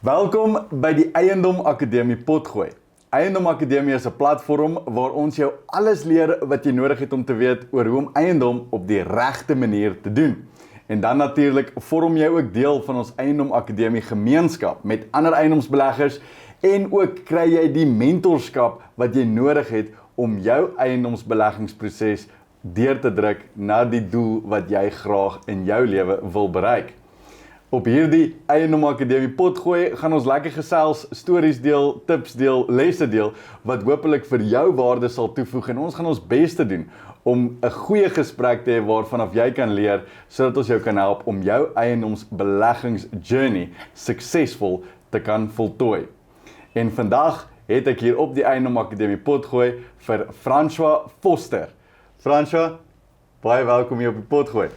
Welkom by die Eiendom Akademie Potgooi. Eiendom Akademie is 'n platform waar ons jou alles leer wat jy nodig het om te weet oor hoe om eiendom op die regte manier te doen. En dan natuurlik vorm jy ook deel van ons Eiendom Akademie gemeenskap met ander eiendomsbeleggers en ook kry jy die mentorskap wat jy nodig het om jou eiendomsbeleggingsproses deur te druk na die doel wat jy graag in jou lewe wil bereik. Op hierdie Eiendom Akademie Potgooi gaan ons lekker gesels, stories deel, tips deel, lesse deel, wat hopelik vir jou waarde sal toevoeg en ons gaan ons bes te doen om 'n goeie gesprek te hê waarvanaf jy kan leer, sodat ons jou kan help om jou eiendomsbeleggingsjourney suksesvol te kan voltooi. En vandag het ek hier op die Eiendom Akademie Potgooi vir François Foster. François, baie welkom hier op die Potgooi.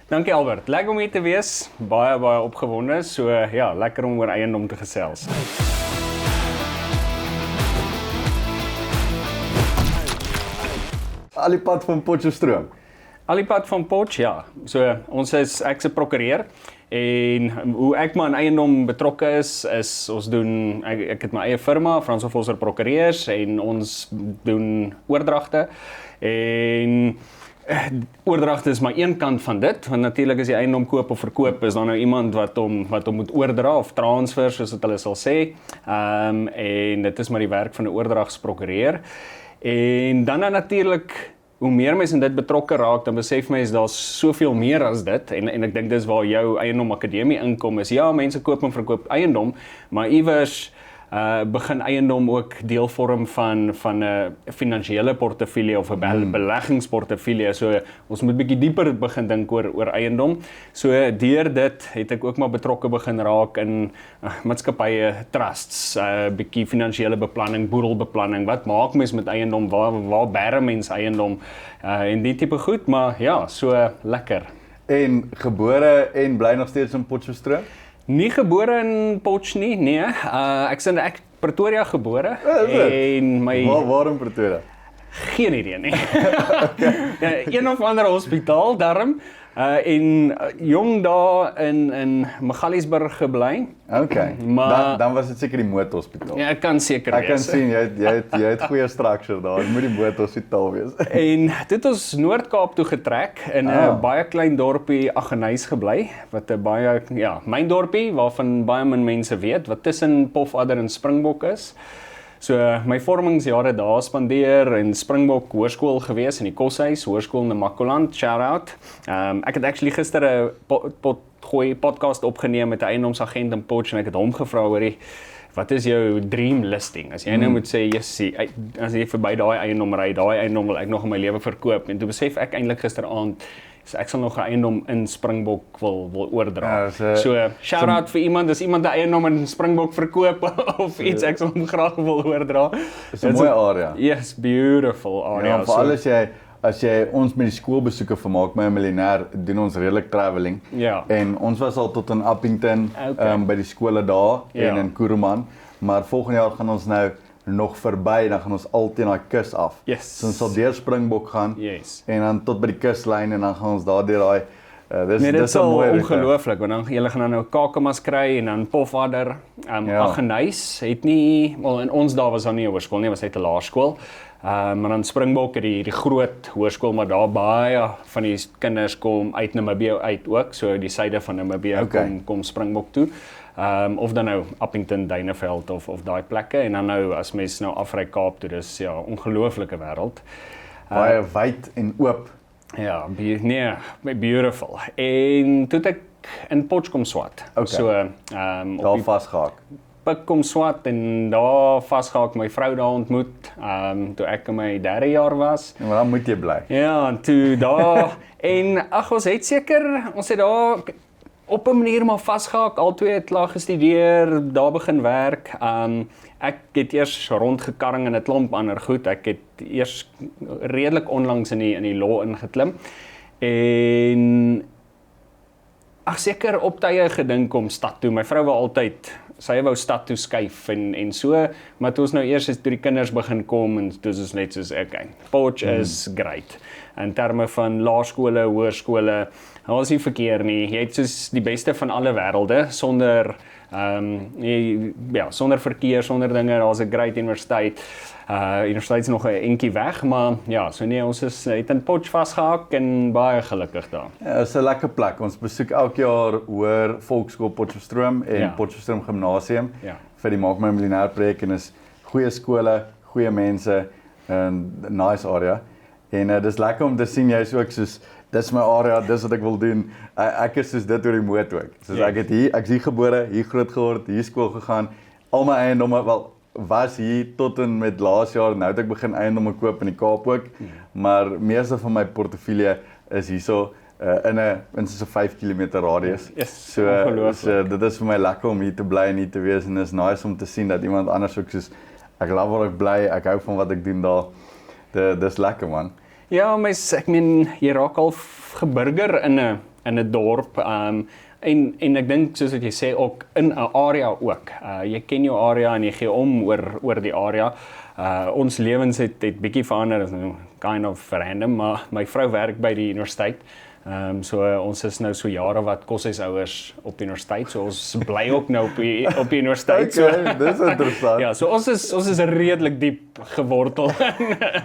Dankie Albert, lekker om hier te wees, baie opgewonde, so ja, lekker om oor eiendom te gesels. Al die pad van Potchefstroom. Al die pad van Potch, ja, so ek is 'n prokureur, en hoe ek maar in eiendom betrokke is ons doen, ek het my eie firma, François Foster Prokureurs, en ons doen oordragte, en oordragte is maar een kant van dit, want natuurlik as jy eiendom koop of verkoop, is daar nou iemand wat hom moet oordra, of transfer, soos dit hulle sal sê, en dit is maar die werk van 'n oordragsprokureur. En dan natuurlik, hoe meer mense in dit betrokke raak, dan besef mense daar's soveel meer as dit, en ek dink dis waar jou Eiendom Akademie inkom, is ja, mense koop en verkoop eiendom, maar iewers begin eiendom ook deel vorm van 'n finansiële portefeulje of 'n beleggingsportefeulje, so ons moet bietjie dieper begin dink oor eiendom. So deur dit het ek ook maar betrokke begin raak in maatskappye, trusts, bietjie finansiële beplanning, boedelbeplanning, wat maak mens met eiendom, waar bære mens eiendom, en die tipe goed, maar ja, so lekker. En gebore en bly nog steeds in Potchefstroom? Nie gebore in Potch nie, nee. Ek Pretoria gebore, en my... Waar in Pretoria? Geen idee nie. Een of ander hospitaal, daarom, en jong daar in Magaliesburg gebly. Okay, maar dan was dit seker die Moothospitaal. Ja, ek kan seker wees. Ek kan sien, jy het goeie structure daar, het moet die Moothospitaal wees. En dit het ons Noord-Kaap toe getrek, in 'n baie klein dorpie Aggeneys gebly, wat 'n baie, myn dorpie, waarvan baie min mense weet, wat tussen Pofadder en Springbok is. So my vormingsjare daar spandeer in Springbok Hoërskool gewees, in die Koshuis, Hoërskool in Namakoland, shout out. Ek het actually gister 'n Potgooi podcast opgeneem met 'n eiendomsagent in Potch, en ek het hom gevra oor wat is jou dream listing? As jy nou moet sê, as jy verby daai eiendom ry, daai eiendom wil ek nog in my lewe verkoop, en toe besef ek eintlik gisteraand, ek sal nog 'n eiendom in Springbok wil oordra. So, shout-out vir iemand, as iemand 'n eiendom in Springbok verkoop of iets, ek sal hom graag wil oordra. Dis 'n mooi area. Yes, beautiful area. Ja, veral as jy ons met die skoolbesoeke vermaak, my miljonair, doen ons redelik traveling. Ja. En ons was al tot in Appington, by die skole daar, en in Kuruman, maar volgende jaar gaan ons nou nog verby, dan gaan ons al teen daai kus af. Yes. So ons sal deur Springbok gaan, yes, en dan tot by die kuslyn, en dan gaan ons daar deur daai, dit is ongelooflik, want dan julle gaan nou Kakamas kry, en dan Pofadder, Aggeneys, het nie, in ons daar was daar nie 'n hoërskool nie, was net 'n laerskool, maar dan Springbok het die groot hoërskool, maar daar baie van die kinders kom uit Namibië uit ook, so die suide van Namibië kom Springbok toe. Of dan nou Appington, Duineveld of daai plekke, en dan nou as mens nou afry Kaap toe, dis ongelooflike wêreld. Baie wyd en oop. Ja, beautiful. En toe het ek in Potch kom swat. So, daar vasgehaak. Pik kom swat, en daar vasgehaak, my vrou daar ontmoet, toe ek in my 3de jaar was. Maar dan moet jy bly. Ja, en toe daar, en ons het daar op 'n manier maar vasgehaak, albei het klaar gestudeer, daar begin werk. Ek het eers rondgekarring in 'n klomp ander goed. Ek het eers redelik onlangs in die law ingeklim. En seker op tye gedink om stad toe. My vrou wou altyd, sy wou stad toe skuif en so, maar toe ons nou eers toe die kinders begin kom, en toe is ons net soos, okay, Potch is great. In terme van laerskole, hoërskole, daar is nie verkeer nie. Jy het soos die beste van alle wêrelde, sonder Ja, sonder verkeer, sonder dinge, daar's 'n great universiteit. Universiteit is nog 'n entjie weg, maar ja, so nee, ons het in Potch vasgehak en baie gelukkig daar. Ja, is 'n lekker plek. Ons besoek elke jaar Hoër Volksskool Potchefstroom en Potchefstroom Gimnasium vir die Maak My Miljonair projek en is goeie skole, goeie mense en nice area. En dis lekker om te sien jy's ook soos dis my area, dis wat ek wil doen. Ek is soos dit oor die moed ook. Soos ek's hier gebore, hier groot geword, hier skool gegaan. Al my eiendomme was hier tot en met laas jaar. Nou het ek begin eiendomme koop in die Kaap ook. Maar meeste van my portefeulje is hierso in so 5 km radius. So dit is vir my lekker om hier te bly en hier te wees en is nice om te sien dat iemand anders ook soos ek love waar ek bly, ek hou van wat ek doen daar. Dis lekker man. Ja, ek meen jy raak al geburger in 'n dorp en ek dink soos wat jy sê ook in 'n area ook. Jy ken jou area en jy gee om oor die area. Ons lewens het bietjie verander, is nou kind of random, maar my vrou werk by die universiteit. So ons is nou so jare wat koshuisouers op die universiteit, so ons bly ook nou op die universiteit. Okay, dis interessant. Ja, so ons is redelik diep gewortel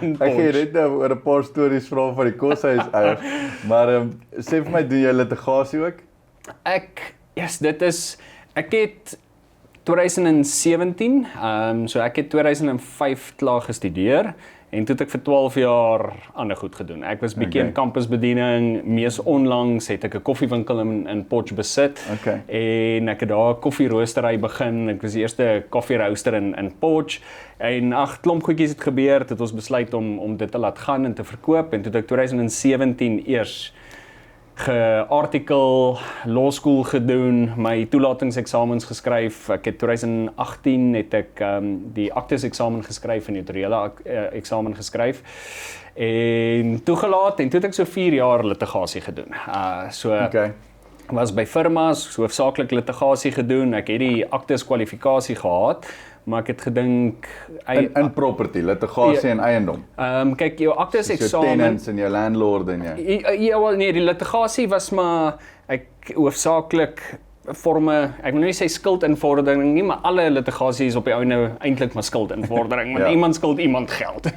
in Potch. Ek gaan net nou oor 'n paar stories vra van die koshuisouers, maar sê vir my, doen jy litigasie ook? Ek het 2017, so ek het 2005 klaar gestudeer. En toe het ek vir 12 jaar ander goed gedoen. Ek was bietjie in kampusbediening, mees onlangs het ek 'n koffiewinkel in Potch besit. En ek het daar 'n koffieroostery begin. Ek was die eerste koffierooster in Potch. En klomp goedjies het gebeur, het ons besluit om dit te laat gaan en te verkoop. En toe het ek 2017 eers geartikel, law-school gedoen, my toelatingseksamens geskryf. Ek het 2018 het ek die aktes eksamen geskryf en die notariële eksamen geskryf en toegelaat en toe het ek so 4 jaar litigasie gedoen. Was by firmas, so hoofsaaklik litigasie gedoen. Ek het die aktes kwalifikasie gehad, maar ek het gedink in property, litigasie en eiendom. Kyk, jou aktes eksamen, jou tenants en jou landlord en ja, nee, die litigasie was maar hoofsaaklik forme, ek wil nie sê skuldinvordering nie, maar alle litigasie is op die ou nou eintlik maar skuldinvordering, want iemand skuld iemand geld.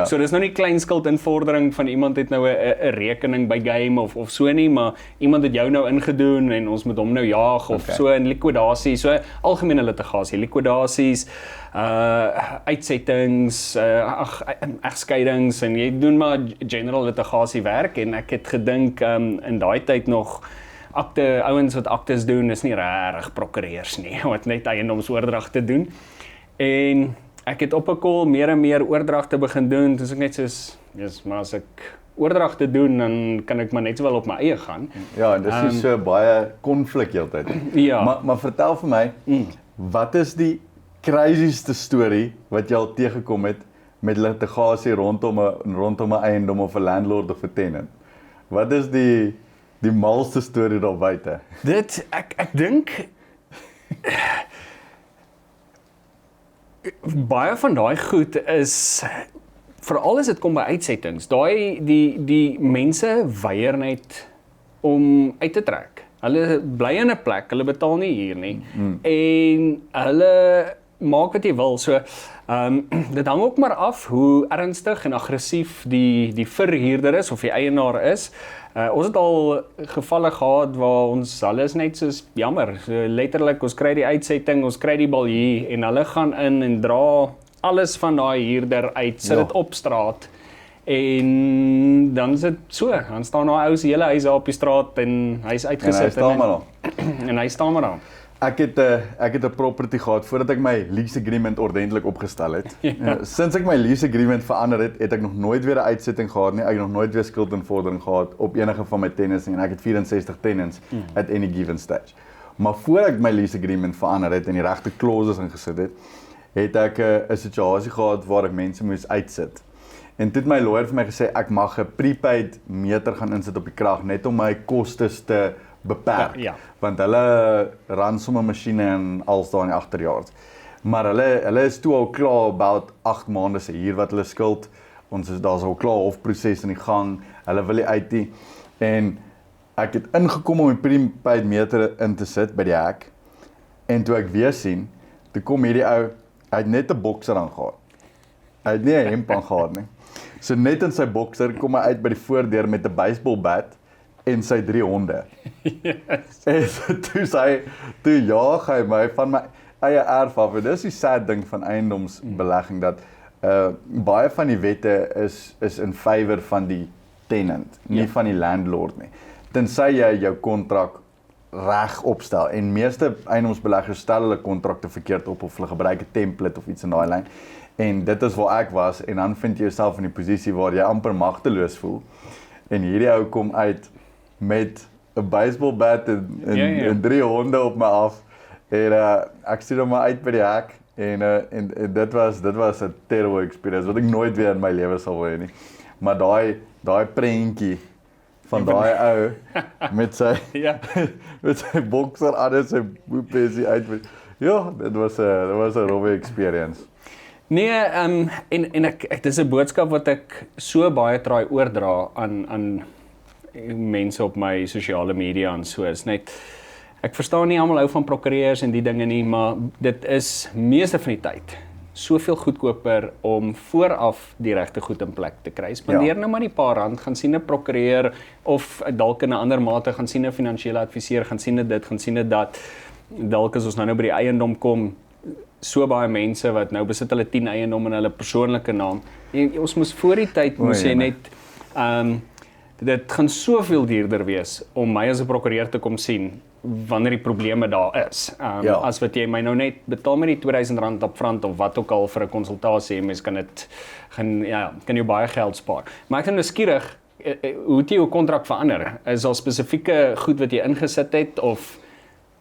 So dis nou nie klein skuldinvordering van iemand het nou 'n rekening by game of so nie, maar iemand het jou nou ingedoen en ons moet hom nou jaag of so in likwidasie, so algemene litigasie, likwidasies, uitsettings, egskeidings en jy doen maar general litigasie werk en ek het gedink in daai tyd nog ouens wat aktes doen is nie regtig prokureurs nie, wat net eiendomsoordragte doen. En ek het op 'n call meer en meer oordragte begin doen, dis ek net soos, maar as ek oordragte doen, dan kan ek maar net wel op my eie gaan. Ja, en dis is so baie konflik heeltyd. Ja. Maar vertel vir my, wat is die crazieste storie wat jy al teëgekom het met litigasie rondom 'n eiendom of 'n landlord of 'n tenant? Wat is die malste storie daar buite? Ek dink baie van daai goed is veral as dit kom by uitsettings. Die mense weier net om uit te trek. Hulle bly in 'n plek, hulle betaal nie huur nie. En hulle maak wat jy wil. So dit hang ook maar af hoe ernstig en aggressief die verhuurder is of die eienaar is. Ons het al gevalle gehad waar hulle is net soos jammer, so letterlik ons kry die uitsetting, ons kry die balje en hulle gaan in en dra alles van daai huurder uit, sit dit op straat en dan is dit so, dan staan daai ou se hele huis daar op die straat en hy's uitgesit en hy staan maar daar. Ek het 'n property gehad voordat ek my lease agreement ordentlik opgestel het. Sinds ek my lease agreement verander het ek nog nooit weer 'n uitsetting gehad nie. Ek het nog nooit weer skuldinvordering gehad op enige van my tenants nie en ek het 64 tenants at any given stage. Maar voor ek my lease agreement verander het en die regte clauses ingesit het ek 'n situasie gehad waar ek mense moes uitsit. En toe het my lawyer vir my gesê ek mag 'n prepaid meter gaan insit op die krag net om my kostes te beperk, want hulle ran sommer masjiene en als daar in die agterjaars. Maar hulle is toe al klaar about 8 maande se huur wat hulle skuld. Daar's al klaar hofproses in die gang. Hulle wil nie uit nie. En ek het ingekom om die prepaid meter in te sit by die hek. En toe ek weer sien, toe kom hierdie ou, hy het net 'n bokser aangehad. Hy het nie 'n hemp aangehad nie. So net in sy bokser kom hy uit by die voordeur met 'n baseballbat en sy 3 honde. Yes. En so toe jaag hy my van my eie erf af. En dis die sad ding van eiendomsbelegging dat baie van die wette is in favour van die tenant, nie van die landlord nie. Tensy jy jou kontrak reg opstel en meeste eiendomsbeleggers stel hulle kontrakte verkeerd op of hulle gebruik 'n template of iets in daai lyn. En dit is waar ek was en dan vind jy jouself in die posisie waar jy amper magteloos voel. En hierdie ou kom uit met 'n baseballbat en 3 honde op my af. En ek sien hom maar uit by die hek en dit was 'n terrible experience wat ek nooit weer in my lewe sal wil hê nie. Maar daai prentjie van daai ou met sy met sy bokser aan sy boepesie uit. Ja, dit was 'n rowwe experience. Nee, en ek dis 'n boodskap wat ek so baie traai oordra aan mense op my sosiale media en so is net ek verstaan nie almal hou van prokureurs en die dinge nie, maar dit is meeste van die tyd soveel goedkoper om vooraf die regte goed in plek te kry. Spandeer nou maar die paar rand, gaan sien 'n prokureur of dalk in 'n ander mate gaan sien 'n finansiële adviseur, gaan sien dit, gaan sien dit dat. Dalk as ons nou by die eiendom kom, so baie mense wat nou besit hulle 10 eiendom in hulle persoonlike naam. En ons moes voor die tyd moes jy net dit gaan soveel duurder wees om my as 'n prokureur te kom sien wanneer die probleme daar is. As wat jy my nou net betaal met die R2000 upfront of wat ook al vir 'n konsultasie, mens kan kan jou baie geld spaar. Maar ek is nuuskierig, hoe het jy jou kontrak verander? Is daar spesifieke goed wat jy ingesit het of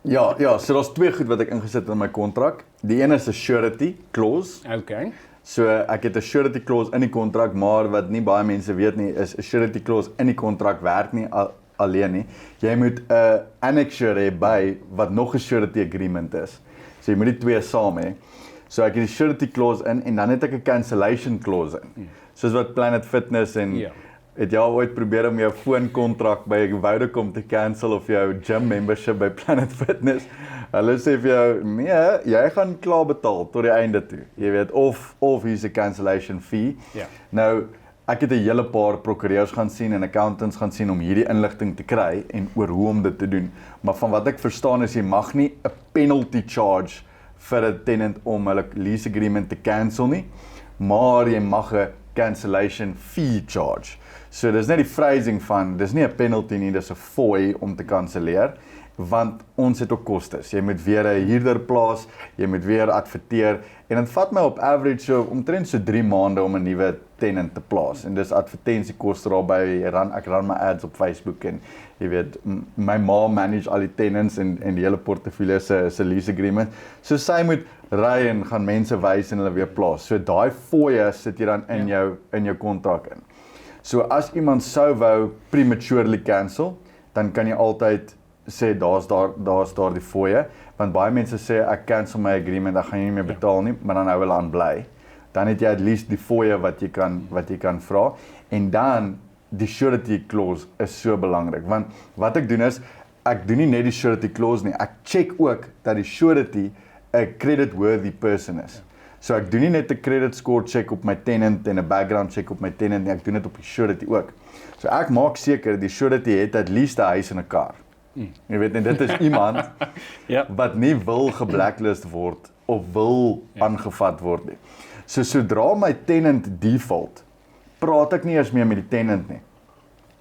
Ja, so daar's 2 goed wat ek ingesit het in my kontrak. Die een is 'n surety clause. Okay. So ek het 'n surety clause in die kontrak, maar wat nie baie mense weet nie, is 'n surety clause in die kontrak werk nie alleen nie. Jy moet 'n annexure hê by wat nog 'n surety agreement is. So jy moet die 2 saam hê. So ek het die surety clause in en dan het ek 'n cancellation clause in. Soos wat Planet Fitness en het jy al ooit probeer om jou foonkontrak by Vodacom te cancel of jou gym membership by Planet Fitness? Hulle sê vir jou, nee, jy gaan klaar betaal tot die einde toe. Jy weet, of hier's 'n cancellation fee. Nou, ek het 'n hele paar prokureurs gaan sien en accountants gaan sien om hierdie inligting te kry en oor hoe om dit te doen. Maar van wat ek verstaan is jy mag nie 'n penalty charge vir 'n tenant om hulle lease agreement te cancel nie, maar jy mag 'n cancellation fee charge. So dis net die phrasing van, dis nie 'n penalty nie, dis 'n fooi om te kanselleer, want ons het ook kostes. Jy moet weer 'n huurder plaas, jy moet weer adverteer en dit vat my op average so omtrent so 3 maande om 'n nuwe tenant te plaas. En dis advertensiekoste daarby, ek run my ads op Facebook en jy weet, my ma manage al die tenants en die hele portefeulje se lease agreement. So sy moet ry en gaan mense wys en hulle weer plaas. So daai fooie sit jy dan in jou kontrak in. So as iemand sou wou prematurely cancel, dan kan jy altyd sê daar's daar die fooie, want baie mense sê ek cancel my agreement, dan gaan jy nie meer betaal nie, maar dan hou hulle aan bly. Dan het jy at least die fooie wat jy kan vra en dan die surety clause is so belangrik, want wat ek doen is ek doen nie net die surety clause nie, ek check ook dat die surety 'n credit-worthy person is. So ek doen nie net 'n credit score check op my tenant en 'n background check op my tenant nie, ek doen dit op die surety ook. So ek maak seker die surety het at least 'n huis en 'n kar. Jy weet, en dit is iemand wat nie wil geblacklist word of wil aangevat word nie. So sodra my tenant default, praat ek nie eers meer met die tenant nie.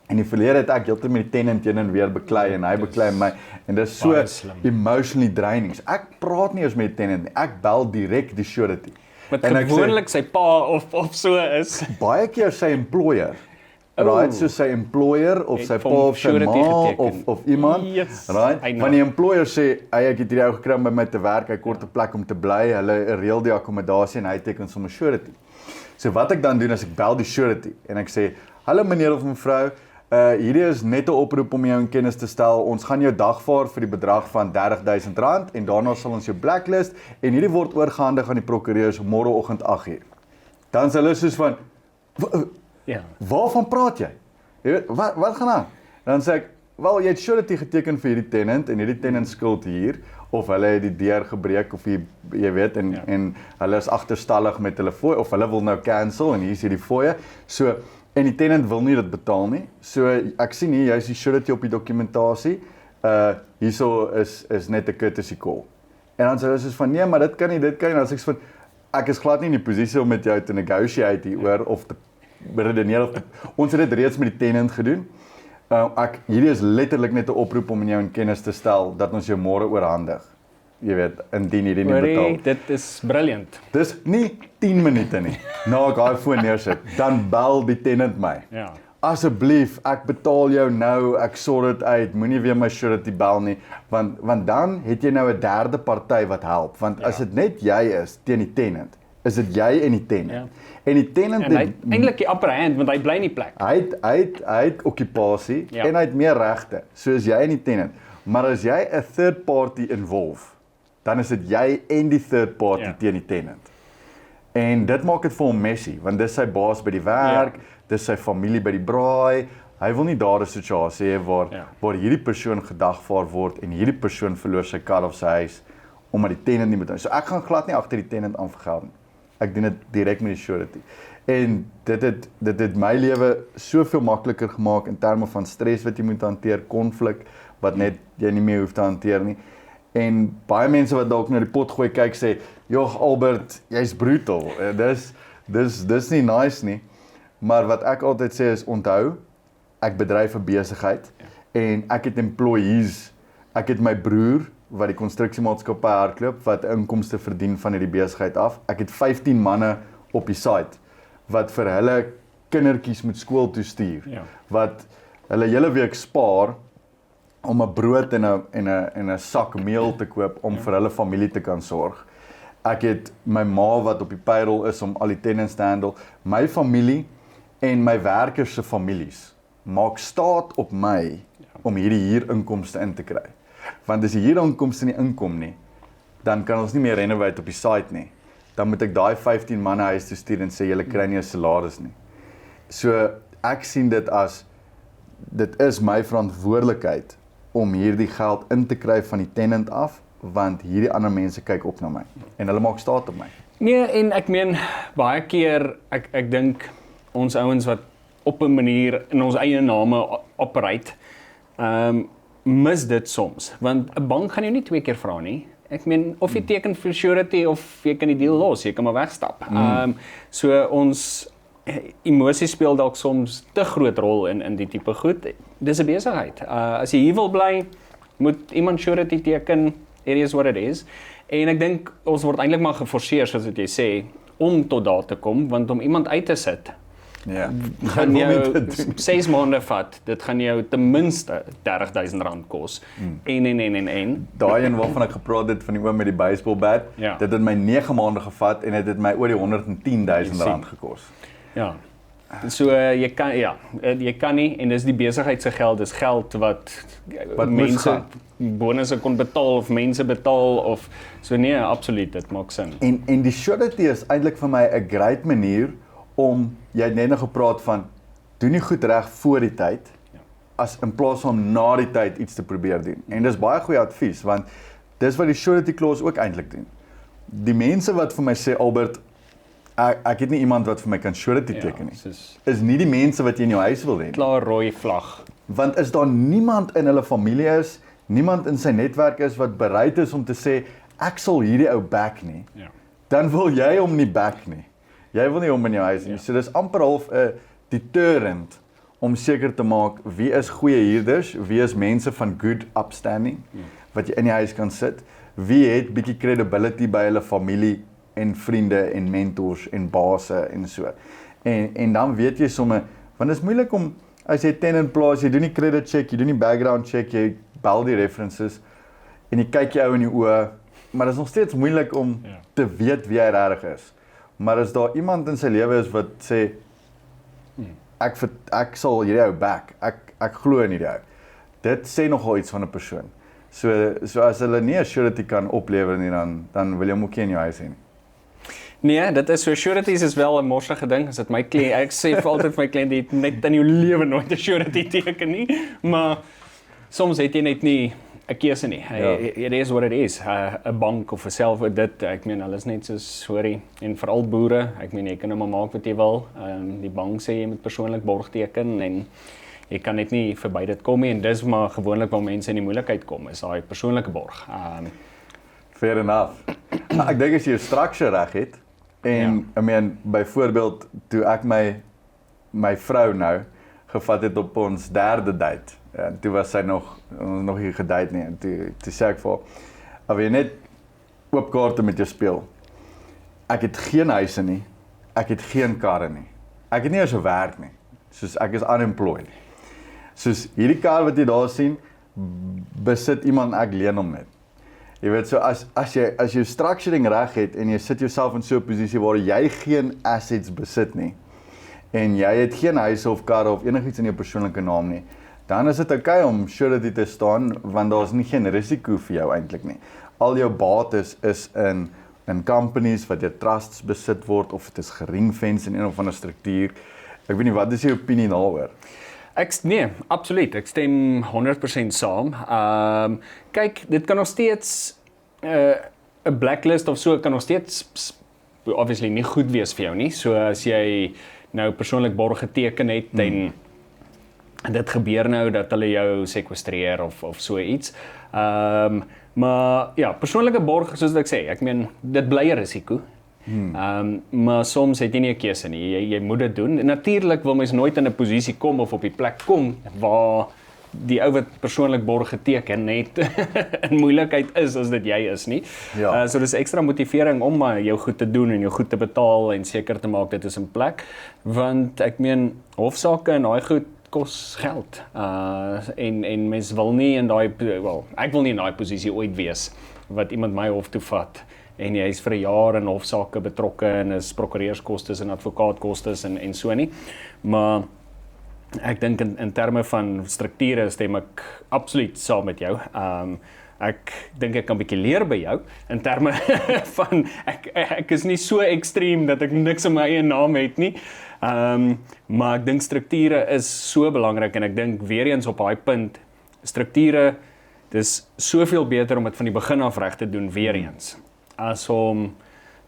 In die verlede het ek heeltyd met die tenant heen en weer beklei en hy beklei my en dit is so emotionally draining. Ek praat nie eers met die tenant nie, ek bel direk die surety. Wat gewoonlik sy pa of so is. Baie keer sy employer. Right, so sy employer of sy pa of sy ma of iemand, right? Want die employer sê, ek het hierdie ou gekry om by my te werk, hy kort 'n plek om te bly, hulle reël die akkommodasie en hy teken sommer surety. So wat ek dan doen is ek bel die surety en ek sê, hallo meneer of mevrou, hierdie is net 'n oproep om jou in kennis te stel, ons gaan jou dagvaar vir die bedrag van R30,000 en daarna sal ons jou blacklist en hierdie word oorgehandig aan die prokureurs môreoggend 8:00. Dan is hulle soos van, waarvan praat jy? Jy weet, wat gaan aan? Dan sê ek, wel, jy het surety geteken vir hierdie tenant en hierdie tenant skuld hier. of hulle het die deur gebreek of jy weet en hulle is agterstallig met hulle fooie of hulle wil nou cancel en hier is die fooie. So en die tenant wil nie dit betaal nie. So ek sien hier jy's die surety op die dokumentasie. Hierso is net 'n courtesy call. En dan sê hulle soos van nee, maar dit kan nie, dan sê ek van ek is glad nie in die posisie om met jou te negotiate hieroor of te redeneer ons het dit reeds met die tenant gedoen. Hierdie is letterlik net 'n oproep om jou in kennis te stel dat ons jou môre oorhandig. Jy weet, indien hierdie nie betaal. Dit is brilliant. Dis nie 10 minute nie. Nou ek daai foon neersit, dan bel die tenant my. Ja. Asseblief, ek betaal jou nou, ek sort dit uit, moenie weer my surety bel nie, want dan het jy nou 'n derde party wat help, want as dit net jy is teen die tenant, is dit jy en die tenant. Ja. En die tenant En hy het eintlik die upper hand, want hy bly in die plek. Hy het okkupasie en hy het meer regte, soos jy en die tenant. Maar as jy 'n third party involve, dan is dit jy en die third party teen die tenant. En dit maak dit vir hom messy, want dis sy baas by die werk, dis sy familie by die braai. Hy wil nie daar 'n situasie hê waar hierdie persoon gedagvaar word en hierdie persoon verloor sy kar of sy huis omdat die tenant nie betaal. So ek gaan glad nie agter die tenant aanvergeld nie. Ek doen dit direk met die surety. En dit het my lewe soveel makliker gemaak in terme van stres wat jy moet hanteer, konflik wat net jy nie meer hoef te hanteer nie. En baie mense wat dalk na die pot gooi kyk sê, "Jog Albert, jy's brutal." Dis nie nice nie. Maar wat ek altyd sê is onthou, ek bedryf 'n besigheid en ek het employees. Ek het my broer wat die konstruksiemaatskappy hardloop wat inkomste verdien van hierdie besigheid af. Ek het 15 manne op die site wat vir hulle kindertjies moet skool toe stuur. Wat hulle hele week spaar om 'n brood en 'n sak meel te koop om vir hulle familie te kan sorg. Ek het my ma wat op die payroll is om al die tenants te handle. My familie en my werkers se families maak staat op my om hierdie huurinkomste in te kry. Want as die huurinkomste nie inkom nie, dan kan ons nie meer renovate op die site nie. Dan moet ek daai 15 manne huis toe stuur en sê julle kry nie 'n salaris nie. So ek sien dit as dit is my verantwoordelikheid om hierdie geld in te kry van die tenant af, want hierdie ander mense kyk op na my en hulle maak staat op my. Nee, en ek meen baie keer ek dink ons ouens wat op 'n manier in ons eie name operate, mis dit soms, want 'n bank gaan jou nie 2 keer vra nie. Ek meen of jy teken vir surety of jy kan die deal los, jy kan maar wegstap. So ons emosie speel dalk soms te groot rol in die tipe goed. Dis 'n besigheid. As jy hier wil bly, moet iemand surety teken. It is what it is. En ek dink ons word eintlik maar geforseer, soos wat jy sê, om tot daar te kom, want om iemand uit te sit, gaan jou 6 maande vat. Dit gaan jou ten minste R30,000 kos. En. Daai een waarvan ek gepraat het van die oom met die baseballbat, dit het my 9 maande gevat en dit het my oor die R110,000 gekos. Ja. So jy kan nie, en dis die besigheid se geld, dis geld wat mense bonusse kon betaal of mense betaal of so nee, absoluut, dit maak sin. En die surety is eintlik vir my 'n great manier om jy het net nog gepraat van doen nie goed reg voor die tyd as in plaas van na die tyd iets te probeer doen. En dis baie goeie advies want dis wat die surety clause ook eintlik doen. Die mense wat vir my sê Albert, ek het nie iemand wat vir my kan surety teken nie. Is nie die mense wat jy in jou huis wil hê nie. Klaar rooi vlag. Want is daar niemand in hulle familie is, niemand in sy netwerk is wat bereid is om te sê ek sal hierdie ou back nie. Dan wil jy hom nie back nie. Jy wil nie hom in jou huis nie. So dis amper half 'n deterrent om seker te maak wie is goeie huurders, wie is mense van good upstanding wat jy in die huis kan sit, wie het bietjie credibility by hulle familie en vriende en mentors en baase en so. En dan weet jy somme, want dit is moeilik om as jy tenant plaas, jy doen nie credit check, jy doen nie background check, jy bel die references en jy kyk jou in die oë, maar dit is nog steeds moeilik om te weet wie hy regtig is. Maar as daar iemand in sy lewe is wat sê ek sal hierdie ou back, ek glo in hierdie ou. Dit sê nogal iets van 'n persoon. So as hulle nie 'n surety kan oplewer nie, dan wil jy hom ook nie in jou huis hê nie. Nee, dit is so, sureties is wel 'n morsige ding, as dit my kliënt, ek sê vir altyd vir my kliënte, jy het net in jou lewe nooit 'n surety teken nie, maar soms het jy net nie 'n keuse nie. It is what it is. 'n bank of 'n self dit, ek meen hulle is net so sorry en veral boere, ek meen jy kan nou maar maak wat jy wil. Die bank sê jy moet persoonlik borg teken en jy kan net nie verby dit kom nie en dis maar gewoonlik waar mense in die moeilikheid kom, is daai persoonlike borg. Fair enough. Ek dink as jy jou structure reg het en I mean byvoorbeeld toe ek my vrou nou gevat het op ons derde date. En toe was sy nog nie gedate nie en toe sê ek vir haar, wil jy net oop kaarte met jou speel? Ek het geen huise nie, ek het geen karre nie. Ek het nie eens 'n werk nie. Soos ek is unemployed. Soos hierdie kar wat jy daar sien, besit iemand, ek leen hom net. Jy weet so as jy structuring reg het en jy sit jouself in so 'n posisie waar jy geen assets besit nie en jy het geen huise of karre of enigiets in jou persoonlike naam nie, dan is dit okay om surety te staan want daar's nie geen risiko vir jou eintlik nie. Al jou bates is in companies wat deur trusts besit word of dit is geringfence in een of ander struktuur. Ek weet nie, wat is jou opinie daaroor? Nee, absoluut. Ek stem 100% saam. Kyk, dit kan nog steeds 'n blacklist of so kan nog steeds obviously nie goed wees vir jou nie. So as jy nou persoonlik borg geteken het en dit gebeur nou dat hulle jou sekwestreer of so iets. Maar ja, persoonlike borg soos ek sê, ek meen dit bly 'n risiko. Maar soms het jy nie 'n keuse nie, jy moet dit doen. Natuurlik wil mens nooit in 'n posisie kom of op die plek kom waar die ou wat persoonlik borg geteken net in moeilikheid is as dit jy is nie. Ja. So dis ekstra motivering om jou goed te doen en jou goed te betaal en seker te maak dit is in plek, want ek meen hofsaake en daai goed kos geld. En mens wil nie in daai ek wil nie in daai posisie ooit wees wat iemand my hof toe vat en jy is vir 'n jaar in hofsaake betrokke en is prokureurskostes en advokaatkostes en so nie. Maar ek dink in terme van strukture stem ek absoluut saam met jou. Ek dink ek kan 'n bietjie leer by jou in terme van ek is nie so ekstreem dat ek niks in my eie naam het nie. Maar ek dink strukture is so belangrik en ek dink weer eens op daai punt, strukture, dis soveel beter om dit van die begin af reg te doen weer eens, as om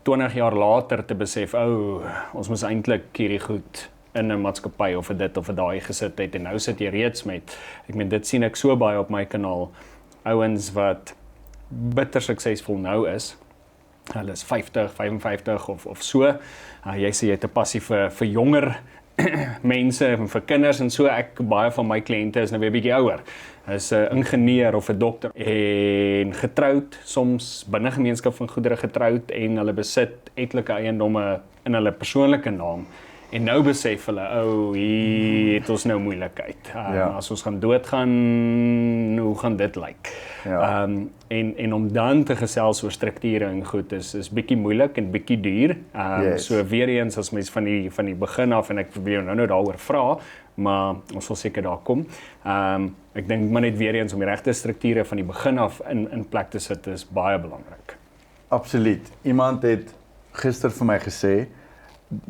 20 jaar later te besef, ons moes eintlik hierdie goed in 'n maatskappy of vir dit of vir daai gesit het en nou sit jy reeds met, ek meen dit sien ek so baie op my kanaal, ouens wat bitter suksesvol nou is, hulle is 50, 55 of so, jy sê jy het 'n passie vir jonger mense en vir kinders en so, baie van my kliënte is nou weer 'n bietjie ouer, is 'n ingenieur of 'n dokter en getroud, soms binne gemeenskap van goedere getroud en hulle besit etlike eiendomme in hulle persoonlike naam. En nou besef hulle, hier het ons nou moeilikheid. As ons gaan doodgaan, hoe gaan dit lyk? Ja. En om dan te gesels oor strukture en goed is bietjie moeilik en bietjie duur. Yes. So weer eens as mens van die begin af, en ek wil jou nou daaroor vra, maar ons sal seker daar kom. Ek dink maar net weer eens om die regte strukture van die begin af in plek te sit is baie belangrik. Absoluut. Iemand het gister vir my gesê,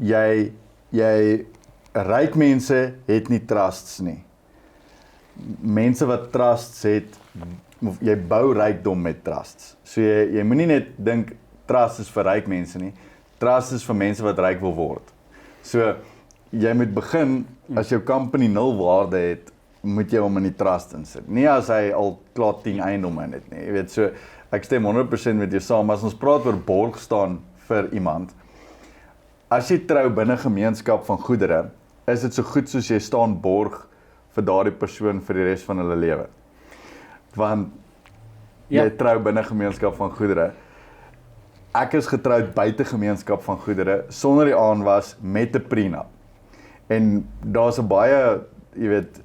jy ryk mense het nie trusts nie. Mense wat trusts het, jy bou rykdom met trusts. So jy moenie net dink trust is vir ryk mense nie. Trust is vir mense wat ryk wil word. So jy moet begin, as jou company 0 waarde het, moet jy hom in die trust insit. Nie as hy al klaar 10 eiendomme in het nie. Jy weet, so ek stem 100% met jou saam, as ons praat oor borg staan vir iemand. As jy trou binne gemeenskap van goedere, is dit so goed soos jy staan borg vir daardie persoon vir die res van hulle lewe. Want jy trou binne gemeenskap van goedere. Ek is getroud buite gemeenskap van goedere, sonder die aanwas met 'n prenup. En daar's 'n baie, jy weet,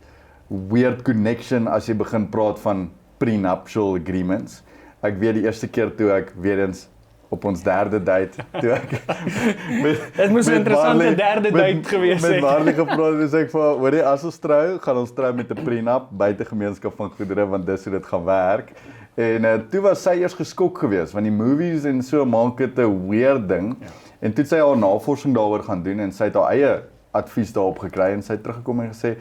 weird connection as jy begin praat van prenuptial agreements. Ek weet die eerste keer toe ek weer eens op ons derde date, toe ek dit moes 'n interessante derde date gewees het. Met Marley gepraat en sê ek vir, hoorie, as ons trou, gaan ons trou met 'n prenup buite gemeenskap van goedere, want dis hoe dit gaan werk. En toe was sy eers geskok geweest, want die movies en so maak dit 'n weird ding. Ja. En toe het sy haar navorsing daaroor gaan doen en sy het haar eie advies daarop gekry en sy het teruggekom en gesê,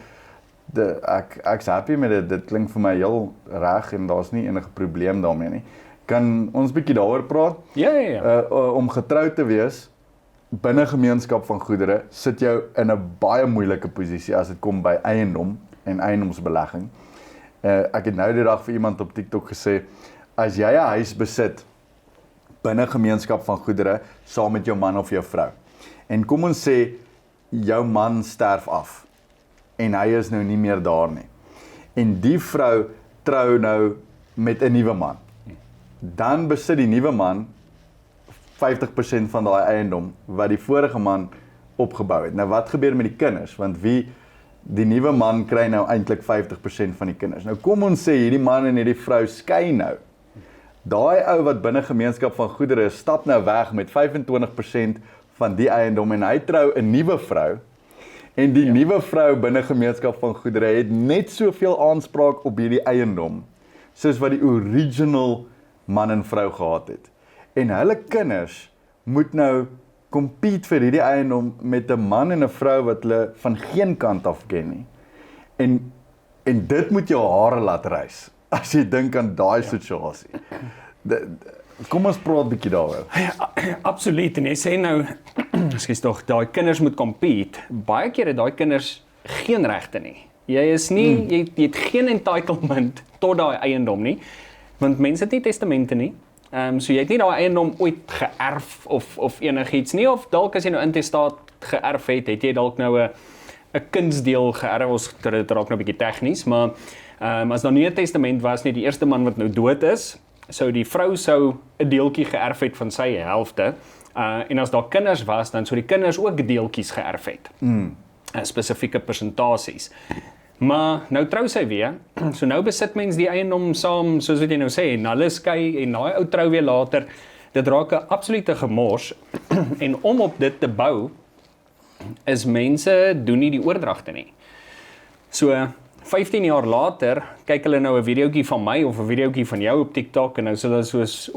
Ek's happy met dit. Dit klink vir my heel reg en daar's nie enige probleem daarmee nie. Kan ons bietjie daaroor praat? Ja. Om getroud te wees binne gemeenskap van goedere sit jou in 'n baie moeilike posisie as dit kom by eiendom en eiendomsbelegging. Ek het nou die dag vir iemand op TikTok gesê, as jy 'n huis besit binne gemeenskap van goedere saam met jou man of jou vrou. En kom ons sê jou man sterf af en hy is nou nie meer daar nie. En die vrou trou nou met 'n nuwe man. Dan besit die nuwe man 50% van daai eiendom wat die vorige man opgebou het. Nou wat gebeur met die kinders? Want die nuwe man kry nou eintlik 50% van die kinders. Nou kom ons sê hierdie man en hierdie vrou skei nou. Daai ou wat binne gemeenskap van goedere is, stap nou weg met 25% van die eiendom en hy trou 'n nuwe vrou. En die nuwe vrou binne gemeenskap van goedere het net soveel aanspraak op hierdie eiendom soos wat die original man en vrou gehad het. En hulle kinders moet nou compete vir hierdie eiendom met 'n man en 'n vrou wat hulle van geen kant af ken nie. En dit moet jou hare laat rys as jy dink aan daai situasie. Kom ons praat 'n bietjie daaroor. Ja, absoluut. En jy sê nou, ekskuus tog, daai kinders moet compete. Baie keer het daai kinders geen regte nie. Jy is nie, jy het geen entitlement tot daai eiendom nie, want mense het nie testamente nie. So jy het nie daai eiendom ooit geërf of enigiets nie, of dalk as jy nou intestaat geërf het jy dalk nou 'n kunsdeel geërf. Ons dit raak nou 'n bietjie tegnies, maar as daar nie 'n testament was nie, die eerste man wat nou dood is, sou die vrou sou 'n deeltjie geërf het van sy helfte. En as daar kinders was, dan sou die kinders ook deeltjies geërf het. Spesifieke persentasies. Maar nou trou sy weer, so nou besit mens die eiendom saam, soos wat jy nou sê, en hulle skei en daai ou trou weer later. Dit raak 'n absolute gemors. En om op dit te bou, is mense doen nie die oordragte nie. So 15 jaar later, kyk hulle nou 'n videoetjie van my of 'n videoetjie van jou op TikTok en nou sê hulle soos,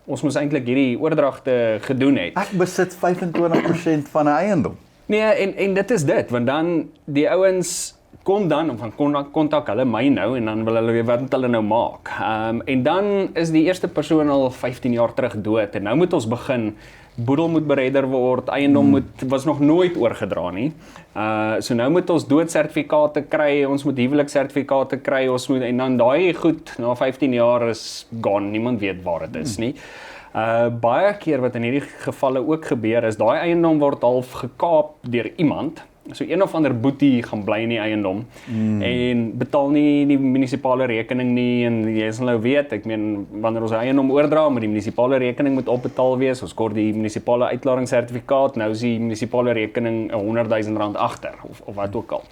ons moes eintlik hierdie oordragte gedoen het. Ek besit 25% van 'n eiendom. Nee, en dit is dit, want dan die ouens kom dan, of dan kontak hulle my nou, en dan wil hulle weet wat hulle nou maak. En dan is die eerste persoon al 15 jaar terug dood, en nou moet ons begin, boedel moet beredder word, eiendom was nog nooit oorgedra nie. So nou moet ons doodsertifikate kry, ons moet huweliksertifikate kry, en dan daai goed, na 15 jaar is gone, niemand weet waar dit is nie. Baie keer wat in hierdie gevalle ook gebeur, is daai eiendom word half gekaap deur iemand. So een of ander boetie gaan bly in die eiendom en betaal nie die munisipale rekening nie, en jy sal nou weet, ek meen, wanneer ons eiendom oordra, moet die munisipale rekening moet opbetaal wees, ons kort die munisipale uitklaringssertifikaat, nou is die munisipale rekening R100,000 agter, of wat ook al.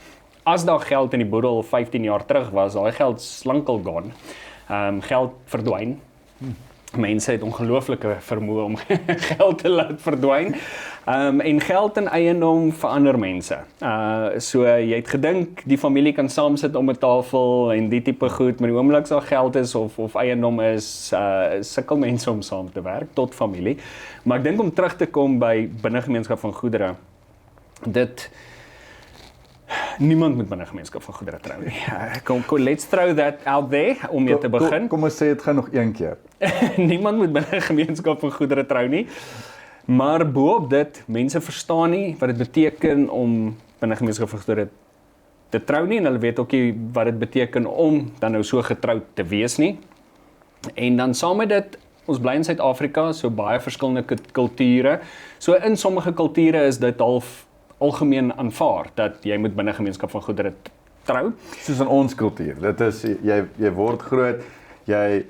As daar geld in die boedel 15 jaar terug was, daai geld slankal gone, geld verdwyn. Mense het ongelooflike vermoë om geld te laat verdwyn. En geld en eiendom verander mense. So jy het gedink die familie kan saam sit om 'n tafel en die tipe goed, maar die oomblik as daar geld is of eiendom is, sukkel mense om saam te werk tot familie. Maar ek dink om terug te kom by binnegemeenskap van goedere, niemand moet binne gemeenskap van goedere trou nie. Let's throw that out there om mee te begin. Kom ons sê dit gaan nog een keer. Niemand moet binne gemeenskap van goedere trou nie. Maar boop dit, mense verstaan nie wat dit beteken om binne gemeenskap van goedere te trou nie, en hulle weet ook nie wat dit beteken om dan nou so getroud te wees nie. En dan saam met dit, ons bly in Suid-Afrika, so baie verskillende kulture. So in sommige kulture is dit half algemeen aanvaar dat jy moet binne gemeenskap van goedere trou. Soos in ons kultuur. Dit is jy word groot, jy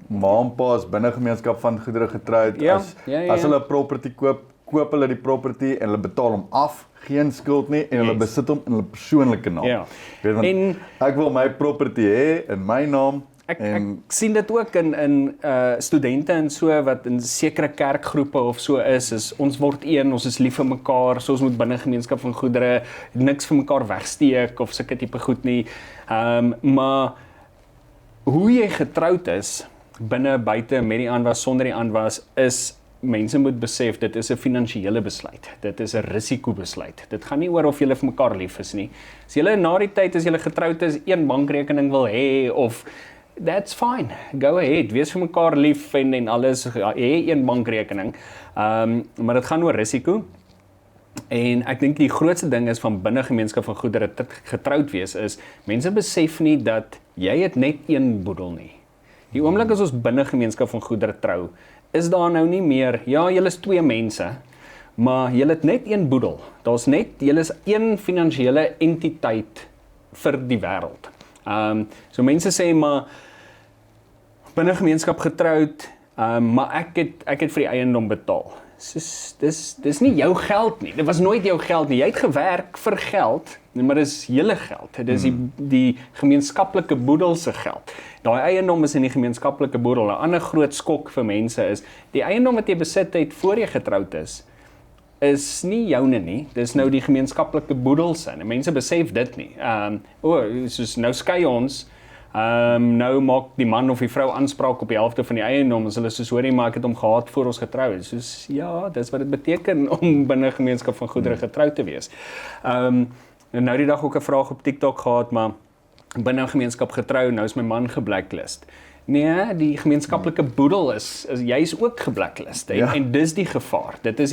ma en pa is binne gemeenskap van goedere getroud. As hulle 'n property koop hulle die property en hulle betaal hom af, geen skuld nie, en hulle besit hom in hulle persoonlike naam. Ja. Weet, want ek wil my property hê in my naam. Ek sien dit ook in studente en so, wat in sekere kerkgroepe of so is ons word een, ons is lief vir mekaar, so ons moet binne gemeenskap van goedere niks vir mekaar wegsteek of sulke tipe goed nie. Maar hoe jy getroud is, binne, buite, met die aanwas, sonder die aanwas, is mense moet besef, dit is 'n finansiële besluit. Dit is 'n risikobesluit. Dit gaan nie oor of julle vir mekaar lief is nie. As julle na die tyd as julle getroud is, een bankrekening wil hê of that's fine. Go ahead. Wees vir mekaar lief en alles, hê een bankrekening. Maar dit gaan oor risiko. En ek dink die grootste ding is van binne gemeenskap van goedere getroud wees is, mense besef nie dat jy het net een boedel nie. Die oomblik as ons binne gemeenskap van goedere trou, is daar nou nie meer, ja, julle is 2 mense, maar julle het net een boedel. Daar's net, julle is een finansiële entiteit vir die wêreld. So mense sê maar binne gemeenskap getroud, maar ek het vir die eiendom betaal. Dis nie jou geld nie. Dit was nooit jou geld nie. Jy het gewerk vir geld, maar dis julle geld. Dis die gemeenskaplike boedel se geld. Daai eiendom is in die gemeenskaplike boedel. 'n Ander groot skok vir mense is, die eiendom wat jy besit het voor jy getroud is nie joune nie. Dis nou die gemeenskaplike boedel se. Mense besef dit nie. Soos nou skei ons, nou maak die man of die vrou aanspraak op die helfte van die eiendom, as hulle soos hoorie, maar ek het hom gehad voor ons getrou is. Soos, ja, dis wat dit beteken om binne gemeenskap van goedere getroud te wees. Nou die dag ook 'n vraag op TikTok gehad, maar binne gemeenskap getrou, nou is my man geblacklist. Nee, die gemeenskaplike boedel is jy's ook geblacklist. En dis die gevaar. Dit is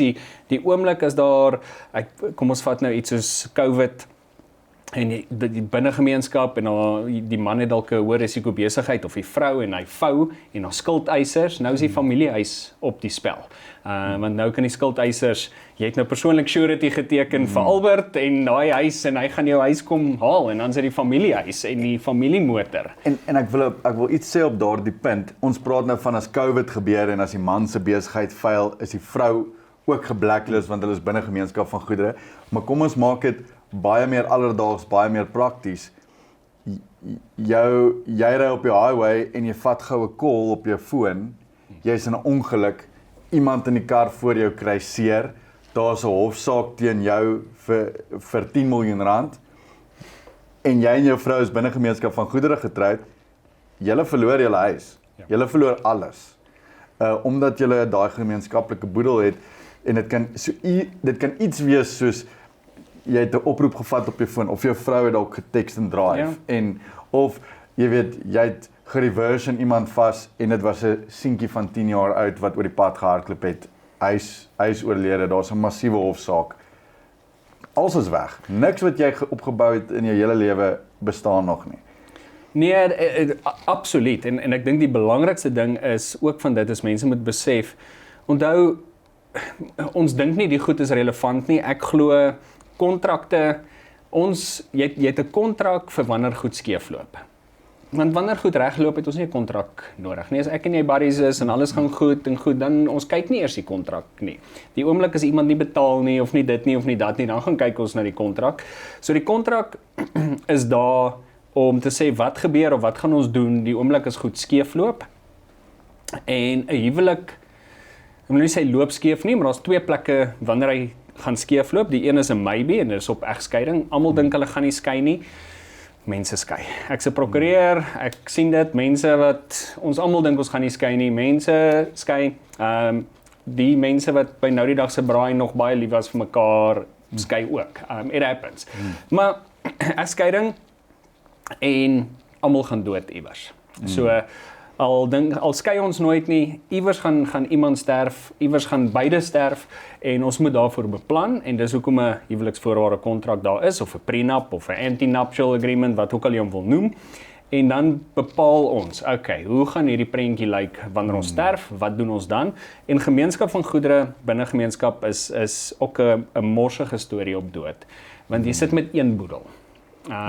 die oomblik as daar, kom ons vat nou iets soos COVID, en die binnegemeenskap en die man het dalk 'n hoë risiko besigheid of die vrou en hy vou en daar skuldeisers, nou is die familiehuis op die spel. Want nou kan die skuldeisers, jy het nou persoonlik surety geteken vir Albert en daai huis en hy gaan jou huis kom haal en dan is dit die familiehuis en die familiemotor. En ek wil iets sê op daardie punt. Ons praat nou van as COVID gebeur en as die man se besigheid faal, is die vrou ook geblacklist want hulle is binne gemeenskap van goedere. Maar kom ons maak dit baie meer alledaags, baie meer prakties. Jy ry op die highway en jy vat gou 'n call op jou foon. Jy's in 'n ongeluk, iemand in die kar voor jou kry seer. Daar's 'n hofsaak teen jou vir 10 miljoen rand. En jy en jou vrou is binne gemeenskap van goedere getroud. Julle verloor julle huis. Julle verloor alles. Omdat julle daai gemeenskaplike boedel het en dit kan iets wees soos jy het 'n oproep gevat op jou foon of jou vrou het dalk getext en drive of jy weet jy het gereverse in iemand vas en dit was 'n seentjie van 10 jaar oud wat oor die pad gehardloop het. Hy is oorlede, daar's 'n massiewe hofsaak. Alles is weg. Niks wat jy opgebou het in jou hele lewe bestaan nog nie. Nee, absoluut. En ek dink die belangrikste ding is ook van dit is mense moet besef. Onthou, ons dink nie die goed is relevant nie. Ek glo kontrakte, jy het 'n kontrak vir wanneer goed skeefloop. Want wanneer goed regloop het ons nie 'n kontrak nodig nie. As ek en jy buddies is en alles gaan goed, dan ons kyk nie eers die kontrak nie. Die oomblik as iemand nie betaal nie of nie dit nie of nie dat nie, dan gaan kyk ons na die kontrak. So die kontrak is daar om te sê wat gebeur of wat gaan ons doen die oomblik as goed skeefloop. En 'n huwelik, ek wil nie sê loop skeef nie, maar daar's 2 plekke wanneer hy gaan skeefloop. Die een is 'n maybe en dit is op egskeiding. Almal dink hulle gaan nie skei nie. Mense skei. Ek's 'n prokureur, ek sien dit, mense wat ons almal dink ons gaan nie skei nie, mense skei. Die mense wat by nou die dag se braai nog baie lief was vir mekaar, skei ook. It happens. Maar egskeiding en almal gaan dood iewers. So al skei ons nooit nie, iewers gaan iemand sterf, iewers gaan beide sterf en ons moet daarvoor beplan en dis hoekom 'n huweliksvoorwaarde kontrak daar is of 'n prenup of 'n anti-nuptial agreement wat ook al jy hom wil noem en dan bepaal ons, okay, hoe gaan hierdie prentjie lyk wanneer ons sterf, wat doen ons dan? En gemeenskap van goedere binne gemeenskap is ook 'n morsige storie op dood, want jy sit met een boedel.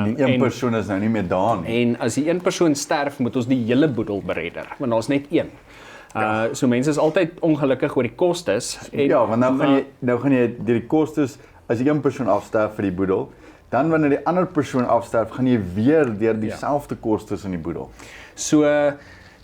Die een persoon is nou nie meer daar nie. En as die een persoon sterf, moet ons die hele boedel beredder, want daar's net een. So mense is altyd ongelukkig oor die kostes. Ja, want nou gaan jy deur die kostes, as die een persoon afsterf vir die boedel, dan wanneer die ander persoon afsterf, gaan jy weer deur dieselfde kostes in die boedel. So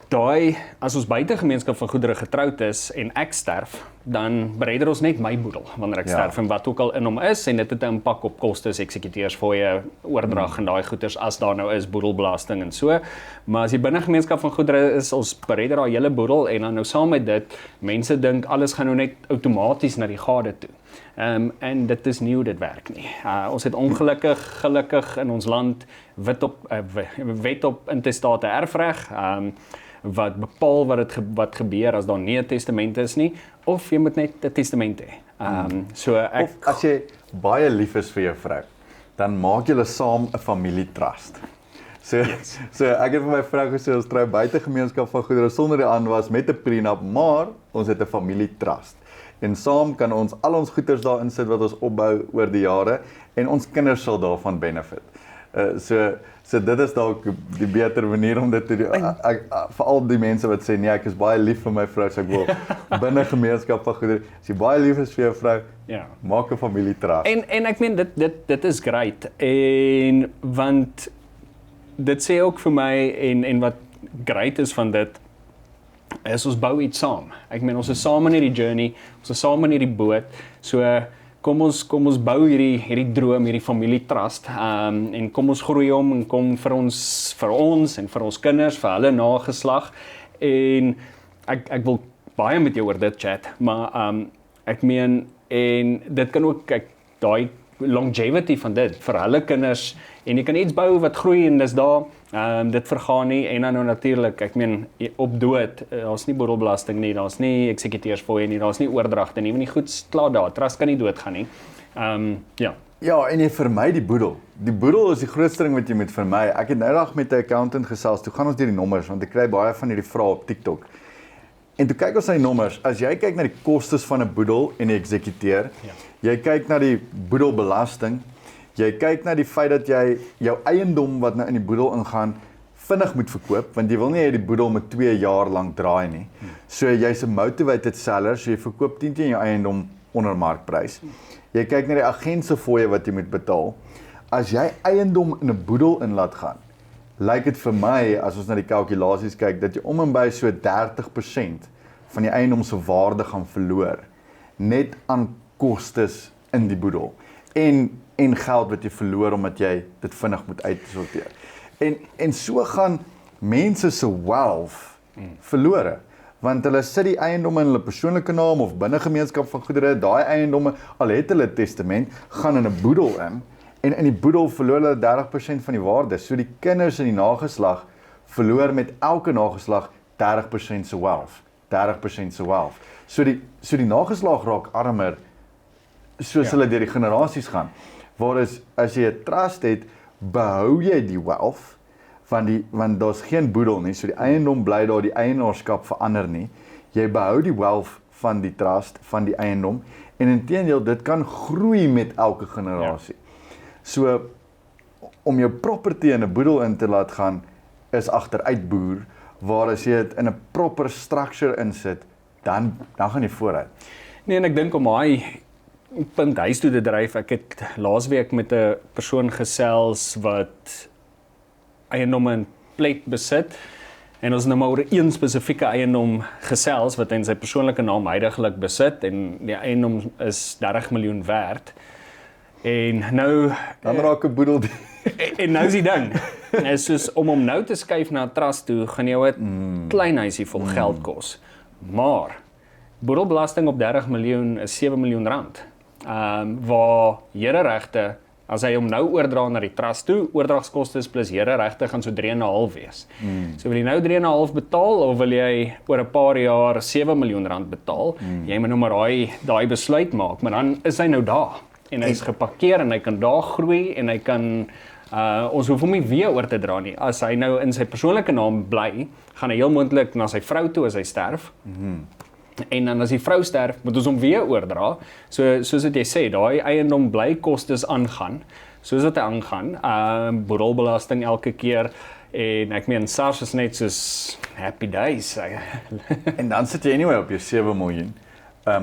daai as ons buite gemeenskap van goedere getroud is en ek sterf, dan bereder ons net my boedel wanneer ek sterf en wat ook al in hom is en dit het 'n impak op kostes, eksekuteursfooie, oordrag en daai goeders as daar nou is boedelbelasting en so. Maar as die binne gemeenskap van goedere is, ons bereder daai hele boedel en dan nou saam met dit, mense dink alles gaan nou net outomaties na die gade toe. En dit is nie hoe dit werk nie. Ons het gelukkig in ons land wet op intestate erfreg, wat bepaal wat gebeur as daar nie 'n testament is nie, of jy moet net 'n testament hê. Of as jy baie lief is vir jou vrou, dan maak julle saam 'n familietrust. So ek het vir my vrou gesê, ons trou buite gemeenskap van goedere sonder die aanwas met 'n prenup, maar ons het 'n familietrust. En saam kan ons al ons goeders daarin sit wat ons opbou oor die jare en ons kinders sal daarvan benefit. So dit is dalk die beter manier om dit te doen. Vir al die mense wat sê nee, ek is baie lief vir my vrou, so ek wil binne gemeenskap van goedere. As jy baie lief is vir jou vrou, maak 'n familietrust. En ek meen dit is great. En want dit sê ook vir my en wat great is van dit is ons bou iets saam. Ek meen ons is saam in hierdie journey, ons is saam in hierdie boot. So kom ons bou hierdie droom, hierdie familietrust, en kom ons groei hom en kom vir ons en vir ons kinders, vir hulle nageslag. En ek wil baie met jou oor dit chat, maar ek meen en dit kan ook daai longevity van dit vir hulle kinders en jy kan iets bou wat groei en dis daar, dit vergaan nie en dan nou natuurlik, ek meen op dood, daar's nie boedelbelasting nie, daar's nie eksekuteursfooie nie, daar's nie oordragte nie, want die goed klaar daar, trust kan nie doodgaan nie. Ja, en jy vermy die boedel. Die boedel is die grootste ding wat jy moet vermy. Ek het nou dag met 'n accountant gesels, toe gaan ons deur die nommers want ek kry baie van hierdie vrae op TikTok. En toe kyk ons na die nommers. As jy kyk na die kostes van 'n boedel en die eksekuteur, jy kyk na die boedelbelasting, jy kyk na die feit dat jy jou eiendom wat nou in die boedel ingaan vinnig moet verkoop, want jy wil nie hê die boedel met 2 jaar lank draai nie. So jy's 'n motivated seller, so jy verkoop 10 teen jou eiendom onder markprys. Jy kyk na die agentse fooie wat jy moet betaal. As jy eiendom in 'n boedel in laat gaan, lyk dit vir my, as ons na die kalkulasies kyk, dat jy om en by so 30% van die eiendom se waarde gaan verloor, net aan kostes in die boedel. En geld wat jy verloor, omdat jy dit vinnig moet uitsorteer. En so gaan mense se wealth verlore, want hulle sit die eiendomme in hulle persoonlike naam, of binne gemeenskap van goedere, daai eiendomme, al het hulle testament, gaan in 'n boedel in, en in die boedel verloor hulle 30% van die waarde. So die kinders in die nageslag verloor met elke nageslag 30% se wealth. 30% se wealth. So die nageslag raak armer soos hulle deur die generasies gaan. Waar as jy 'n trust het, behou jy die wealth, want daar's geen boedel nie, so die eiendom bly daar, die eienaarskap verander nie. Jy behou die wealth van die trust, van die eiendom, en inteendeel, dit kan groei met elke generasie. So, om jou property in 'n boedel in te laat gaan, is agteruitboer, waar as jy dit in 'n proper structure insit, dan gaan jy vooruit. Nee, en ek dink om daai punt huis toe te dryf, ek het laasweek met 'n persoon gesels wat eiendomme in plek besit, en ons nou maar oor een spesifieke eiendom gesels, wat in sy persoonlike naam huidiglik besit, en die eiendom is 30 miljoen werd. En nou dan raak 'n boedel en nou is die ding, is soos om hom nou te skuif na 'n trust toe, gaan jou 'n klein huisie vol geld kos. Maar boedelbelasting op 30 miljoen is 7 miljoen rand. Waar hereregte, as hy hom nou oordra na die trust toe, oordragskostes plus hereregte gaan so 3,5 wees. So wil jy nou 3,5 betaal, of wil jy oor 'n paar jaar 7 miljoen rand betaal? Jy moet nou maar daai besluit maak, maar dan is hy nou daar. En hy is geparkeer en hy kan daar groei en hy kan, ons hoef hom nie weer oor te dra nie. As hy nou in sy persoonlike naam bly, gaan hy heel moontlik na sy vrou toe as hy sterf. En dan as die vrou sterf, moet ons hom weer oordra. So soos wat jy sê, daai eiendom bly kostes aangaan, soos wat hy aangaan, boedelbelasting elke keer, en ek meen SARS is net soos happy days. En dan sit jy anyway op jou 7 miljoen,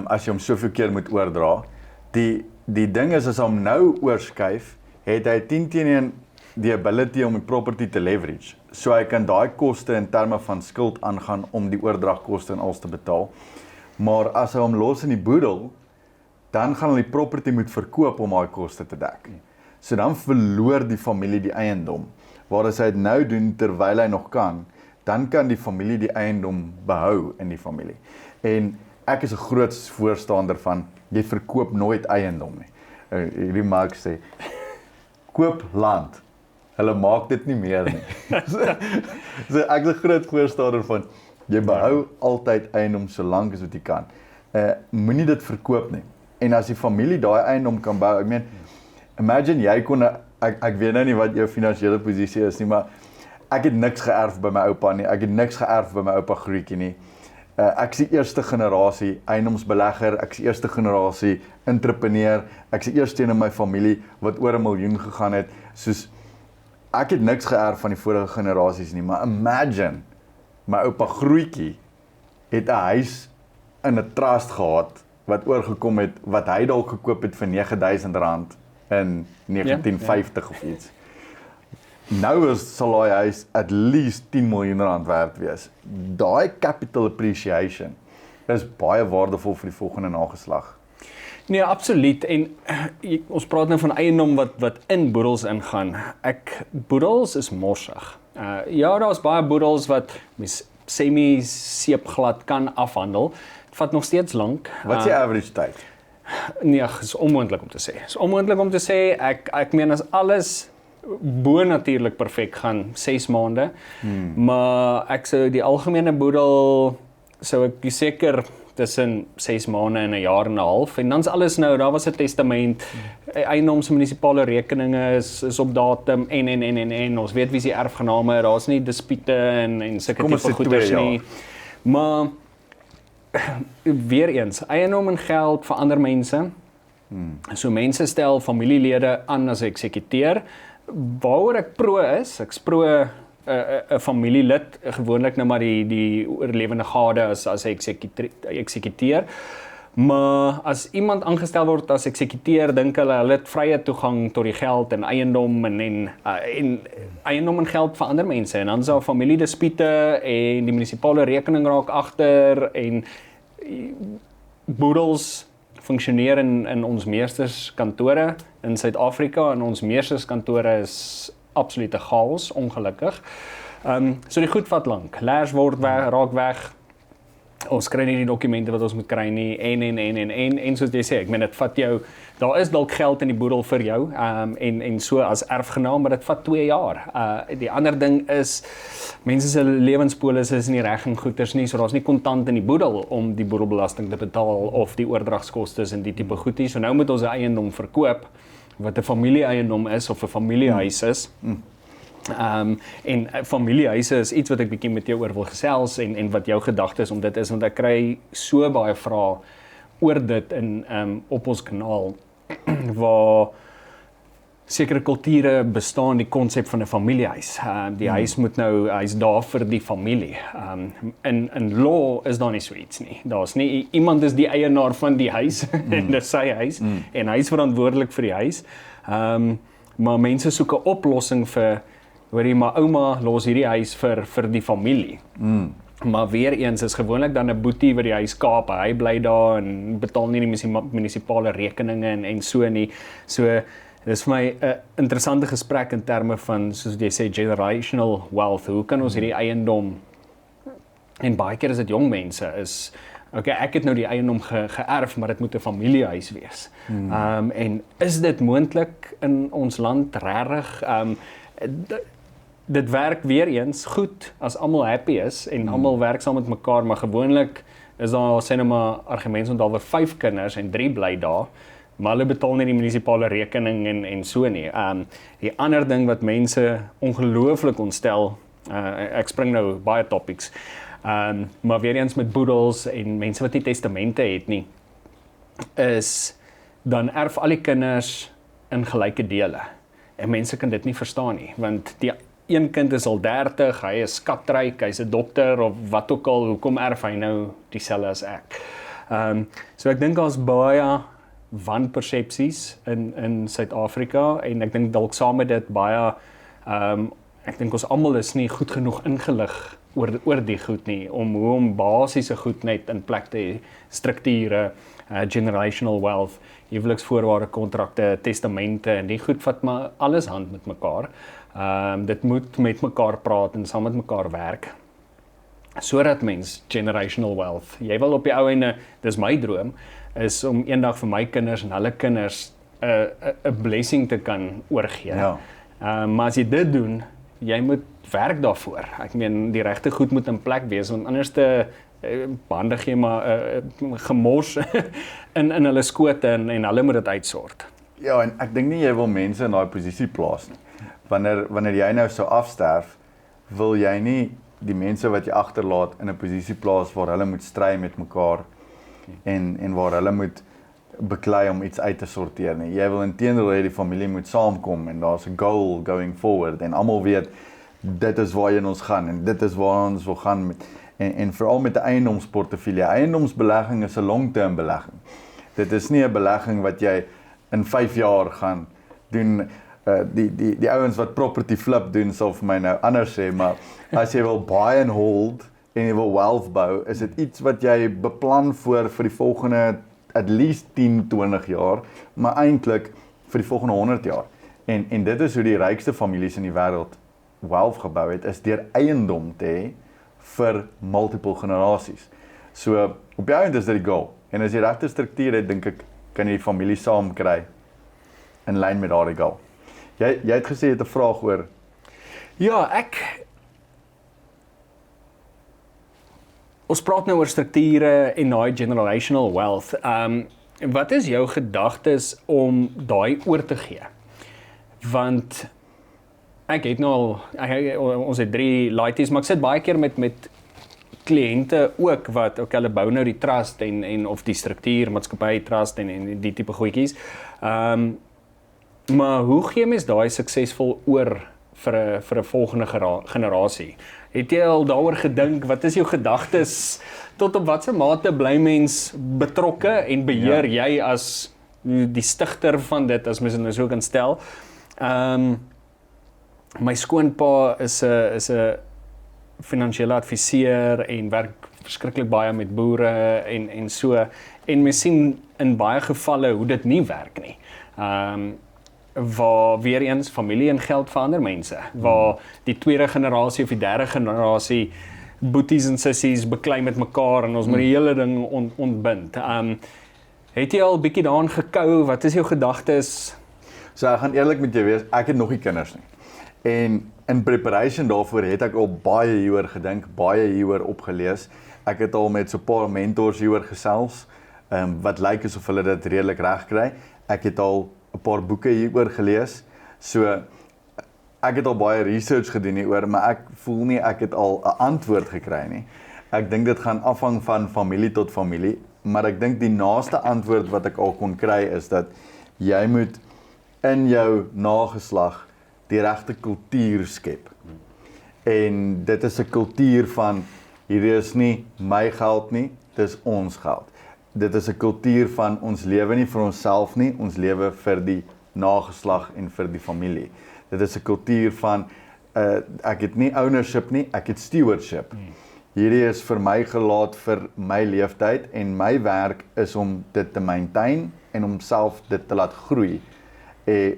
as jy hom soveel keer moet oordra. Die ding is, as hy hom nou oorskuif, het hy 10 teen 1 die ability om die property te leverage. so hy kan daai koste in terme van skuld aangaan om die oordragkoste en alles te betaal. Maar as hy hom los in die boedel, dan gaan hulle die property moet verkoop om daai koste te dek. So dan verloor die familie die eiendom. Waar as hy dit nou doen terwyl hy nog kan, dan kan die familie die eiendom behou in die familie. En ek is 'n groot voorstander van, jy verkoop nooit eiendom nie. Hierdie Mark sê, koop land. Hulle maak dit nie meer nie. so ek is 'n groot voorstander van, jy behou altyd eiendom so lank as wat jy kan. Moenie dit verkoop nie. En as die familie daai eiendom kan bou, ek meen, imagine jy kon, ek weet nou nie wat jou finansiële posisie is nie, maar ek het niks geërf by my oupa nie, ek het niks geërf by my oupa Grootjie nie. Ek is die eerste generasie eiendomsbelegger, ek is die eerste generasie entrepreneur, ek is die eerste een in my familie wat oor 1 miljoen gegaan het, soos, ek het niks geërf van die vorige generasies nie, maar imagine, my oupa Grootjie het 'n huis in 'n trust gehad, wat oorgekom het, wat hy dalk gekoop het vir R9,000 in 1950 of iets. Nou sal daai huis at least R10 miljoen werd wees. Daai capital appreciation is baie waardevol vir die volgende nageslag. Nee, absoluut. En ons praat nou van eiendom wat in boedels ingaan. Boedels is morsig. Ja, daar's baie boedels wat mens semi-seepglad kan afhandel. Het vat nog steeds lank. Wat is die average tyd? Nee, is onmoontlik om te sê. Is onmoontlik om te sê. Ek meen as alles bo-natuurlik perfek gaan 6 maande. Maar ek sou die algemene boedel sou ek seker tussen 6 maande en 'n jaar en 'n half. En dan's alles nou, daar was 'n testament, eiendoms munisipale rekeninge is op datum en ons weet wie se erfgename, daar's nie dispute en sulke tipe goeders nie. Maar weer eens, eiendom en geld vir ander mense. So mense stel familielede aan as eksekuteur. Waaroor ek pro is, ek's pro 'n familielid, gewoonlik nou maar die oorlewende gade as eksekuteur. Maar as iemand aangestel word as eksekuteur, dink hulle het vrye toegang tot die geld en eiendom en eiendom en geld vir ander mense. En dan is daar familiedispute en die munisipale rekening raak agter en boedels funksioneer in ons meesterskantore in Suid-Afrika en ons meesterskantore is absolute chaos, ongelukkig. So die goed vat lank. Leers word raak weg. Ons kry nie die dokumente wat ons moet kry nie en soos jy sê, ek meen dit vat jou, daar is dalk geld in die boedel vir jou en so as erfgenaam, maar dit vat 2 jaar. Die ander ding is mense se lewenspolis is nie reg en goeders nie, so daar's nie kontant in die boedel om die boedelbelasting te betaal of die oordragskostes en die tipe goedie. So nou moet ons 'n eiendom verkoop wat 'n familie-eiendom is of 'n familiehuis is. En familiehuise is iets wat ek bietjie met jou oor wil gesels en wat jou gedagtes om dit is, want ek kry so baie vrae oor dit op ons kanaal waar sekere kulture bestaan die konsep van 'n familiehuis. Die huis moet nou, hy's daar vir die familie. In law is daar nie so iets nie. Daar's nie, iemand is die eienaar van die huis en dis sy huis en hy is verantwoordelik vir die huis. Maar mense soek 'n oplossing vir, hoorie, maar ouma los hierdie huis vir die familie. Maar weer eens is gewoonlik dan 'n boetie wat die huis kaap, hy bly daar en betaal nie die munisipale rekeninge en so nie. So dis vir my 'n interessante gesprek in terme van, soos jy sê, generational wealth. Hoe kan ons hierdie eiendom, en baie keer is dit jong mense, okay, ek het nou die eiendom geërf, maar dit moet 'n familiehuis wees. En is dit moontlik in ons land regtig? Dit werk weer eens goed as almal happy is en almal werk saam met mekaar, maar gewoonlik is daar sê nou maar argumente want daar was 5 kinders en 3 bly daar, maar hulle betaal nie die munisipale rekening en so nie. Die ander ding wat mense ongelooflik ontstel, ek spring nou baie topics, maar weer eens met boedels en mense wat nie testamente het nie, is dan erf al die kinders in gelyke dele. En mense kan dit nie verstaan nie, want die een kind is al 30, hy is skatryk, hy's 'n dokter of wat ook al, hoekom erf hy nou dieselfde as ek? So ek dink daar's baie wanpersepsies in Suid-Afrika en ek dink dalk saam met dit baie ek dink ons almal is nie goed genoeg ingelig oor die goed nie, om basiese goed net in plek te hê, strukture, generational wealth, huweliksvoorwaarde, kontrakte, testamente, en die goed vat maar alles hand met mekaar. Dit moet met mekaar praat en saam met mekaar werk, sodat mens generational wealth, jy wil op die ou einde, dis my droom, is om eendag vir my kinders en hulle kinders 'n blessing te kan oorgee. Ja. Maar as jy dit doen, jy moet werk daarvoor. Ek meen, die regte goed moet in plek wees, want anders behandig jy maar gemors in hulle skote en hulle moet dit uitsort. Ja, en ek dink nie jy wil mense in daai posisie plaas nie. Wanneer jy nou sou afsterf, wil jy nie die mense wat jy agterlaat in 'n posisie plaas waar hulle moet stry met mekaar en waar hulle moet beklei om iets uit te sorteer nie. Jy wil inteendeel hê die familie moet saamkom en daar's 'n goal going forward en almal weet dit is waarheen ons gaan en dit is waar ons wil gaan met en veral met 'n eiendomsportefeulje. Eiendomsbelegging is 'n long-term belegging. Dit is nie 'n belegging wat jy in 5 jaar gaan doen. Die ouens wat property flip doen sal vir my nou anders sê, maar as jy wil buy and hold en jy wil wealth bou, is dit iets wat jy beplan vir die volgende at least 10-20 jaar, maar eintlik vir die volgende 100 jaar. En dit is hoe die rykste families in die wêreld wealth gebou het, is deur eiendom te hê vir multiple generasies. So op die einde is dit die goal. En as jy regte struktuur het, dink ek, kan jy die familie saam kry in lyn met daardie goal. Jy het gesê jy het 'n vraag oor. Ja, ons praat nou oor strukture en daai generational wealth. Wat is jou gedagtes om daai oor te gee? Want ek het nou al, ons het 3 laities, maar ek sit baie keer met kliënte ook wat hulle bou nou die trust en of die struktuur, maatskappy trust en die tipe goedjies. Maar hoe gee mens daai suksesvol oor vir 'n volgende generasie? Het jy al daaroor gedink, wat is jou gedagtes, tot op watter mate bly mens betrokke en beheer jy as die stigter van dit, as mens dit nou so kan stel? My skoonpa is 'n finansiële adviseur en werk verskriklik baie met boere en so, en mens sien in baie gevalle hoe dit nie werk nie. Waar weer eens familie en geld vir ander mense, waar die tweede generasie of die derde generasie boeties en sissies beklei met mekaar en ons moet die hele ding ontbind. Het jy al bietjie daaraan gekou? Wat is jou gedagtes? So ek gaan eerlik met jou wees, ek het nog nie kinders nie. En in preparation daarvoor het ek al baie hieroor gedink, baie hieroor opgelees. Ek het al met so 'n paar mentors hieroor gesels, wat lyk asof hulle dit redelik reg kry. Ek het al 'n paar boeke hieroor gelees. So ek het al baie research gedoen hieroor, maar ek voel nie ek het al 'n antwoord gekry nie. Ek dink dit gaan afhang van familie tot familie, maar ek dink die naaste antwoord wat ek al kon kry is dat jy moet in jou nageslag die regte kultuur skep. En dit is 'n kultuur van hierdie is nie my geld nie, dis ons geld. Dit is 'n kultuur van ons lewe nie vir onsself nie, ons lewe vir die nageslag en vir die familie. Dit is 'n kultuur van ek het nie ownership nie, ek het stewardship. Hierdie is vir my gelaat vir my leeftyd en my werk is om dit te maintain en om self dit te laat groei.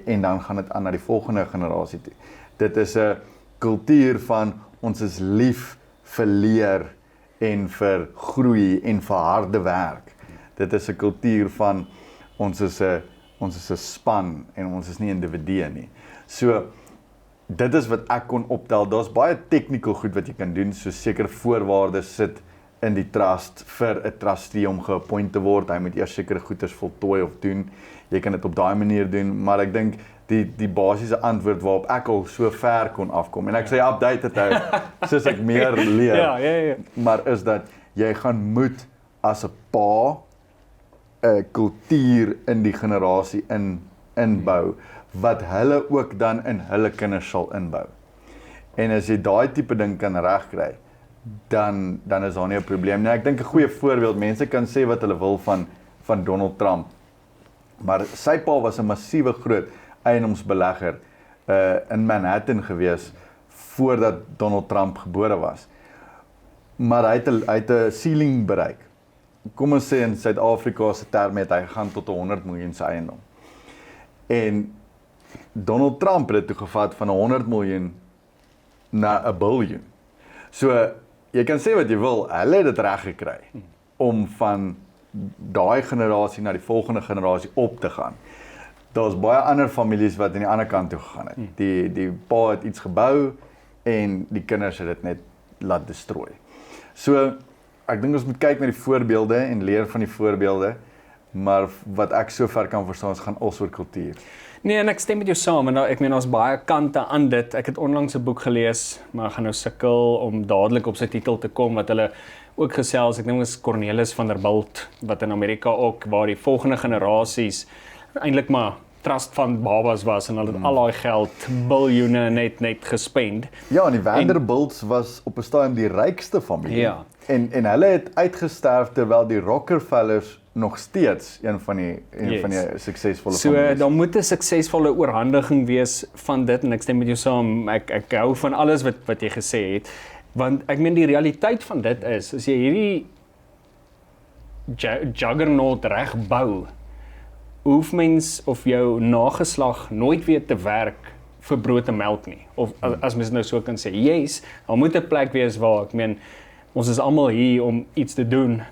En dan gaan dit aan na die volgende generasie toe. Dit is 'n kultuur van ons is lief vir leer en vir groei en vir harde werk. Dit is 'n kultuur van ons is 'n span en ons is nie individue nie. So dit is wat ek kon optel. Daar's baie technical goed wat jy kan doen, so seker voorwaardes sit in die trust vir 'n trustee om geappoint te word. Hy moet eers sekere goeders voltooi of doen. Jy kan dit op daai manier doen, maar ek dink die basiese antwoord waarop ek al so ver kon afkom. En ek sê update dit hou soos ek meer leer. Ja. Maar is dat jy gaan moet as 'n pa 'n kultuur in die generasie inbou wat hulle ook dan in hulle kinders sal inbou. En as jy daai tipe ding kan regkry, dan is daar nie 'n probleem nie. Ek dink 'n goeie voorbeeld, mense kan sê wat hulle wil van Donald Trump, maar sy pa was 'n massiewe groot eiendomsbelegger in Manhattan gewees voordat Donald Trump gebore was. Maar hy het 'n ceiling bereik. Kom ons sê in Suid-Afrika se terme het hy gegaan tot 100 miljoen se eiendom. En Donald Trump het dit toe gevat van 100 miljoen na 'n biljoen. So jy kan sê wat jy wil, hulle het dit reg gekry om van daai generasie na die volgende generasie op te gaan. Daar's baie ander families wat aan die ander kant toe gegaan het. Die pa het iets gebou en die kinders het dit net laat destrooi. So ek dink ons moet kyk na die voorbeelde en leer van die voorbeelde, maar wat ek sover kan verstaan is gaan als oor kultuur. Nee, en ek stem met jou saam, en ek meen, ons baie kante aan dit. Ek het onlangs 'n boek gelees, maar ek gaan nou sukkel om dadelik op sy titel te kom, wat hulle ook gesels, ek dink is Cornelis Vanderbilt, wat in Amerika ook, waar die volgende generasies eintlik maar trust fund babas was, en hulle het al daai geld, biljoene net gespend. Ja, en die Vanderbilts was op 'n stadium die rykste familie. Ja. En hulle het uitgesterf terwyl die Rockefellers nog steeds een van die suksesvolle families. Daar moet 'n suksesvolle oorhandiging wees van dit, en ek stem met jou saam, ek hou van alles wat jy gesê het, want ek meen die realiteit van dit is, as jy hierdie juggernaut reg bou, hoef mens of jou nageslag nooit weer te werk vir brood en melk nie, of as mens nou so kan sê, yes, daar moet 'n plek wees waar, ek meen, ons is almal hier om iets te doen,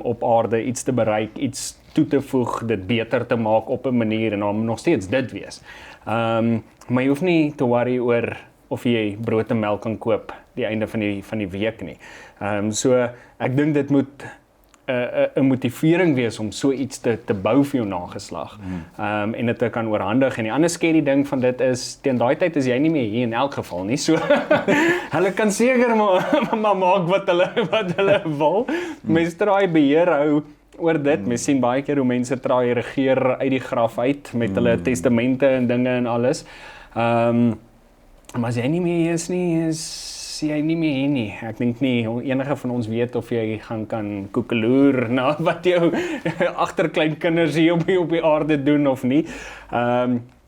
op aarde, iets te bereik, iets toe te voeg, dit beter te maak op 'n manier, en dan moet nog steeds dit wees. Maar jy hoef nie te worry oor of jy brood en melk kan koop die einde van die week nie. So ek dink dit moet 'n motivering wees om so iets te bou vir jou nageslag, en dit te kan oorhandig. En die ander scary ding van dit is, teen daai tyd is jy nie meer hier in elk geval nie, so hulle kan seker maar maak wat hulle wil. Mense traai beheer hou oor dit. Mens sien baie keer hoe mense traai regeer uit die graf uit, met hulle testamente en dinge en alles. Maar as jy nie meer hier is nie, is jy nie meer hier nie. Ek dink nie enige van ons weet of jy kan koekeloer na wat jou agterkleinkinders hier op die aarde doen of nie.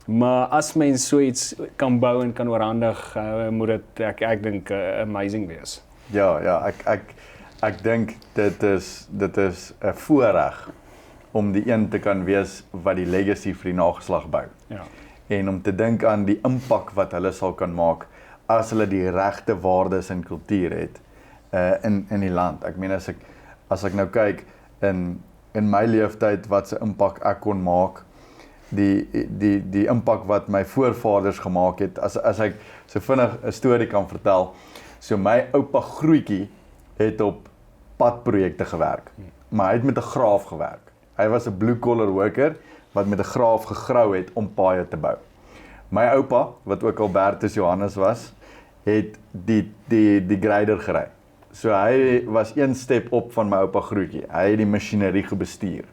Maar as mens so iets kan bou en kan oorhandig, moet dit, ek dink, amazing wees. Ja, ek dink dit is 'n voorreg om die een te kan wees wat die legacy vir die nageslag bou. Ja. En om te dink aan die impak wat hulle sal kan maak as hulle die regte waardes en kultuur het in die land. Ek meen, as ek nou kyk in my leeftyd wat se impak ek kon maak, die impak wat my voorvaders gemaak het, as ek so vinnig 'n storie kan vertel. So my oupa Grootjie het op padprojekte gewerk, maar hy het met 'n graaf gewerk. Hy was 'n blue collar worker wat met 'n graaf gegrou het om paaie te bou. My oupa, wat ook Albertus Johannes was, het die grader gery. So hy was een step op van my oupa Grootjie. Hy het die masjinerie bestuur.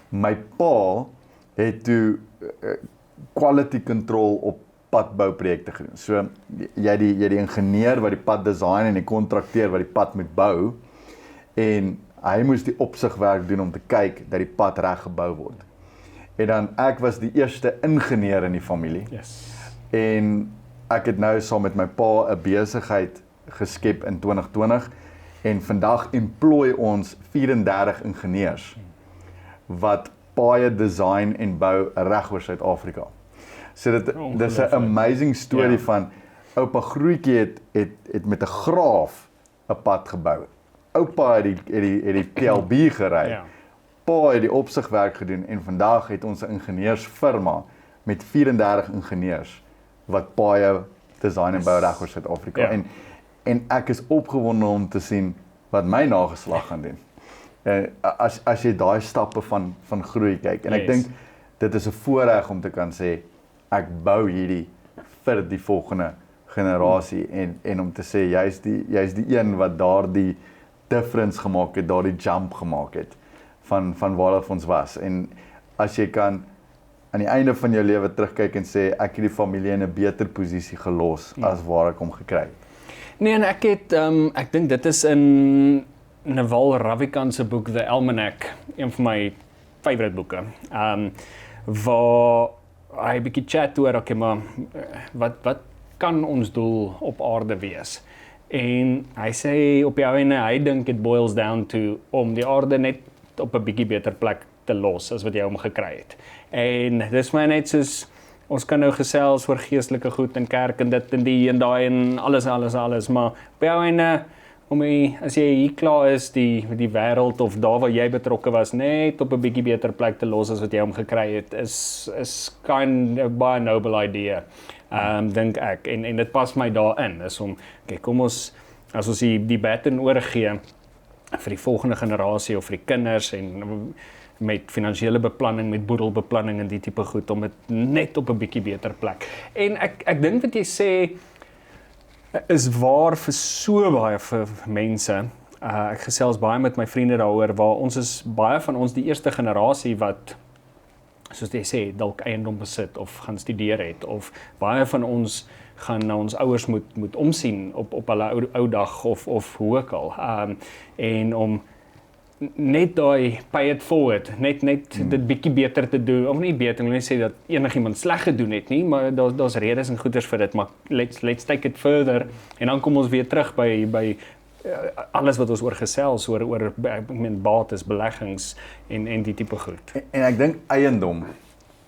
My pa het toe quality control op padbouprojekte gedoen. So jy die ingenieur wat die pad design en die kontrakteur wat die pad moet bou, en hy moes die opsigwerk doen om te kyk dat die pad reg gebou word. En dan ek was die eerste ingenieur in die familie. Yes. En ek het nou saam met my pa 'n besigheid geskep in 2020 en vandag employ ons 34 ingenieurs wat paaie design en bou reg oor Suid-Afrika. So dis 'n amazing storie van oupa Grootjie het met 'n graaf 'n pad gebou. Oupa het die PLB gery. Ja. Pa het die opsigwerk gedoen en vandag het ons 'n ingenieursfirma met 34 ingenieurs wat paaie design en bou reg oor Suid-Afrika. Ja. En ek is opgewonde om te sien wat my nageslag gaan doen. As jy daai stappe van groei kyk. En ek dink dit is 'n voorreg om te kan sê ek bou hierdie vir die volgende generasie en om te sê jy's die een wat daardie difference gemaak het, daardie jump gemaak het van waar af ons was. En as jy kan aan die einde van jou lewe terugkyk en sê ek het die familie in 'n beter posisie gelos as waar ek hom gekry het. Nee, en ek dink dit is in Naval Ravikant se boek The Almanac, een van my favorite boeke. Waar hy 'n bietjie chat oor, okay, maar wat kan ons doel op aarde wees? En hy sê op die ou ene, hy dink it boils down to om die aarde net op 'n bietjie beter plek te los as wat jy hom gekry het. En dis my net soos ons kan nou gesels oor geestelike goed en kerk en dit en die en daai en alles, maar op die ou ene as jy hier klaar is, die wêreld of daar waar jy betrokke was, net op 'n bietjie beter plek te los as wat jy hom gekry het, is kind of baie noble idea, dink ek, en dit pas my daarin, is om, kyk, kom ons, as ons die baton oorgee, vir die volgende generasie of vir die kinders, en met finansiële beplanning, met boedelbeplanning en die tipe goed, om dit net op 'n bietjie beter plek. En ek dink wat jy sê, is waar vir so baie vir mense. Ek gesels baie met my vriende daaroor, waar ons is baie van ons die eerste generasie wat, soos jy sê, dalk eiendom besit of gaan studeer het, of baie van ons gaan na ons ouers moet omsien op hulle ou dag of hoe ook al. En om net daai pay it forward, net dit bietjie beter te doen, of nie beter, ek wil nie sê dat enigiemand sleg gedoen het nie, maar daar's redes en goeders vir dit, maar let's take it further, en dan kom ons weer terug by alles wat ons oor gesels, oor ek meen bates, beleggings en die tipe goed. En ek dink eiendom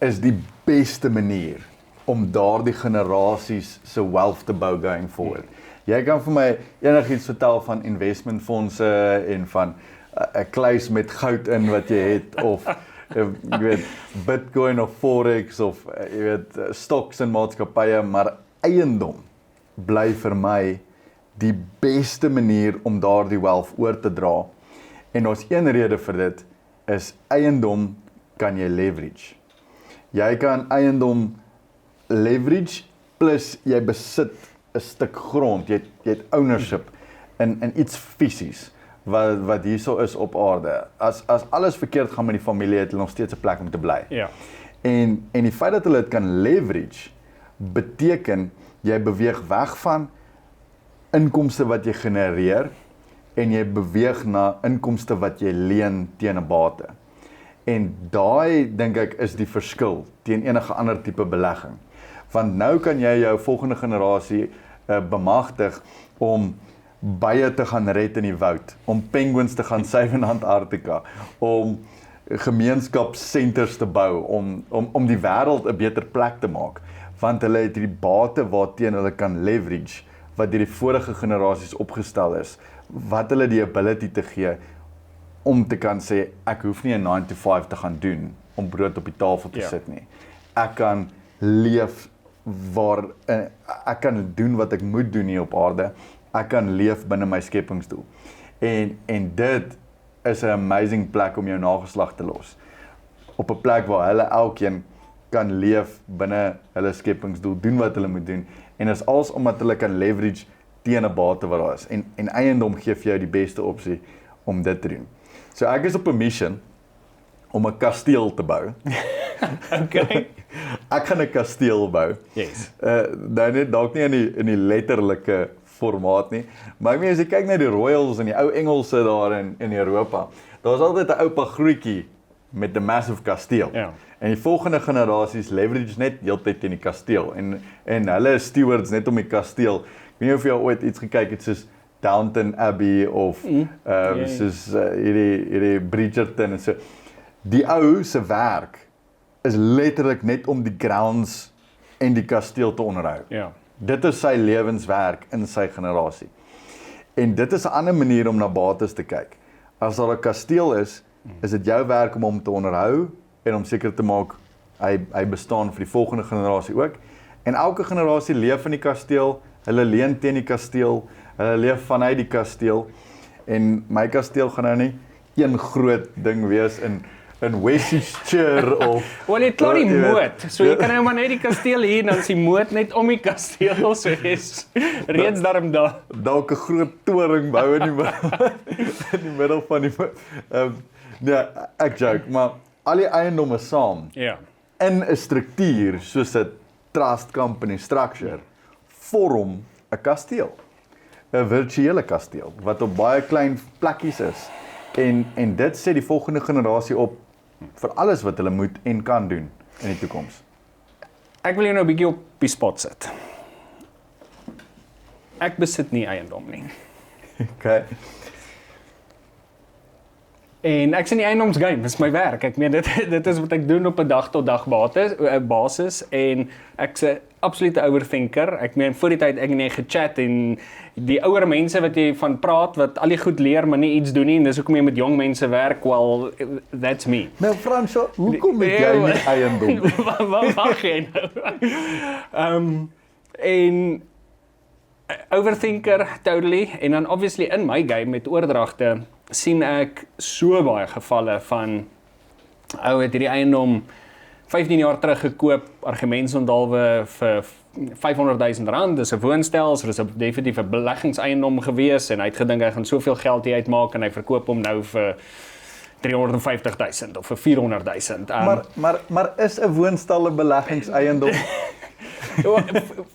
is die beste manier om daardie generasies se wealth te bou going forward. Jy kan vir my enigiets vertel van investmentfondse en van 'n kluis met goud in wat jy het, of jy weet Bitcoin of Forex of jy weet stocks en maatskappye, maar eiendom bly vir my die beste manier om daardie wealth oor te dra. En ons een rede vir dit is eiendom kan jy leverage. Jy kan eiendom leverage plus jy besit 'n stuk grond, jy het ownership in iets fisies wat hierso is op aarde. As alles verkeerd gaan met die familie, het hulle nog steeds 'n plek om te bly. Ja. En die feit dat hulle dit kan leverage beteken jy beweeg weg van inkomste wat jy genereer en jy beweeg na inkomste wat jy leen teen 'n bate. En daai dink ek is die verskil teen enige ander tipe belegging. Want nou kan jy jou volgende generasie bemagtig om baie te gaan red in die woud, om penguins te gaan save in Antarktika, om gemeenskapssenters te bou, om die wêreld 'n beter plek te maak, want hulle het hierdie bate waarteen hulle kan leverage, wat deur die vorige generasies opgestel is, wat hulle die ability te gee, om te kan sê, ek hoef nie 'n 9 to 5 te gaan doen, om brood op die tafel te sit nie. Ek kan leef ek kan doen wat ek moet doen hier op aarde, ek kan leef binne my skepingsdoel. En dit is 'n amazing plek om jou nageslag te los. Op 'n plek waar hulle elkeen kan leef binne hulle skepingsdoel, doen wat hulle moet doen, en is als omdat hulle kan leverage teen 'n bate wat daar is. En eiendom gee vir jou die beste opsie om dit te doen. So ek is op 'n mission om 'n kasteel te bou. Okay. Ek gaan 'n kasteel bou. Yes. Nou net dalk nie in die letterlike formaat nie, maar ek meen as jy kyk na die royals en die ou Engelse daar in Europa, daar's altyd 'n oupa grootjie met 'n massive kasteel. Ja. En die volgende generasies leverage net heeltyd teen die kasteel en hulle is stewards net om die kasteel. Ek weet nie of jy ooit iets gekyk het soos Downton Abbey of soos hierdie Bridgerton en so. Die ou se werk is letterlik net om die grounds en die kasteel te onderhou. Ja. Dit is sy lewenswerk in sy generasie. En dit is 'n ander manier om na bates te kyk. As daar 'n kasteel is dit jou werk om hom te onderhou en om seker te maak hy bestaan vir die volgende generasie ook. En elke generasie leef in die kasteel, hulle leen teen die kasteel, hulle leef vanuit die kasteel. En my kasteel gaan nou nie een groot ding wees in Westchester of... Wel, jy het klaar die moot, so jy kan nou maar net die kasteel hier, dan is die moot net om die kasteel, so is reeds daarom daar. Dalk 'n groot toring bou in die middel van die moot. Nee, ek joke, maar al die eiendomme saam, Ja. in 'n struktuur soos 'n trust company structure, vorm 'n kasteel. 'n Virtuele kasteel, wat op baie klein plekkies is. En dit sê die volgende generasie op vir alles wat hulle moet en kan doen in die toekoms. Ek wil jou nou 'n bietjie op die spot sit. ek besit nie eiendom nie. Okay. En ek is in die eiendomsgame, dis my werk. Ek meen dit is wat ek doen op 'n dag tot dag basis en ek's 'n absolute overthinker. Ek meen voor die tyd ek net gechat en die ouer mense wat jy van praat wat al die goed leer maar nie iets doen nie en dis hoekom jy met jong mense werk, well that's me. Nou Fransjo, hoekom het jy nie eiendom? Wat mag jy nou? En overthinker totally en dan obviously in my game met oordragte sien ek so baie gevalle van het hierdie eiendom 15 jaar terug gekoop, argumentsondalwe vir R500,000, dis 'n woonstel, so dis 'n definitief 'n beleggingseiendom gewees en hy het gedink hy gaan soveel geld hier uitmaak en hy verkoop hom nou vir 350,000 of vir 400,000. Maar is 'n woonstel 'n beleggingseiendom?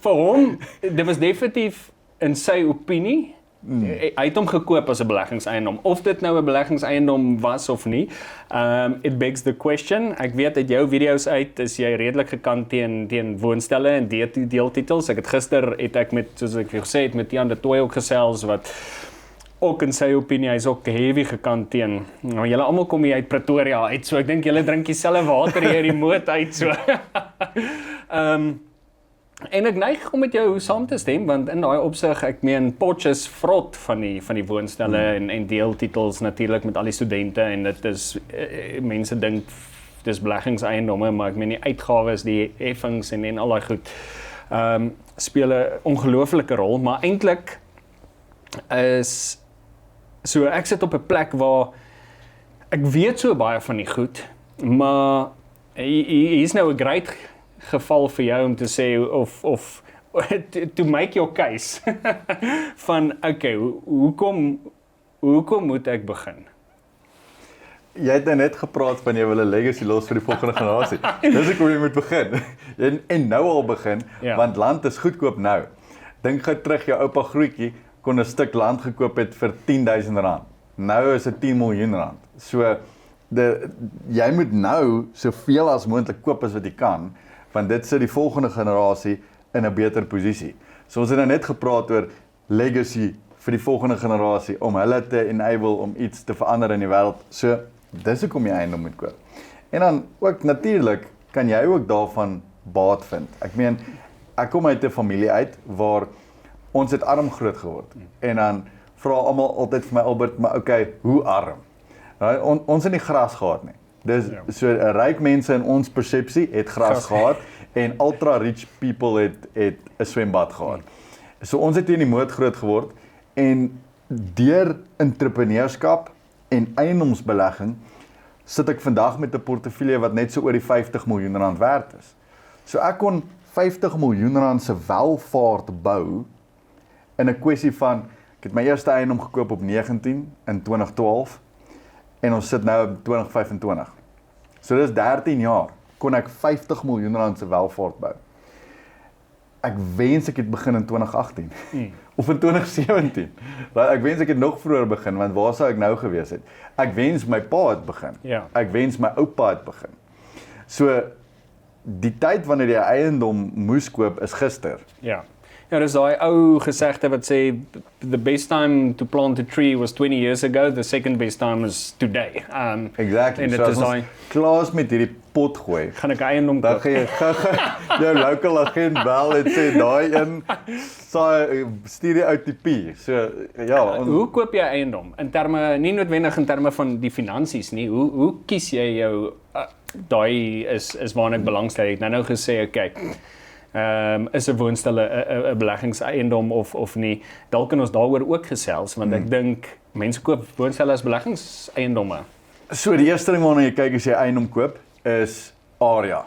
Vir hom, dit was definitief in sy opinie, hy het hom gekoop as 'n beleggingseiendom. Of dit nou 'n beleggingseiendom was of nie, it begs the question. Ek weet uit jou video's uit is jy redelik gekant teen woonstelle en deeltitels. Gister het ek met, soos ek gesê het, met Jan de Tooy ook gesels wat ook in sy opinie, hy is ook heavy gekant teen. Nou julle almal kom hier uit Pretoria uit, so ek dink julle drink dieselfde water hier uit die moot uit so. En ek neig om met jou saam te stem, want in daai opsig, ek meen Potch is vrot van die woonstelle en deeltitels natuurlik met al die studente en dit is mense dink dis beleggingseiendomme, maar ek meen die uitgawes, die heffings en al daai goed speel 'n ongelooflike rol, maar eintlik is so ek sit op 'n plek waar ek weet so baie van die goed, maar hier is nou 'n great geval vir jou om te sê of to make your case van okay, hoekom moet ek begin? Jy het net gepraat van jy wil 'n legacy los vir die volgende generasie. Dis hoekom jy moet begin. En nou al begin, want land is goedkoop nou. Dink gou terug, jou oupa Grootjie kon 'n stuk land gekoop het vir R10,000. Nou is dit R10 miljoen. So jy moet nou soveel as moontlik koop as wat jy kan, want dit sit die volgende generasie in 'n beter posisie. So ons het nou net gepraat oor legacy vir die volgende generasie, om hulle te enable om iets te verander in die wêreld. So, dis hoekom jy eiendom moet koop. En dan ook natuurlik kan jy ook daarvan baat vind. Ek meen, ek kom uit 'n familie uit waar ons het arm groot geword. En dan vra almal altyd vir my, Albert, maar okay, hoe arm? Ons het nie gras gehad nie. Dus so ryk mense in ons persepsie het gras gehad en ultra rich people het 'n swembad gehad. So ons het hier in die moot groot geword en deur entrepreneurskap en eiendomsbelegging sit ek vandag met 'n portefeulje wat net so oor die R50 miljoen werd is. So ek kon R50 miljoen se welvaart bou in 'n kwessie van ek het my eerste eiendom gekoop op 19 in 2012 en ons sit nou op 2025. So dis 13 jaar kon ek R50 miljoen se welvaart bou. Ek wens ek het begin in 2018 of in 2017. Ek wens ek het nog vroeër begin, want waar sou ek nou gewees het? Ek wens my pa het begin. Ek wens my oupa het begin. So die tyd wanneer jy eiendom moes koop is gister. Ja, dis daai ou gesegde wat sê the best time to plant a tree was 20 years ago, the second best time is today. Exactly. So as ons klaar met hierdie pot gooi, gaan ek eiendom dan gaan jy jou local agent bel en sê daai een stuur die OTP. So ja, hoe koop jy eiendom? In terme nie noodwendig in terme van die finansies nie. Hoe kies jy jou daai is waarna ek belangstel. Ek het nou gesê okay, is 'n woonstel 'n beleggingseiendom of nie. Dalk kan ons daaroor ook gesels, want ek dink mense koop woonstelle as beleggingseiendomme. So die eerste ding waarna jy kyk as jy eiendom koop is area.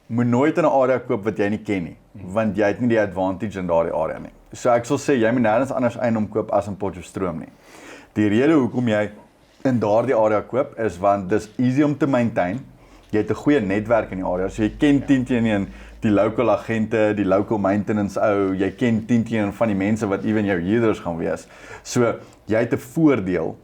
Moet nooit in 'n area koop wat jy nie ken nie, want jy het nie die advantage in daardie area nie. So ek sal sê jy moet nêrens anders eiendom koop as in Potchefstroom nie. Die rede hoekom jy in daardie area koop is want dis easy om te maintain. Jy het 'n goeie netwerk in die area, so jy ken 10 die local agente, die local maintenance ou, jy ken 10 van die mense wat ewen jou huurders gaan wees. So jy het 'n voordeel.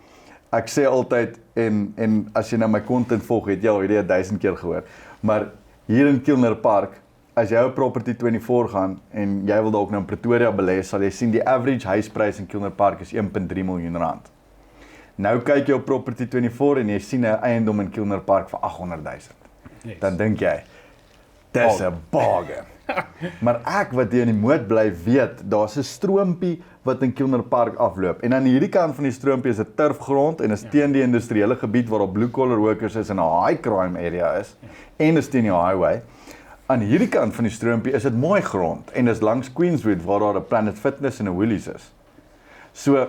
Ek sê altyd en as jy nou my content volg, het jy al hierdie 1000 keer gehoor. Maar hier in Kilner Park, as jy op Property 24 gaan en jy wil dalk nou in Pretoria belê, sal jy sien die average huisprys in Kilner Park is 1.3 miljoen rand. Nou kyk jy op Property 24 en jy sien 'n eiendom in Kilner Park vir 800,000. Yes. Dan dink jy, dis 'n bargain. Maar ek wat hier in die moed bly weet, daar's 'n stroompie wat in Kilner Park afloop. En aan hierdie kant van die stroompie is 'n turfgrond en is teen die industriële gebied waar op blue collar workers is en 'n high crime area is en is teen die highway. Aan hierdie kant van die stroompie is dit mooi grond en is langs Queenswood waar daar 'n Planet Fitness en 'n Woolies is. So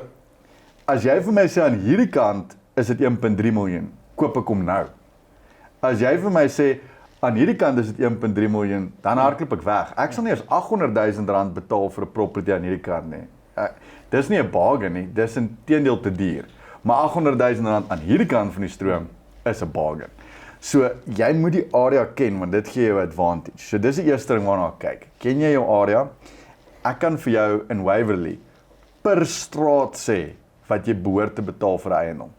as jy vir my sê aan hierdie kant is dit 1.3 miljoen, koop ek hom nou. As jy vir my sê aan hierdie kant is dit 1.3 miljoen, dan hardloop ek weg. Ek sal nie eers 800,000 rand betaal vir 'n property aan hierdie kant nie. Dis nie 'n bargain nie, dis inteendeel te duur. Maar 800,000 rand aan hierdie kant van die stroom is 'n bargain. So jy moet die area ken want dit gee jou advantage. So dis die eerste ding waarna ek kyk. Ken jy jou area? Ek kan vir jou in Waverley per straat sê wat jy behoort te betaal vir 'n eiendom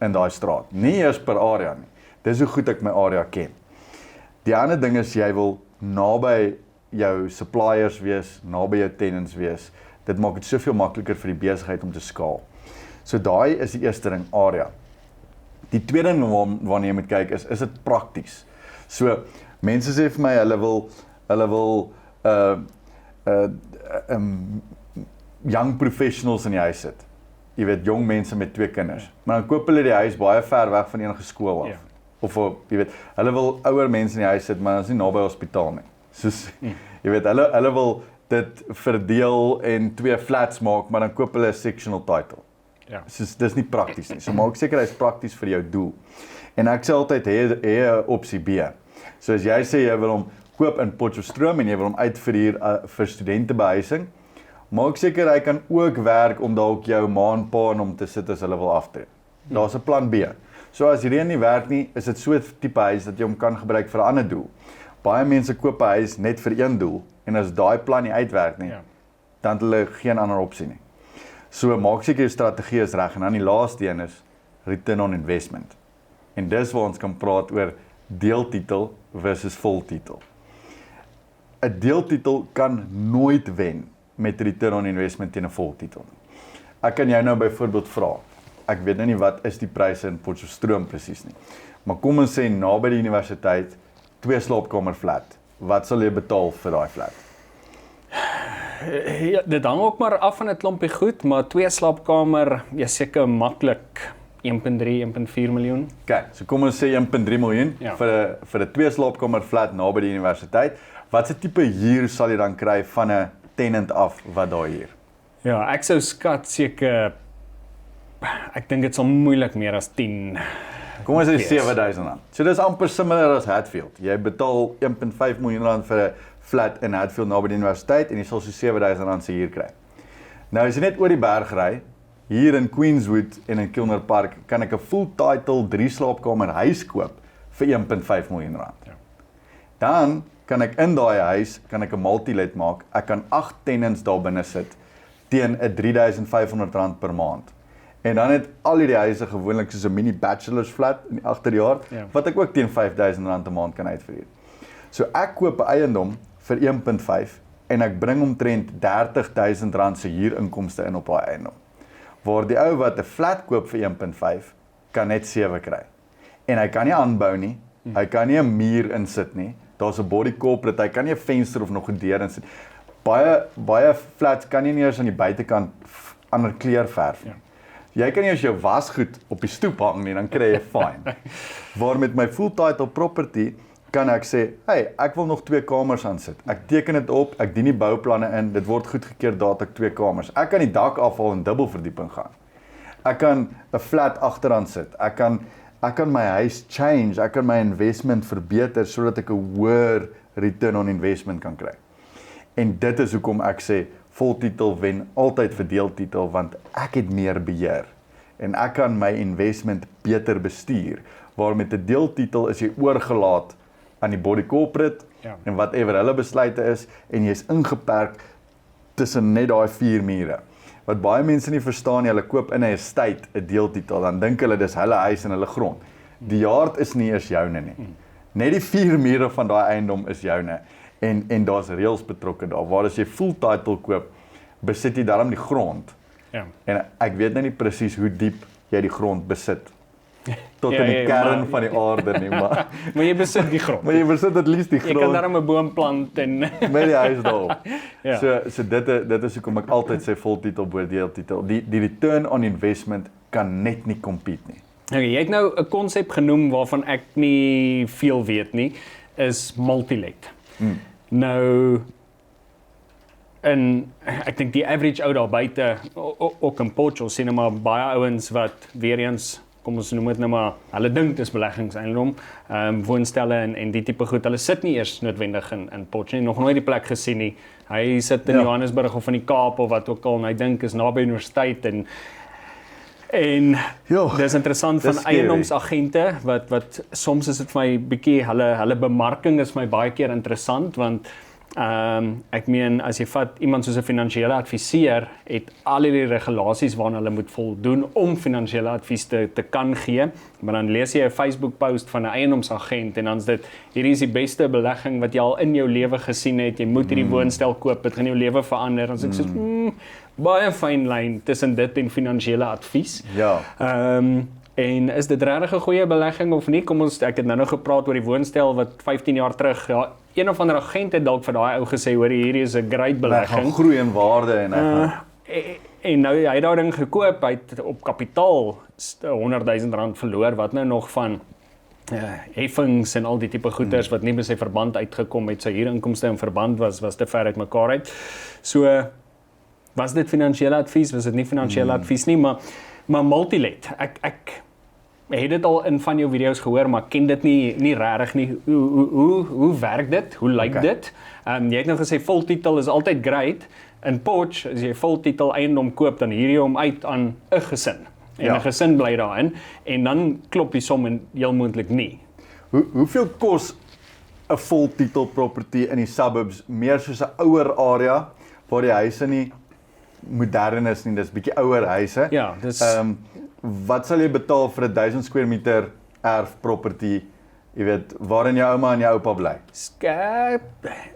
in daai straat. Nie eers per area nie. Dis hoe goed ek my area ken. Die ander ding is jy wil naby jou suppliers wees, naby jou tenants wees. Dit maak dit soveel makliker vir die besigheid om te skaal. So daai is die eerste ding, area. Die tweede ding waarna jy moet kyk is dit prakties. So mense sê vir my hulle wil young professionals in die huis sit. Jy weet, jong mense met 2 kinders. Maar dan koop hulle die huis baie ver weg van enige skool af. Ja. Of jy weet, hulle wil ouer mense in die huis sit, maar dit is nie naby hospitaal nie. Soos jy weet, hulle wil dit verdeel en 2 flats maak, maar dan koop hulle 'n sectional title. Ja. Soos dis nie prakties nie. So maak seker hy's prakties vir jou doel. En ek sê altyd hê 'n opsie B. So as jy sê jy wil hom koop in Potchefstroom en jy wil hom uitverhuur vir studentebehuising, maak seker hy kan ook werk om dalk jou ma en pa en hom te sit as hulle wil aftree. Daar's 'n plan B. So as hierdie nie werk nie, is dit so 'n tipe huis dat jy hom kan gebruik vir 'n ander doel. Baie mense koop 'n huis net vir een doel en as daai plan nie uitwerk nie, dan het hulle geen ander opsie nie. So maak seker jou strategie is reg en dan die laaste een is return on investment. En dis waar ons kan praat oor deeltitel versus voltitel. 'n Deeltitel kan nooit wen met return on investment teen 'n voltitel. Ek kan jou nou byvoorbeeld vra. Ek weet nou nie wat is die pryse in Potchefstroom presies nie. Maar kom ons sê naby die universiteit 2 slaapkamer flat. Wat sal jy betaal vir daai flat? Ja, dit hang ook maar af van 'n klompie goed, maar 2 slaapkamer, jy seker maklik 1.3, 1.4 miljoen. Okay, so kom ons sê 1.3 miljoen vir 'n 2 slaapkamer flat naby die universiteit. Wat se tipe huur sal jy dan kry van 'n tenant af wat daar huur? Ja, ek sou skat seker ek dink dit sal moeilik meer as 10. Kom ons sê 7,000 rand. So dis amper similar as Hatfield. Jy betaal 1.5 miljoen rand vir 'n flat in Hatfield naby die universiteit en jy sal so 7,000 rand se huur kry. Nou as jy net oor die berg ry, hier in Queenswood en in Kilner Park, kan ek 'n full title 3 slaapkamer huis koop vir 1.5 miljoen rand. Ja. Dan kan ek in daai huis kan ek 'n multi-let maak. Ek kan 8 tenants daar binne sit teen 'n 3,500 rand per maand. En dan het al hierdie huise gewoonlik soos 'n mini bachelor's flat in die agterjaar wat ek ook teen 5,000 rand 'n maand kan uitverhuur. So ek koop 'n eiendom vir 1.5 en ek bring omtrent 30,000 rand se huurinkomste in op daai eiendom. Waar die ou wat 'n flat koop vir 1.5 kan net 7 kry. En hy kan nie aanbou nie. Hy kan nie 'n muur insit nie. Daar's 'n body corporate, hy kan nie 'n venster of nog 'n deur insit. Baie flats kan jy nie eers aan die buitekant ander kleur verf nie. Jy kan nie as jou wasgoed op die stoep hang nie, dan kry jy fine. Waar met my full title property kan ek sê, hey, ek wil nog 2 kamers aansit. Ek teken dit op, ek dien die bouplanne in, dit word goedgekeur dat ek 2 kamers. Ek kan die dak afhaal en dubbelverdieping gaan. Ek kan 'n flat agteraan sit. Ek kan my huis change, ek kan my investment verbeter sodat ek 'n hoër return on investment kan kry. En dit is hoekom ek sê voltitel wen altyd vir deeltitel want ek het meer beheer en ek kan my investment beter bestuur. Waar met 'n deeltitel is jy oorgelaat aan die body corporate en whatever hulle besluite is en jy's ingeperk tussen net daai 4 mure. Wat baie mense nie verstaan nie, hulle koop in 'n estate 'n deeltitel, dan dink hulle dis hulle huis en hulle grond. Die yard is nie eers joune nie. Net die 4 mure van daai eiendom is joune. en daar's reëls betrokke daar. Waar as jy full title koop, besit jy daarom die grond. Ja. En ek weet nou nie presies hoe diep jy die grond besit. Tot Ja, in die ja, kern maar- van die aarde nie, maar Maar jy besit die grond. maar jy besit at least die Jy kan grond daarom 'n boom plant en met die huis daarop. Ja. So dit is hoekom ek altyd sê voltitel bo deeltitel. Die return on investment kan net nie compete nie. Okay, jy het nou 'n konsep genoem waarvan ek nie veel weet nie, is multilet. Nou en ek dink die average ou daar buite ook in Portugal sien maar baie ouens wat weer eens kom ons noem dit nou maar hulle dink dis beleggingseiendom, woonstelle en die tipe goed. Hulle sit nie eers noodwendig in Portugal nie, nog nooit die plek gesien nie. Hy sit in Ja. Johannesburg of in die Kaap of wat ook al en hy dink is naby universiteit en Jo, dis interessant van dis scary. eiendomsagente wat soms is dit vir my bietjie hulle bemarking is vir my baie keer interessant want ek meen as jy vat iemand soos 'n finansiële adviseur het al die regulasies waaraan hulle moet voldoen om finansiële advies te kan gee, maar dan lees jy 'n Facebook post van 'n eiendomsagent en dan's dit hierdie is die beste belegging wat jy al in jou lewe gesien het, jy moet hierdie woonstel koop, dit gaan jou lewe verander. Dan sê ek so baie fyn lyn tussen dit en finansiële advies. Ja. En is dit regtig 'n goeie belegging of nie? Kom ons ek het nou gepraat oor die woonstel wat 15 jaar terug ja, een of ander agent het dalk vir daai ou gesê hoor hierdie is 'n great Hy gaan belegging. groei in waarde en hy gaan En nou hy het daai ding gekoop, hy het op kapitaal R100,000 verloor wat nou nog van heffings en al die tipe goeders wat nie met sy verband uitgekom het, sy huurinkomste in verband was te ver uit mekaar uit. So was dit finansiële advies, was dit nie finansiële advies nie, maar multilet. Ek het dit al in van jou video's gehoor, maar ken dit nie regtig nie. Hoe werk dit? Hoe lyk dit? Jy het nou gesê voltitel is altyd great. In Porch, as jy voltitel eiendom koop, dan huur jy hom uit aan 'n gesin. En 'n gesin bly daarin en dan klop die som en heel moontlik nie. Hoeveel kos 'n voltitel property in die suburbs meer soos 'n ouer area waar die huise nie modern is nie, dis bietjie ouer huise. Ja, dis Wat sal jy betaal vir 1000 square meter erf property, jy weet, waarin jou ouma en jou oupa bly?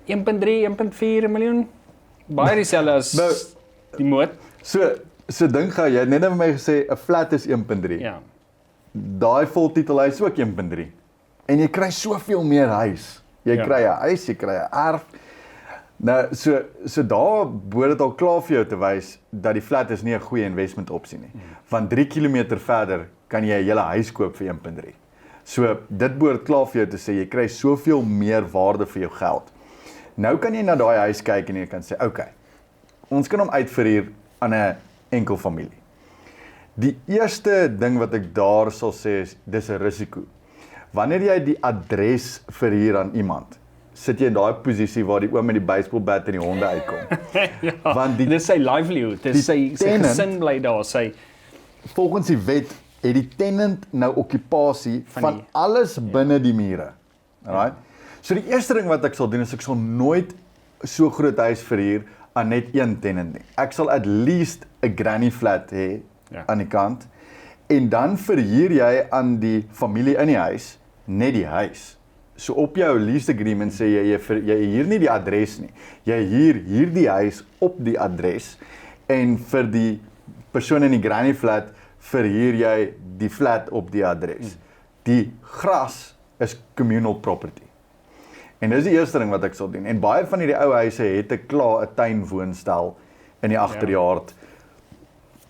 1.3, 1.4 miljoen. Baie dieselfde as Nou, die moot. So dink gou, jy het net vir my gesê 'n flat is 1.3. Ja. Daai voltitel huis ook 1.3. En jy kry soveel meer huis. Jy Ja. kry 'n huis, jy kry 'n erf. Nou, so daar behoort dit al klaar vir jou te wys dat die flat is nie 'n goeie investment opsie nie. Want 3 km verder kan jy 'n hele huis koop vir 1.3. So dit behoort klaar vir jou te sê jy kry soveel meer waarde vir jou geld. Nou kan jy na daai huis kyk en jy kan sê, okay, ons kan hom uitverhuur aan 'n enkel familie. Die eerste ding wat ek daar sal sê is, dis 'n risiko. Wanneer jy die adres verhuur aan iemand, sit jy in daai posisie waar die oom met die baseballbat en die honde uitkom. Ja, Want dis sy livelihood, dis sy tenant- gesin bly daar, sy Volgens die wet het die tenant nou okkupasie van alles binne die mure. Alright? So die eerste ding wat ek sal doen is ek sal nooit so groot huis verhuur aan net een tenant nie. Ek sal at least 'n granny flat hê aan die kant en dan verhuur jy aan die familie in die huis net die huis. So op jou lease agreement sê jy huur nie die adres nie. Jy huur hierdie huis op die adres en vir die persoon in die granny flat verhuur jy die flat op die adres. Die gras is communal property. En dis die eerste ding wat ek sal doen. En baie van hierdie ou huise het 'n klaar 'n tuinwoonstel in die agterjaard.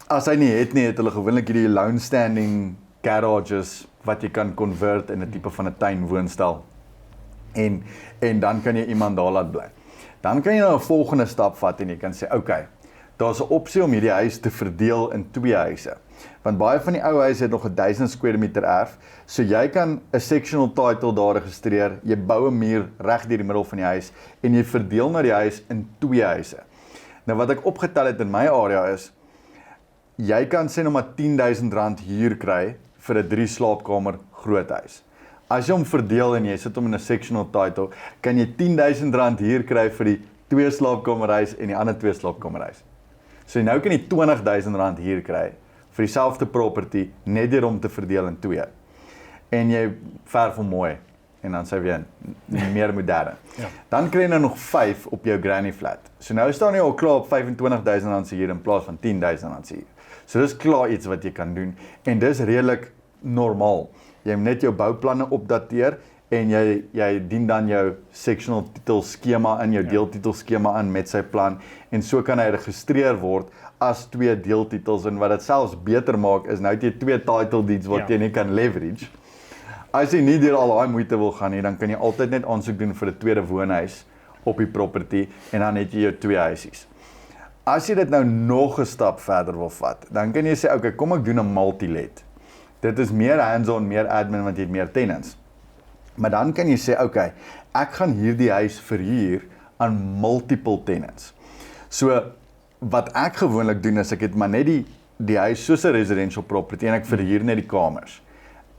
As hy nie het nie, het hulle gewoonlik hierdie lone standing garages wat jy kan convert in 'n tipe van 'n tuinwoonstel. En dan kan jy iemand daar laat bly. Dan kan jy nou 'n volgende stap vat en jy kan sê, okay, daar's 'n opsie om hierdie huis te verdeel in 2 huise. Want baie van die ou huise het nog 1000 square meter erf, so jy kan 'n sectional title daar registreer, jy bou 'n muur reg deur die middel van die huis en jy verdeel na die huis in 2 huise. Nou wat ek opgetel het in my area is, jy kan sê nou maar R10,000 huur kry vir 'n 3 slaapkamer groot huis. As jy hom verdeel en jy sit hom in 'n sectional title, kan jy R10,000 huur kry vir die 2 slaapkamerhuis en die ander 2 slaapkamerhuis. So nou kan jy R20,000 huur kry vir dieselfde property net deur hom te verdeel in 2. En jy verf hom mooi. en dan sê weer meer moderne. Ja. Dan kry jy nou nog 5 op jou granny flat. So nou staan jy al klaar op R25,000 se huur in plaas van R10,000 se huur. So dis klaar iets wat jy kan doen en dis redelik normaal. Jy moet net jou bouplanne opdateer en jy dien dan jou sectional titel skema in, jou deeltitel skema in met sy plan en so kan hy geregistreer word as 2 deeltitels en wat dit selfs beter maak is nou het jy 2 title deeds wat jy nie kan leverage. As jy nie deur al daai moeite wil gaan nie, dan kan jy altyd net aansoek doen vir 'n tweede woonhuis op die property en dan het jy jou 2 huisies. As jy dit nou nog 'n stap verder wil vat, dan kan jy sê, okay, kom ek doen 'n multi-let. Dit is meer hands-on, meer admin want jy het meer tenants. Maar dan kan jy sê, okay, ek gaan hierdie huis verhuur aan multiple tenants. So, wat ek gewoonlik doen is, ek het maar net die huis soos 'n residential property en ek verhuur net die kamers.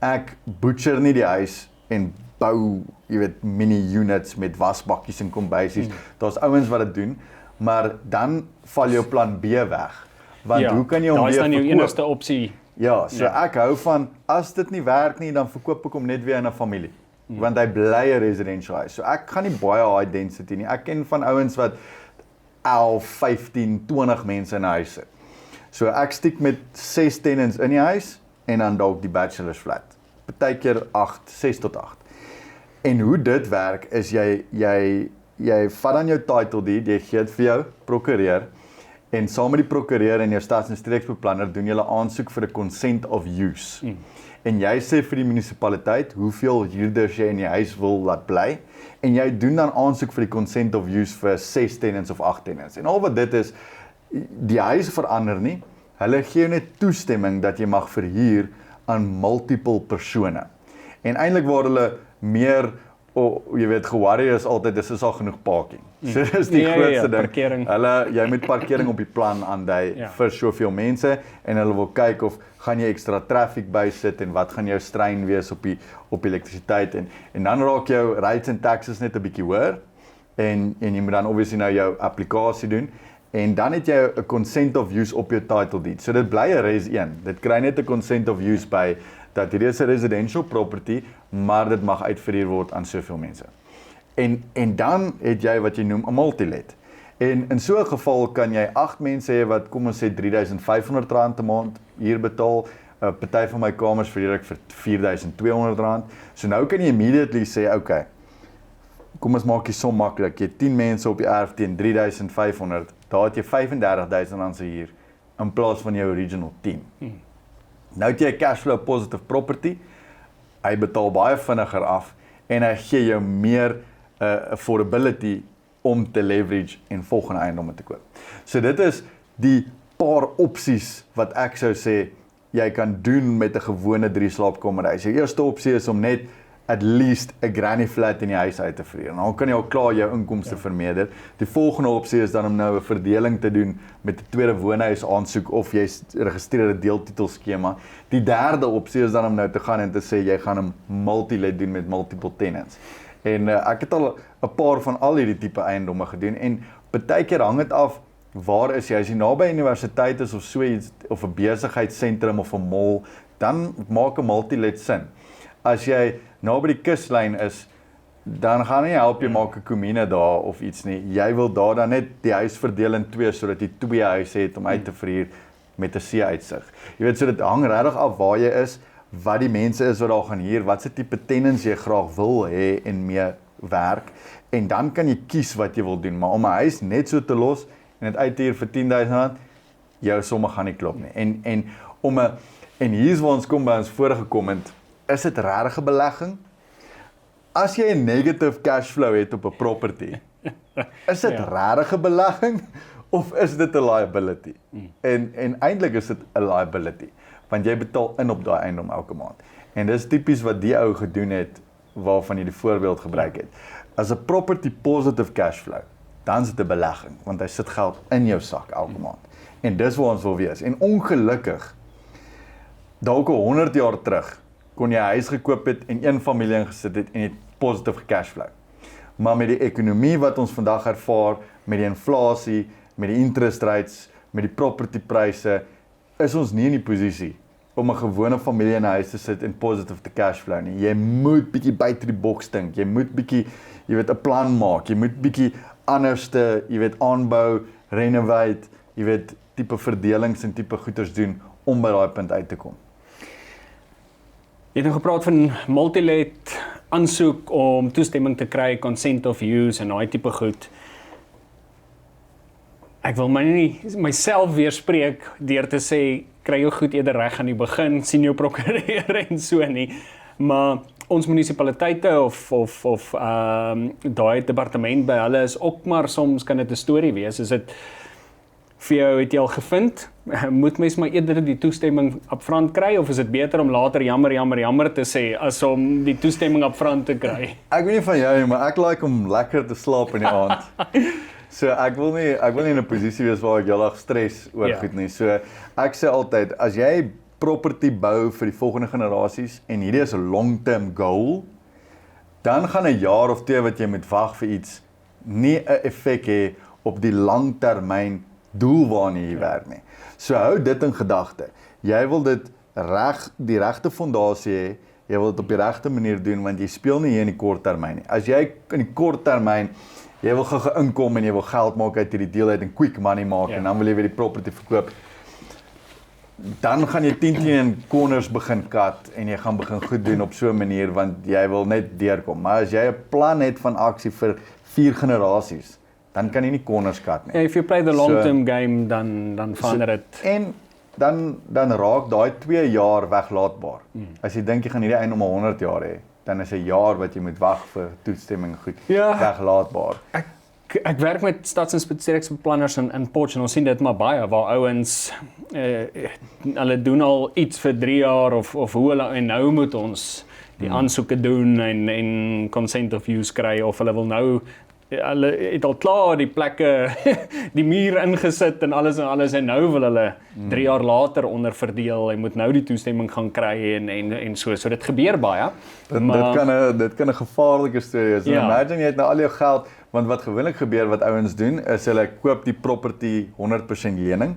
Ek butcher nie die huis en bou, jy weet, mini units met wasbakkies en kombuisies. Daar's ouens wat dit doen, maar dan val jou plan B weg. Want hoe kan jy hom weer verkoop? Daar is dan jou enigste verkoop? opsie. Ja, so ek hou van, as dit nie werk nie, dan verkoop ek hom net weer aan 'n familie. Want hy bly 'n residential huis. So ek gaan nie baie high density nie. Ek ken van ouens wat 11, 15, 20 mense in 'n huis sit. So ek stiek met 6 tenants in die huis en dan dalk die bachelor's flat. Partykeer 8, 6 tot 8. En hoe dit werk is jy vat dan jou title deed, jy gee dit vir jou prokureur en saam met die prokureur en jou stads- en streeksbeplanner doen julle aansoek vir 'n consent of use. En jy sê vir die munisipaliteit hoeveel huurders jy in die huis wil laat bly en jy doen dan aansoek vir die consent of use vir 6 tenants of 8 tenants. En al wat dit is, die huis verander nie. Hulle gee jou net toestemming dat jy mag verhuur aan multiple persone. En eintlik waar hulle meer jy weet ge-worry is altyd dis al genoeg parking. So dis die grootste ding. Parkering. Jy moet parkering op die plan aandui vir soveel mense en hulle wil kyk of gaan jy ekstra traffic bysit en wat gaan jou strain wees op elektrisiteit en dan raak jou rates en taxes net 'n bietjie hoër en jy moet dan obviously nou jou applikasie doen en dan het jy 'n consent of use op jou title deed. So dit bly 'n res 1. Dit kry net 'n consent of use by dat hierdie is 'n residential property, maar dit mag uitverhuur word aan soveel mense. En dan het jy wat jy noem 'n multi-let. En in so 'n geval kan jy 8 mense hê wat kom ons sê R3,500 'n maand hier betaal. Party van my kamers verhuur ek vir R4,200. So nou kan jy immediately sê, okay, kom ons maak dit so maklik. Jy het 10 mense op die erf teen R3,500. Daar het jy R35,000 se huur in plaas van jou original 10. Nou het jy 'n cashflow positive property. Hy betaal baie vinniger af en hy gee jou meer affordability om te leverage en volgende eiendomme te koop. So dit is die paar opsies wat ek sou sê jy kan doen met 'n gewone 3 slaapkamer huis. Die eerste opsie is om net at least 'n granny flat in die huis uit te verhuur. Dan kan jy al klaar jou inkomste vermeerder. Die volgende opsie is dan om nou 'n verdeling te doen met 'n tweede woonhuis aansoek of jy registreer 'n deeltitelskema. Die derde opsie is dan om nou te gaan en te sê jy gaan 'n multi-let doen met multiple tenants. En ek het al 'n paar van al hierdie tipe eiendomme gedoen en partykeer hang dit af waar is jy? As jy naby universiteit is of so iets of 'n besigheidsentrum of 'n mall, dan maak 'n multi-let sin. As jy naby die kuslyn is, dan gaan nie help jy maak 'n komine daar of iets nie. Jy wil daar dan net die huis verdeel in 2 sodat jy 2 huise het om uit te verhuur met 'n see-uitsig. Jy weet, so dit hang regtig af waar jy is, wat die mense is wat daar gaan huur, wat se tipe tenants jy graag wil hê en mee werk en dan kan jy kies wat jy wil doen, maar om 'n huis net so te los en dit uit te huur vir R10,000, jou somme gaan nie klop nie. En hier's waar ons kom by ons vorige komment, is dit regtig 'n belegging? As jy 'n negative cash flow het op 'n property, is dit regtig 'n belegging of is dit 'n liability? En eintlik is dit 'n liability, want jy betaal in op daai eiendom elke maand. En dis tipies wat die ou gedoen het waarvan jy die voorbeeld gebruik het. As 'n property positive cash flow, dan is dit 'n belegging, want hy sit geld in jou sak elke maand. En dis waar ons wil wees. En ongelukkig, dalk 100 jaar terug, kon jy 'n huis gekoop het en een familie ingesit het en jy het positive cash flow. Maar met die ekonomie wat ons vandag ervaar, met die inflasie, met die interest rates, met die property pryse, is ons nie in die posisie om 'n gewone familie in 'n huis te sit en positive te cashflow nie. Jy moet bietjie buite die boks dink. Jy moet bietjie, 'n plan maak. Jy moet bietjie anderste, aanbou, renovate, tipe verdelings en tipe goeders doen om by daai punt uit te kom. Jy het nou gepraat van multilet aansoek om toestemming te kry, consent of use en daai tipe goed. Ek wil myself weerspreek deur te sê, kry jou goed eerder reg aan die begin, sien jou prokureur en so nie. Maar ons munisipaliteite of daai departement by hulle is ook maar soms kan dit 'n storie wees. Is dit vir jou, het jy al gevind, moet mens maar eerder die toestemming upfront kry, of is dit beter om later jammer te sê, as om die toestemming upfront te kry? Ek weet nie van jou nie, maar ek like om lekker te slaap in die aand. So ek wil nie in 'n posisie wees waar ek heeldag stres oor goed nie. So ek sê altyd, as jy property bou vir die volgende generasies en hierdie is 'n long-term goal, dan gaan 'n jaar of 2 wat jy moet wag vir iets nie 'n effek hê op die langtermyn doel waarna jy werk nie. So hou dit in gedagte. Jy wil dit die regte fondasie hê, jy wil dit op die regte manier doen, want jy speel nie hier in die kort termyn nie. As jy in die kort termyn, jy wil gou inkom en jy wil geld maak uit hierdie deal uit en quick money maak en dan wil jy weer die property verkoop, dan gaan jy 10 in corners begin kat en jy gaan begin goed doen op so 'n manier, want jy wil net deurkom. Maar as jy 'n plan het van aksie vir 4 generasies, dan kan jy nie corners kat nie. If you play the long-term game, dan verander dit. En dan raak daai 2 jaar weglaatbaar. As jy dink jy gaan hierdie eiendom 100 jaar hê, dan is 'n jaar wat jy moet wag vir toestemming goed weglaatbaar. Ek werk met stads- en streeksbeplanners in Potch en ons sien dit maar baie, waar ouens, hulle doen al iets vir 3 jaar of hoe hulle, en nou moet ons die aansoeke doen en consent of use kry, of hulle wil nou, hulle het al klaar die plekke, die muur ingesit en alles en nou wil hulle 3 jaar later onderverdeel en moet nou die toestemming gaan kry en so dit gebeur baie. Dit kan 'n gevaarlike storie wees. Imagine jy het nou al jou geld, want wat gewoonlik gebeur wat ouens doen is hulle koop die property 100% lening,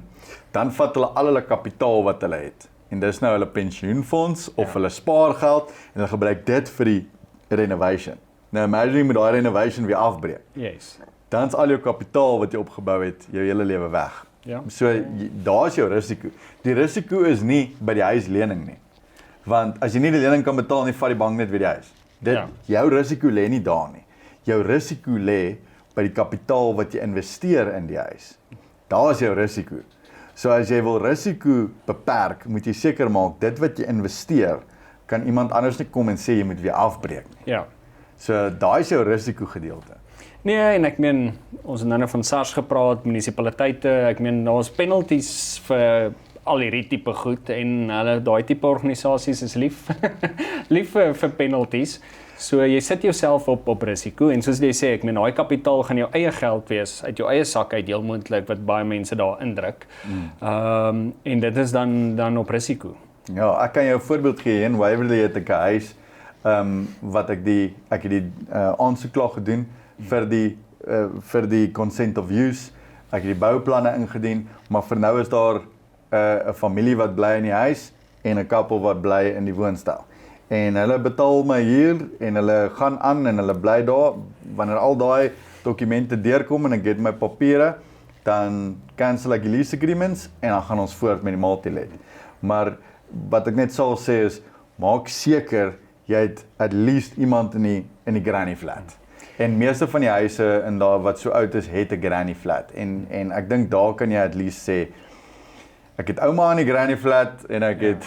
dan vat hulle al hulle kapitaal wat hulle het en dis nou hulle pensioenfonds of hulle spaargeld en hulle gebruik dit vir die renovation. Nou imagine jy moet daai renovation weer afbreek. Yes. Dan is al jou kapitaal wat jy opgebou het, jou hele lewe weg. Ja. So daar is jou risiko. Die risiko is nie by die huislening nie. Want as jy nie die lening kan betaal nie, vat die bank net weer die huis. Jou risiko lê nie daar nie. Jou risiko lê by die kapitaal wat jy investeer in die huis. Daar is jou risiko. So as jy wil risiko beperk, moet jy seker maak dit wat jy investeer, kan iemand anders nie kom en sê jy moet weer afbreek nie. Ja. So daai is jou risiko gedeelte. Nee, en ek meen, ons het nou van SARS gepraat, munisipaliteite, ek meen, daar is penalties vir al hierdie tipe goed, en hulle, daai tipe organisasies is lief, lief vir penalties. So jy sit jouself op risiko, en soos jy sê, ek meen, daai kapitaal gaan jou eie geld wees, uit jou eie sak uit, heel moontlik, wat baie mense daar indruk. En dit is dan op risiko. Ja, ek kan jou 'n voorbeeld gee. In Waverley het ek 'n huis, wat ek het die aansoek klaar gedoen vir die consent of use. Ek het die bouplanne ingedien, maar vir nou is daar 'n familie wat bly in die huis en 'n koppel wat bly in die woonstel. En hulle betaal my huur en hulle gaan aan en hulle bly daar. Wanneer al daai dokumente deurkom en ek het my papiere, dan cancel ek die lease agreements en dan gaan ons voort met die multi-let. Maar wat ek net sal sê is, maak seker jy het at least iemand in die granny flat. En meeste van die huise in daar wat so oud is, het 'n granny flat. En ek dink daar kan jy at least sê, ek het ouma in die granny flat en ek het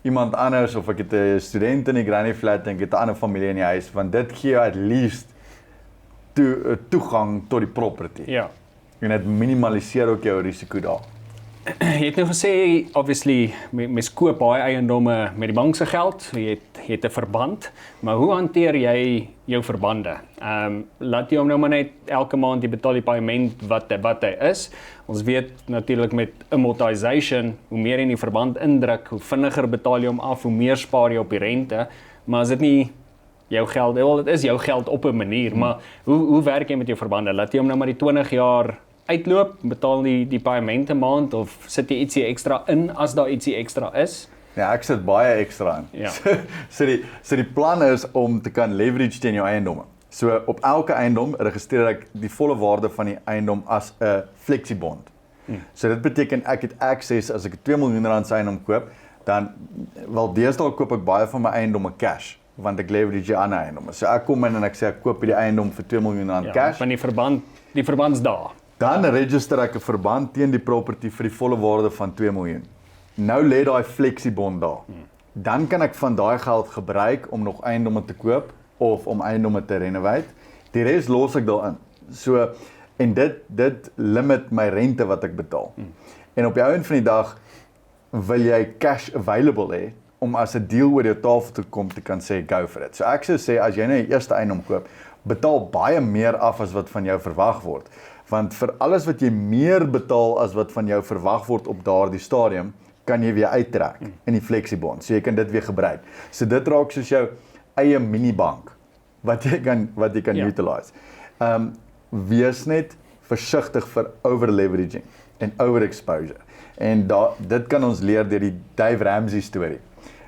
iemand anders, of ek het 'n student in die granny flat en ek het 'n ander familie in die huis, want dit gee jou at least toegang tot die property. Ja. En dit minimaliseer ook jou risiko daar. Jy het nou gesê, obviously, mens koop baie eiendomme met die bank se geld, jy het 'n verband, maar hoe hanteer jy jou verbande? Laat jy hom nou maar net elke maand jy betaal die paaiement wat hy is. Ons weet natuurlik met amortization, hoe meer jy in die verband indruk, hoe vinniger betaal jy hom af, hoe meer spaar jy op die rente, maar as dit nie jou geld, wel, dit is jou geld op 'n manier, maar hoe werk jy met jou verbande? Laat jy hom nou maar die 20 jaar uitloop, betaal die paaiement 'n maand, of sit jy ietsie ekstra in as daar ietsie ekstra is? Ja, ek sit baie ekstra in. Ja. So die plan is om te kan leverage teen jou eiendomme. So op elke eiendom registreer ek die volle waarde van die eiendom as 'n flexiebond. So dit beteken ek het access as ek 'n 2 miljoen rand se eiendom koop, dan wel deesdae koop ek baie van my eiendomme cash, want ek leverage aan eiendomme. So ek kom in en ek sê ek koop hierdie eiendom vir 2 miljoen rand cash. Van die verbandsdae. Dan register ek 'n verband teen die property vir die volle waarde van 2 miljoen. Nou lê daai flexiebond daar. Dan kan ek van daai geld gebruik om nog eiendomme te koop of om eiendomme te renovate. Die res los ek daarin. So en dit limit my rente wat ek betaal. En op die einde van die dag wil jy cash available hê om as 'n deal oor jou tafel te kom te kan sê go for it. So ek sou sê as jy nou die eerste eiendom koop, betaal baie meer af as wat van jou verwag word. Want vir alles wat jy meer betaal as wat van jou verwag word op daardie stadium, kan jy weer uittrek in die flexiebond. So jy kan dit weer gebruik. So dit raak soos jou eie minibank wat jy kan utilize. Wees net versigtig vir overleveraging en overexposure. En dit kan ons leer deur die Dave Ramsey storie.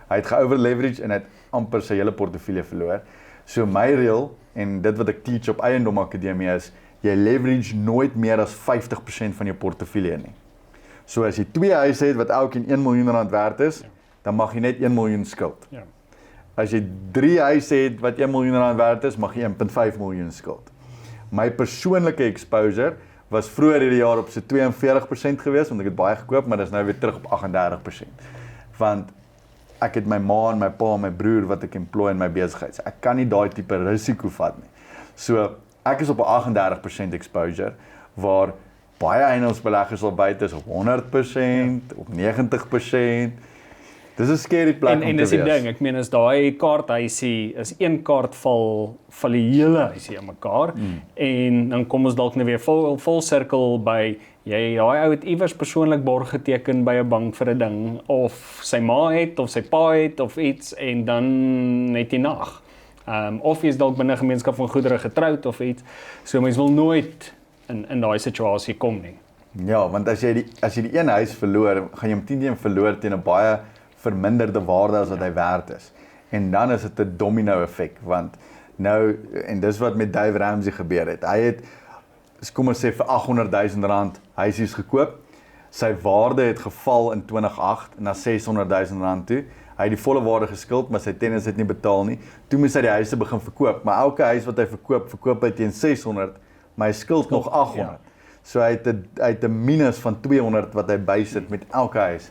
Hy het geoverleverage en hy het amper sy hele portefeulje verloor. So my reël en dit wat ek teach op Eiendom Akademie is, jy leverage nooit meer as 50% van jou portefeulje nie. So as jy 2 huise het wat elkeen 1 miljoen rand werd is, dan mag jy net 1 miljoen skuld. Ja. As jy 3 huise het wat 1 miljoen rand werd is, mag jy 1.5 miljoen skuld. My persoonlike exposure was vroeër hierdie jaar op so 42% gewees, want ek het baie gekoop, maar dit is nou weer terug op 38%. Want ek het my ma en my pa en my broer wat ek employ in my besigheid. So ek kan nie daai tipe risiko vat nie. So ek is op 'n 38% exposure, waar baie eiendomsbeleggers al buite is op 100%, op 90%. Dis 'n scary plek om te wees. En dis die ding, ek meen as daai kaarthuisie is een kaart val die hele huisie in mekaar en dan kom ons dalk nou weer vol sirkel by daai ou het iewers persoonlik borg geteken by 'n bank vir 'n ding of sy ma het of sy pa het of iets en dan net die nag. Of jy is dalk binne 'n gemeenskap van goedere getroud of iets. So mens wil nooit in daai situasie kom nie. Ja, want as jy die een huis verloor, gaan jy hom teen verloor teen 'n baie verminderde waarde as wat hy werd is. En dan is dit 'n domino effek, want nou, en dis wat met Dave Ramsey gebeur het. Hy het, kom ons sê vir 800 000 rand huisies gekoop. Sy waarde het geval in 2008 na 600 000 rand toe. Hy het die volle waarde geskuld, maar sy tenants het nie betaal nie. Toe moes hy die huise begin verkoop, maar elke huis wat hy verkoop hy teen 600, maar hy skuld nog 800. Ja. So hy het 'n minus van 200 wat hy bysit met elke huis.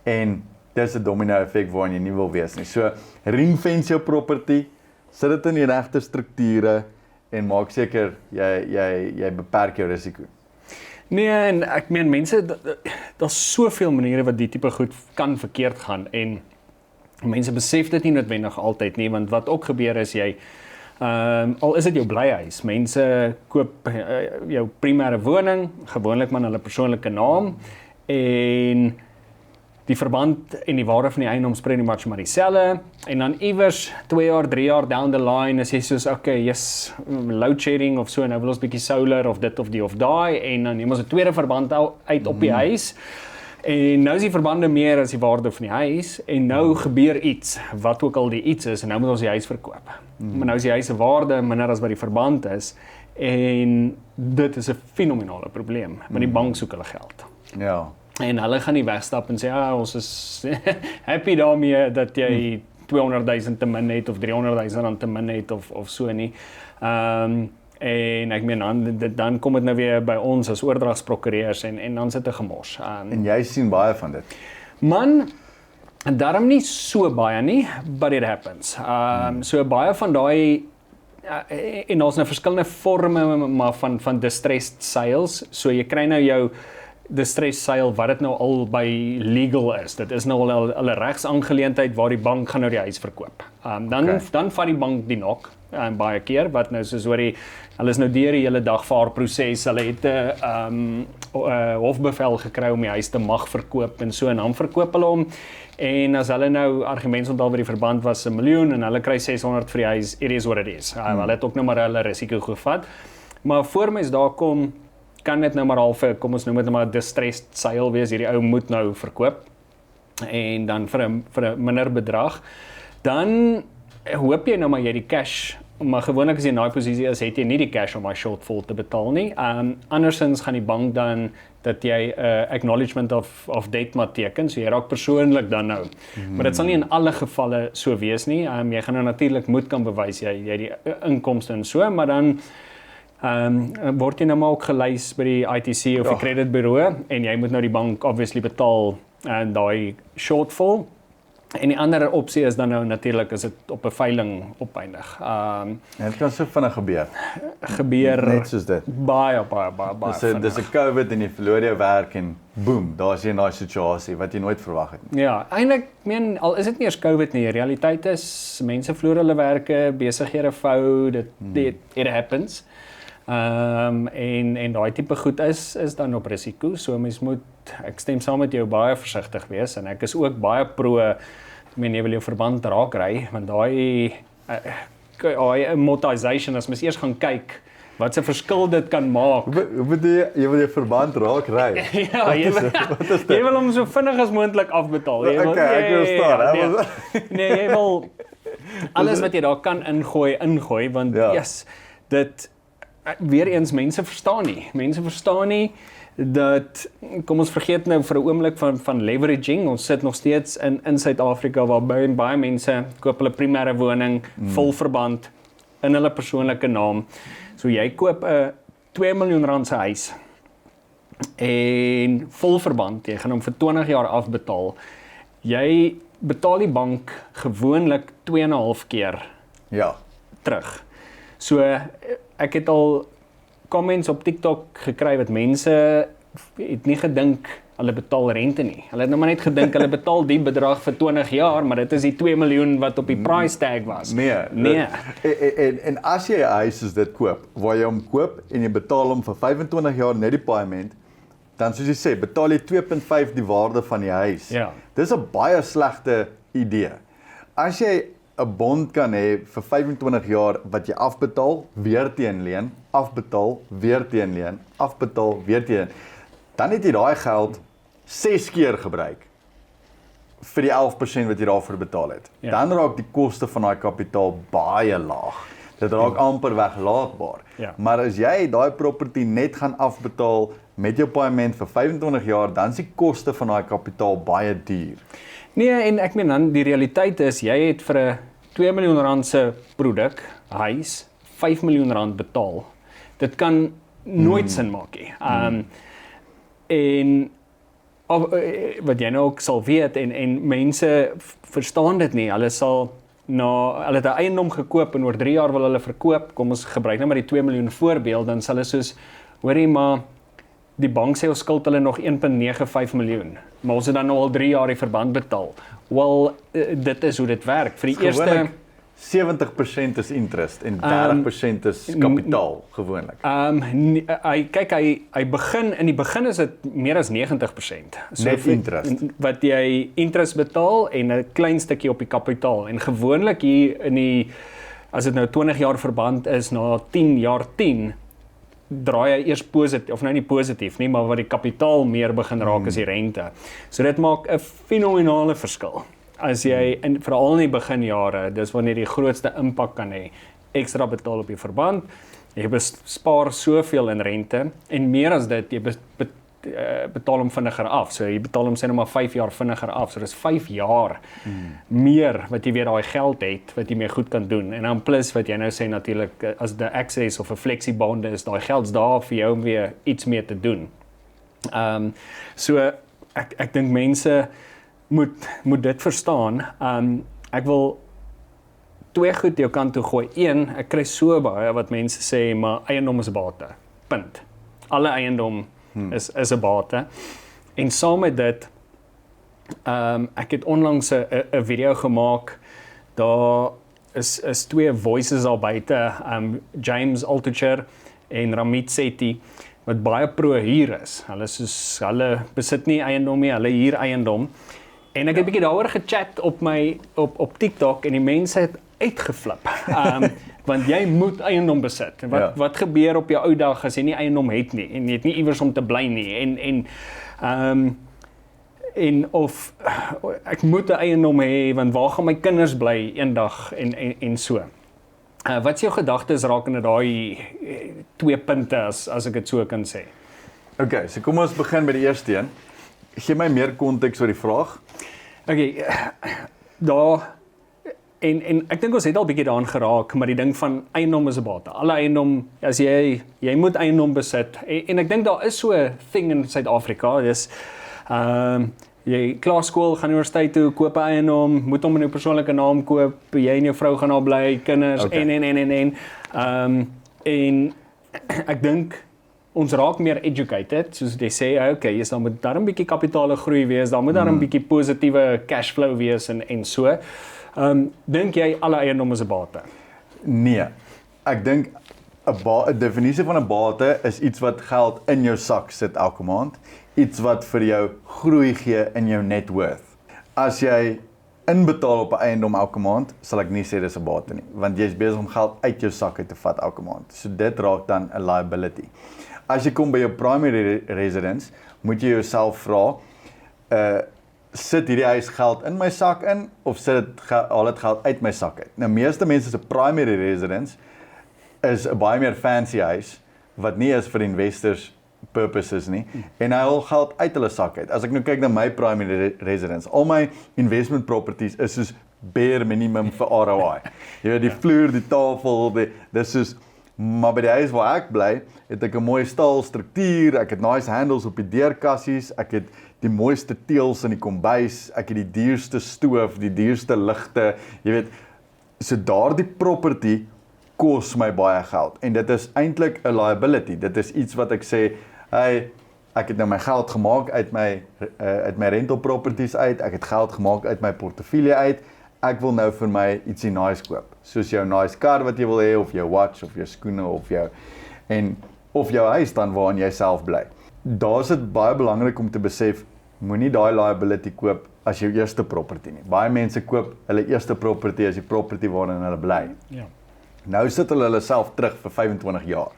En dis 'n domino effek waarin jy nie wil wees nie. So ring-fence jou property, sit dit in die regte strukture en maak seker jy beperk jou risiko. Nee, en ek meen mense, daar's soveel maniere wat die tipe goed kan verkeerd gaan en mense besef dit nie noodwendig altyd nie, want wat ook gebeur is jy al is dit jou blyhuis, mense koop jou primêre woning, gewoonlik maar in hulle persoonlike naam en die verband en die waarde van die eiendom is pretty much maar dieselfde en dan iewers 2 jaar, 3 jaar down the line is jy soos okay, yes, load shedding of so en nou wil ons bietjie solar of dit of die of daai en dan neem ons 'n tweede verband uit op die huis. En nou is die verbande meer as die waarde van die huis en nou gebeur iets, wat ook al die iets is en nou moet ons die huis verkoop. Maar nou is die huis se waarde minder as wat die verband is en dit is 'n fenominale probleem, want die bank soek hulle geld. Ja. En hulle gaan nie wegstap en sê ons is happy daarmee dat jy 200 000 te min het of 300 000 rand te min het of so nie. En ek meen dan kom dit nou weer by ons as oordragsprokureurs en dan sit 'n gemors. En jy sien baie van dit. Man, daarom nie so baie nie, but it happens. So baie van daai en daar's nou verskillende forme maar van distressed sales. So jy kry nou jou distressed sale wat dit nou al by legal is. Dit is nou al 'n regsaangeleentheid waar die bank gaan nou die huis verkoop. Dan vat die bank die nok baie keer wat nou soos oor hulle is nou deur die hele dagvaarproses. Hulle het 'n hofbevel gekry om die huis te mag verkoop en so en dan verkoop hulle hom. En as hulle nou argumentsontaal by die verband was 1 miljoen en hulle kry 600 vir die huis, it is what it is. Hulle het ook nou maar hulle risiko gevat. Maar voor mens daar kom kan dit nou maar half, kom ons noem dit nou maar distressed sale wees, hierdie ou moet nou verkoop. en dan vir 'n minder bedrag, dan hoop jy nou maar jy die cash, maar gewoonlik as jy in daai posisie is, het jy nie die cash om daai shortfall te betaal nie. Andersins gaan die bank dan dat jy 'n acknowledgement of debt moet teken, so jy raak persoonlik dan nou. Maar dit sal nie in alle gevalle so wees nie. Jy gaan nou natuurlik moet kan bewys jy die inkomste en so, maar dan word jy nou maar ook gelys by die ITC of die kredietbureau en jy moet nou die bank obviously betaal en daai shortfall. En die ander opsie is dan nou natuurlik as dit op 'n veiling opeindig. Dit kan so vinnig Gebeur net soos dit. Baie vinnig. Dis 'n COVID en jy verloor jou werk en boom, daar's jy in daai situasie wat jy nooit verwag het nie. Ja, eintlik meen al is dit nie eers COVID nie, die realiteit is mense verloor hulle werke, besighede vou, it happens. En daai tipe goed is dan op risiko, so mens moet, ek stem saam met jou, baie versigtig wees en ek is ook baie pro, ek meen jy wil jou verband raak ry, want daai amortization, as mens eers gaan kyk wat 'n verskil dit kan maak. Hoe bedoel jy wil jou verband raak ry? Ja, jy wil hom so vinnig as moontlik afbetaal. Okay, ek wil staan. Nee, jy wil alles wat jy daar kan ingooi, want yes, dit weer eens mense verstaan nie dat, kom ons vergeet nou vir 'n oomblik van leveraging, ons sit nog steeds in Suid-Afrika waar baie mense koop hulle primêre woning, vol verband, in hulle persoonlike naam, so jy koop 'n R2 miljoen se huis, en vol verband, jy gaan hom vir 20 jaar afbetaal, jy betaal die bank gewoonlik 2,5 keer terug. So, ek het al comments op TikTok gekry wat mense het nie gedink hulle betaal rente nie. Hulle het nou maar net gedink hulle betaal die bedrag vir 20 jaar, maar dit is die 2 miljoen wat op die price tag was. Nee. En as jy 'n huis soos dit koop, waar jy hom koop en jy betaal hom vir 25 jaar net die paaiement, dan soos jy sê, betaal jy 2.5 die waarde van die huis. Ja. Dis 'n baie slegte idee. As jy 'n bond kan hê vir 25 jaar wat jy afbetaal, weer teenleen, afbetaal, weer teenleen, afbetaal, weer teen, dan het jy daai geld 6 keer gebruik vir die 11% wat jy daarvoor betaal het. Ja. Dan raak die koste van daai kapitaal baie laag. Dit raak amper weglaatbaar. Ja. Maar as jy daai property net gaan afbetaal met jou paaiement vir 25 jaar, dan is die koste van daai kapitaal baie duur. Nee, en ek meen dan die realiteit is jy het vir 'n R2 miljoen se produk, huis, R5 miljoen betaal. Dit kan nooit sin maak nie. En wat jy nou ook sal weet en mense verstaan dit nie. Hulle het 'n eiendom gekoop en oor 3 jaar wil hulle verkoop. Kom ons gebruik nou maar die 2 miljoen voorbeeld, dan sal hulle soos, hoorie maar die bank sê ons skuld hulle nog 1.95 miljoen, maar ons het dan nou al 3 jaar die verband betaal. Wel, dit is hoe dit werk. Vir die eerste 70% is interest en 30% is kapitaal gewoonlik. Hy begin in die begin is dit meer as 90%. So Net interest. Wat jy interest betaal en 'n klein stukkie op die kapitaal. En gewoonlik hier as dit nou 20 jaar verband is, na 10 jaar 10 draai hy eers positief, of nou nie positief nie, maar wat die kapitaal meer begin raak as die rente. So dit maak 'n fenominale verskil. As jy, en veral in die beginjare, dis wanneer jy die grootste impak kan hê, ekstra betaal op die verband, jy bespaar soveel in rente, en meer as dit, jy betaal hom vinniger af, so jy betaal hom sê nou maar 5 jaar vinniger af, so dis 5 jaar meer wat jy weer daai geld het, wat jy mee goed kan doen, en dan plus wat jy nou sê natuurlik, as die access of 'n flexiebonde is, daai geld's daar vir jou om weer iets mee te doen. So, ek dink mense moet dit verstaan. Ek wil 2 goed jou kant toe gooi. 1, ek kry so baie wat mense sê, maar eiendom is 'n bate. Punt. Alle eiendom is 'n bate. En saam met dit, ek het onlangs 'n video gemaak, daar is 2 voices al buite, James Altucher en Ramit Sethi, wat baie pro-huur is. Hulle besit nie eiendom nie, hulle huur eiendom. En ek het 'n bietjie daaroor gechat op TikTok en die mense het uitgeflip. Want jy moet eiendom besit. Wat gebeur op jou ou dag as jy nie eiendom het nie en jy het nie iewers om te bly nie? En en of ek moet 'n eiendom hê want waar gaan my kinders bly eendag en so. Wat is jou gedagtes rakende daai twee punte as ek dit so kan sê? Okay, so kom ons begin by die eerste een. Gee my meer konteks oor die vraag. Okay, daar en ek dink ons het al bietjie daaraan geraak, maar die ding van eiendom is 'n bate. Alle eiendom, as jy moet eiendom besit en ek dink daar is so 'n ding in Suid-Afrika, dis jy klaar skool, gaan universiteit toe, koop 'n eiendom, moet hom in jou persoonlike naam koop, jy en jou vrou gaan daar bly, kinders Okay. en ek dink ons raak meer educated, soos jy sê, okay, daar moet daar 'n bietjie kapitale groei wees, daar moet daar 'n bietjie positiewe cashflow wees en so. Dink jy alle eiendom is 'n bate? Nee, ek dink 'n definisie van 'n bate is iets wat geld in jou sak sit elke maand, iets wat vir jou groei gee in jou net worth. As jy inbetaal op 'n eiendom elke maand, sal ek nie sê dis 'n bate nie, want jy's besig om geld uit jou sak uit te vat elke maand. So dit raak dan 'n liability. As jy kom by jou primary residence, moet jy jouself vra, sit hierdie huis geld in my sak in of haal dit geld uit my sak uit? Nou meeste mense se primary residence is 'n baie meer fancy huis wat nie is vir investors purposes nie en hy haal geld uit hulle sak uit. As ek nou kyk na my primary residence, al my investment properties is soos bare minimum vir ROI. Jy weet die vloer, die tafel, dis soos maar by die huis waar ek bly, het ek 'n mooi staal struktuur, ek het nice handles op die deurkassies, ek het die mooiste teëls in die kombuis, ek het die duurste stoof, die duurste ligte, jy weet, so daardie property kos my baie geld en dit is eintlik 'n liability. Dit is iets wat ek sê, hey, ek het nou my geld gemaak uit my rental properties uit, ek het geld gemaak uit my portefeulje uit, ek wil nou vir my ietsie nice koop, soos jou nice kar wat jy wil hê, of jou watch, of jou skoene, of jou huis dan waarin jy self bly. Daar is dit baie belangrik om te besef, moenie daai liability koop as jou eerste property nie. Baie mense koop hulle eerste property as die property waarin hulle bly. Ja. Nou sit hulle self terug vir 25 jaar.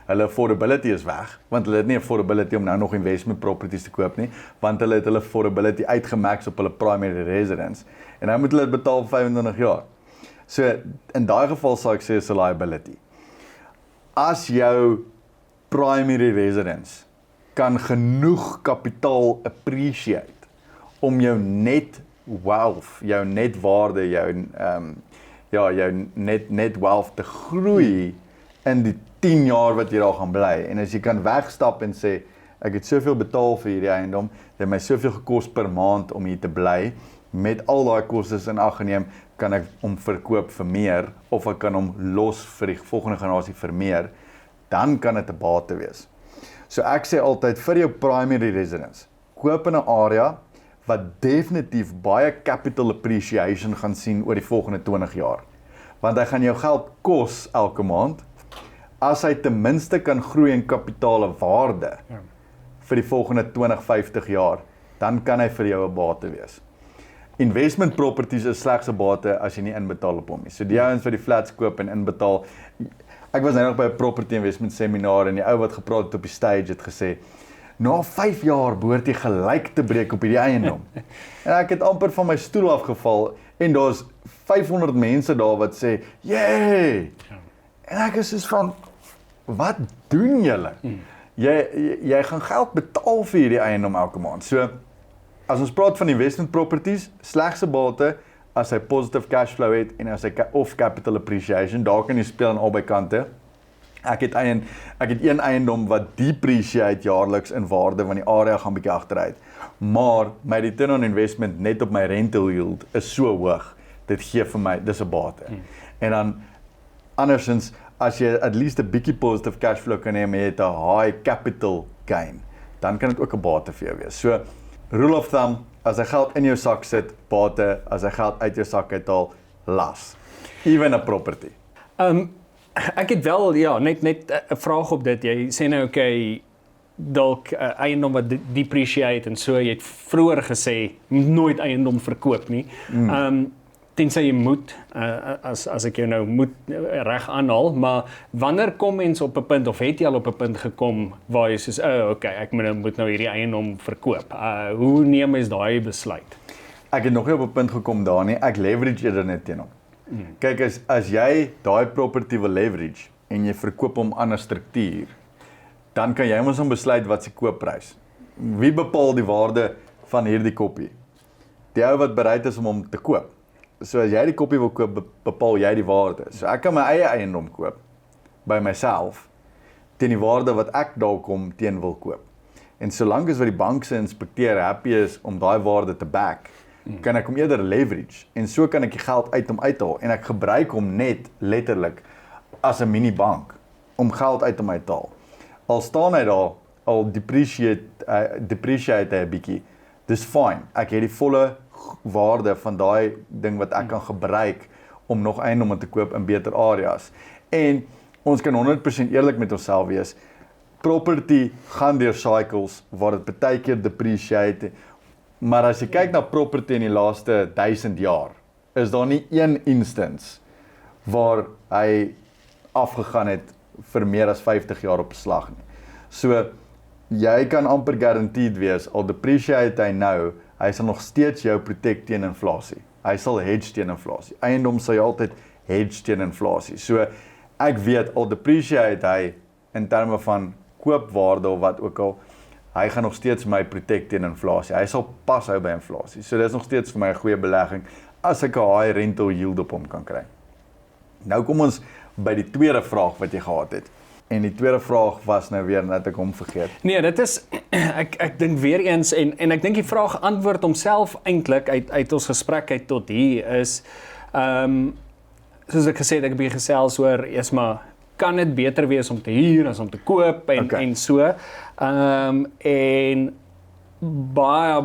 Hulle affordability is weg, want hulle het nie affordability om nou nog investment properties te koop nie, want hulle het hulle affordability uitgemax op hulle primary residence, en nou moet hulle dit betaal vir 25 jaar. So, in daai geval sal ek sê is 'n liability. As jou primary residence kan genoeg kapitaal appreciate om jou net wealth, jou net waarde, jou net wealth te groei in die 10 jaar wat jy daar gaan bly. En as jy kan wegstap en sê, ek het soveel betaal vir hierdie eiendom, dit het my soveel gekos per maand om hier te bly, met al daai kostes in ag geneem, kan ek hom verkoop vir meer, of ek kan hom los vir die volgende generasie vir meer, dan kan dit 'n bate wees. So ek sê altyd, vir jou primary residence, koop in 'n area wat definitief baie capital appreciation gaan sien oor die volgende 20 jaar. Want hy gaan jou geld kos elke maand, as hy ten minste kan groei in kapitale waarde vir die volgende 20-50 jaar, dan kan hy vir jou 'n bate wees. Investment properties is slegs 'n bate as jy nie inbetaal op hom nie. So die ouens wat die flats koop en inbetaal, ek was nou nog by 'n property investment seminar en die ou wat gepraat het op die stage het gesê, na 5 jaar behoort jy gelyk te breek op hierdie eiendom. En ek het amper van my stoel afgeval en daar's 500 mense daar wat sê, "Yay!" En ek is soos van, wat doen julle? Jy gaan geld betaal vir hierdie eiendom elke maand. So, as ons praat van investment properties, slegste bate as hy positive cash flow het en as hy of capital appreciation, daar kan jy speel aan albei kante. Ek het een eiendom wat depreciate jaarliks in waarde, want die area gaan bietjie agteruit. Maar my return on investment net op my rental yield is so hoog. Dit gee vir my, dis 'n bate. En dan andersins, as jy at least 'n bietjie positive cash flow kan hê en jy het 'n high capital gain, dan kan dit ook 'n bate vir jou wees. So, rule of thumb, as hy geld in jou sak sit, bate, as hy geld uit jou sak uithaal, las. Even 'n property. Ek het wel, net 'n vraag op dit. Jy sê nou, okay, dalk eiendom wat depreciate en so, jy het vroeër gesê, nooit eiendom verkoop nie. tensy jy moet, as ek jou nou moet reg aanhaal, maar wanneer kom mens op 'n punt, of het jy al op 'n punt gekom, waar jy soos, okay, ek moet nou hierdie eiendom verkoop. Hoe neem mens daai besluit? Ek het nog nie op 'n punt gekom daar nie, ek leverage eerder net teen hom. Kyk, as jy daai property wil leverage, en jy verkoop hom aan 'n struktuur, dan kan jy mos besluit wat se koopprys. Wie bepaal die waarde van hierdie koppie? Die ou wat bereid is om hom te koop. So as jy die koppie wil koop, bepaal jy die waarde. So ek kan my eie eiendom koop by myself teen die waarde wat ek dalk teen wil koop. En solank as wat die bank se inspekteur happy is om daai waarde te back, kan ek hom eerder leverage en so kan ek die geld uit hom uithaal en ek gebruik hom net letterlik as 'n mini bank om geld uit hom uit te haal. Al staan hy daar, al depreciate hy 'n bietjie. Dis fine. Ek het die volle waarde van daai ding wat ek kan gebruik om nog eiendomme te koop in beter areas. En ons kan 100% eerlik met onsself wees. Property gaan deur cycles waar dit baie keer depreciate. Maar as jy kyk na property in die laaste 1000 jaar, is daar nie een instance waar hy afgegaan het vir meer as 50 jaar op slag nie. So jy kan amper guaranteed wees, al depreciate hy nou, hy sal nog steeds jou protect teen inflasie. Hy sal hedge teen inflasie. Eiendom sal jy altyd hedge teen inflasie. So ek weet, al depreciate hy in terme van koopwaarde of wat ook al, hy gaan nog steeds my protect teen inflasie. Hy sal pas hou by inflasie. So dit is nog steeds vir my 'n goeie belegging as ek 'n high rental yield op hom kan kry. Nou kom ons by die tweede vraag wat jy gehad het. En die tweede vraag was nou weer net ek hom vergeet. Nee, dit is ek dink weer eens en ek dink die vraag antwoord homself eintlik uit ons gesprek uit tot hier is soos ek gesê het, ek het bietjie gesels oor eers maar kan dit beter wees om te huur as om te koop en so. En baie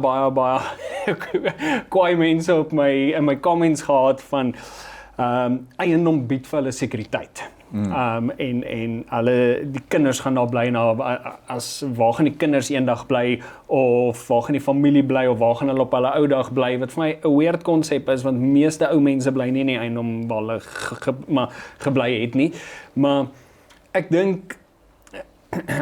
kwaai mense op in my comments gehad van eiendom bied vir hulle sekuriteit. En hulle die kinders gaan daar bly waar gaan die kinders eendag bly of waar gaan die familie bly of waar gaan hulle op hulle ou dag bly wat vir my 'n weird konsep is want meeste ou mense bly nie in die eiendom waar hulle gebly het nie. Maar ek dink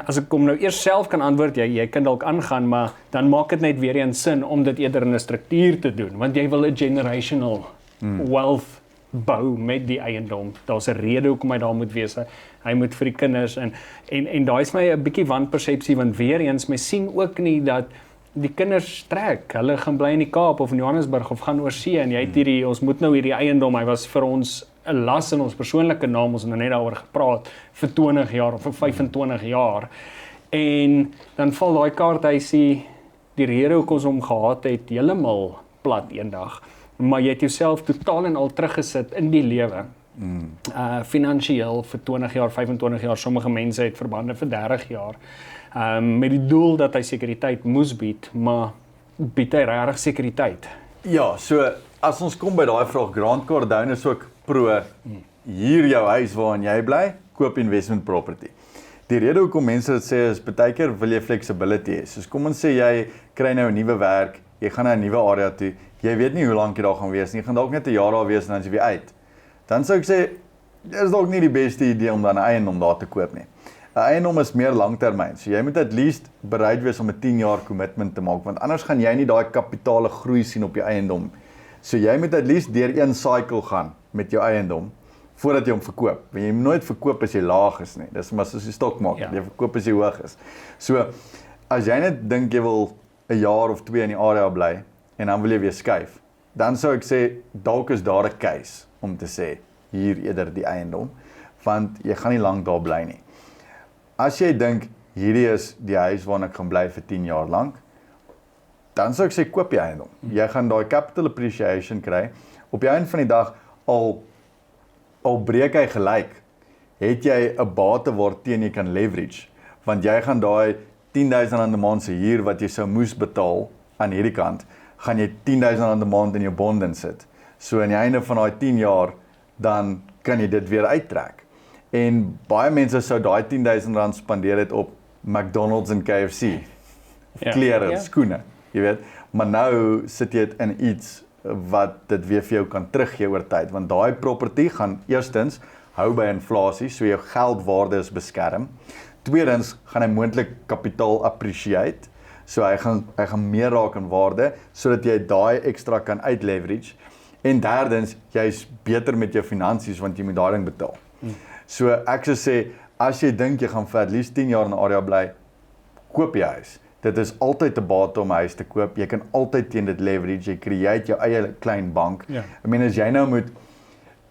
as ek kom nou eers self kan antwoord, jy kan dalk aangaan, maar dan maak dit net weer eens sin om dit eerder in 'n struktuur te doen want jy wil 'n generational wealth bou met die eiendom. Daar's 'n rede hoekom hy daar moet wees. Hy moet vir die kinders en daai is my 'n bietjie wanpersepsie want weer eens mens sien ook nie dat die kinders trek. Hulle gaan bly in die Kaap of in Johannesburg of gaan oor see en jy het ons moet nou hierdie eiendom, hy was vir ons 'n las in ons persoonlike naam, ons het nou net daaroor gepraat vir 20 jaar of vir 25 jaar. En dan val daai kaarthuisie die rede hoekom ons hom gehad het heeltemal plat eendag. Maar jy het jouself totaal en al teruggesit in die lewe. Finansiëel vir 20 jaar, 25 jaar, sommige mense het verbande vir 30 jaar. Met die doel dat hy sekuriteit moes bied, maar bied hy regtig sekuriteit? Ja, so as ons kom by daai vraag, Grant Cardone is ook pro hier jou huis waarin jy bly, koop investment property. Die rede hoekom mense dit sê is baie keer wil jy flexibility hê. Soos kom ons sê jy kry nou 'n nuwe werk, jy gaan na 'n nuwe area toe. Jy weet nie hoe lank jy daar gaan wees nie. Jy gaan dalk net 'n jaar daar wees en dan is jy weer uit. Dan sou ek sê, dit is dalk nie die beste idee om dan 'n eiendom daar te koop nie. 'n Eiendom is meer langtermyn. So jy moet at least bereid wees om 'n 10 jaar commitment te maak, want anders gaan jy nie daai kapitale groei sien op jou eiendom. So jy moet at least deur een cycle gaan met jou eiendom voordat jy hom verkoop. Want jy moet nooit verkoop as jy laag is nie. Dis maar soos die stokmarket. Jy verkoop as jy hoog is. So as jy net dink jy wil 'n jaar of 2 in die area bly en dan wil jy weer skuif, dan sou ek sê, dalk is daar 'n case om te sê, hier eerder die eiendom, want jy gaan nie lank daar bly nie. As jy dink, hierdie is die huis waarin ek gaan bly vir 10 jaar lank, dan sou ek sê, koop die eiendom. Jy gaan daai capital appreciation kry, op die einde van die dag, al breek hy gelyk, het jy 'n bate waarteen jy kan leverage, want jy gaan daai R10,000 'n maand se huur wat jy sou moes betaal aan hierdie kant, gaan jy R10,000 'n maand in jou bond insit. So aan die einde van daai 10 jaar, dan kan jy dit weer uittrek. En baie mense sou daai R10,000 spandeer het op McDonald's en KFC, klere, skoene, jy weet. Maar nou sit jy dit in iets wat dit weer vir jou kan teruggee oor tyd, want daai property gaan eerstens hou by inflasie, so jou geldwaarde is beskerm. Tweedens gaan hy moontlik kapitaal appreciate, so hy gaan meer raak in waarde, sodat jy daai ekstra kan uitleverage. En derdens, jy's beter met jou finansies, want jy moet daai ding betaal. So ek sou sê, as jy dink jy gaan vir at least 10 jaar in 'n area bly, koop jy huis. Dit is altyd 'n bate om 'n huis te koop. Jy kan altyd teen dit leverage, jy create jou eie klein bank. Ja. Ek meen as jy nou moet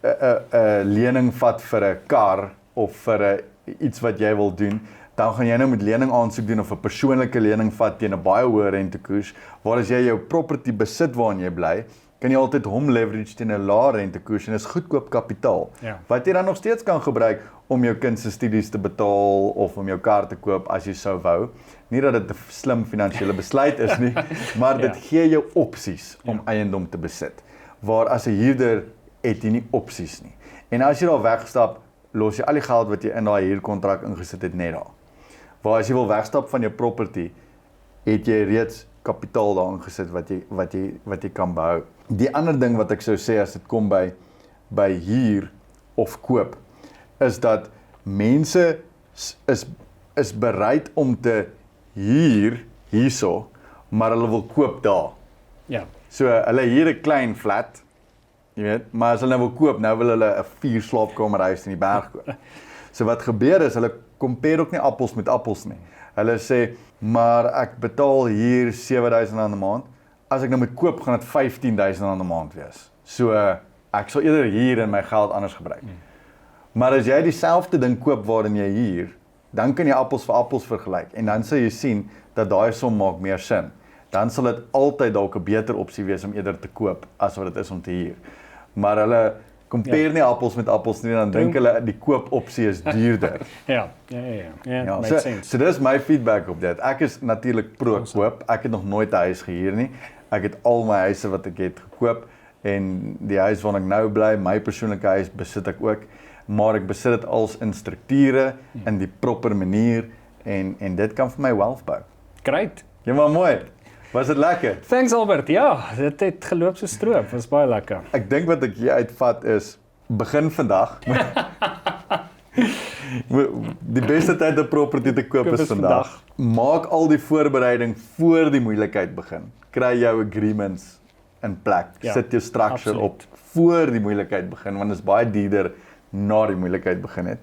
'n lening vat vir 'n kar of vir iets wat jy wil doen, dan gaan jy nou met lening aansoek doen of 'n persoonlike lening vat teen 'n baie hoë rentekoers, waar as jy jou property besit waarin jy bly, kan jy altyd hom leverage teen 'n lae rentekoers en is goedkoop kapitaal. Ja. Wat jy dan nog steeds kan gebruik om jou kind se studies te betaal of om jou kar te koop as jy sou wou. Nie dat dit 'n slim finansiële besluit is nie, maar dit gee jou opsies om eiendom te besit. Waar as 'n huurder het jy nie opsies nie. En as jy daar wegstap, los jy al die geld wat jy in daai huurkontrak ingesit het net daar. Waar as jy wil wegstap van jou property, het jy reeds kapitaal daarin gesit wat jy kan behou. Die ander ding wat ek sou sê as dit kom by huur of koop, is dat mense is bereid om te huur hierso, maar hulle wil koop daar. Ja. So hulle huur 'n klein flat, jy weet, maar as hulle nou wil koop, nou wil hulle 'n 4 slaapkamer huis in die berg koop. So wat gebeur is, hulle compare ook nie appels met appels nie. Hulle sê, maar ek betaal hier R7,000 'n maand, as ek nou moet koop, gaan dit R15,000 'n maand wees. So ek sal eerder hier en my geld anders gebruik. Maar as jy dieselfde ding koop waarin jy huur, dan kan jy appels vir appels vergelyk en dan sal jy sien dat daai som maak meer sin. Dan sal dit altyd dalk 'n beter opsie wees om eerder te koop as wat dit is om te huur. Maar hulle compare nie appels met appels nie, dan dink hulle die koopopsie is duurder. Ja, makes sense. So dis my feedback op dit. Ek is natuurlik pro koop. Ek het nog nooit 'n huis gehuur nie. Ek het al my huise wat ek het gekoop en die huis waarin ek nou bly, my persoonlike huis besit ek ook, maar ek besit dit als in strukture in die proper manier en dit kan vir my wealth bou. Great. Ja, maar mooi. Was dit lekker? Thanks Albert. Ja, dit het geloop so stroop. Was baie lekker. Ek dink wat ek hier uitvat is begin vandag. Die beste tyd om property te koop is vandag. Maak al die voorbereiding voor die moeilikheid begin. Kry jou agreements in plek. Ja, Sit jou structure op voor die moeilikheid begin, want dit is baie duurder na die moeilikheid begin het.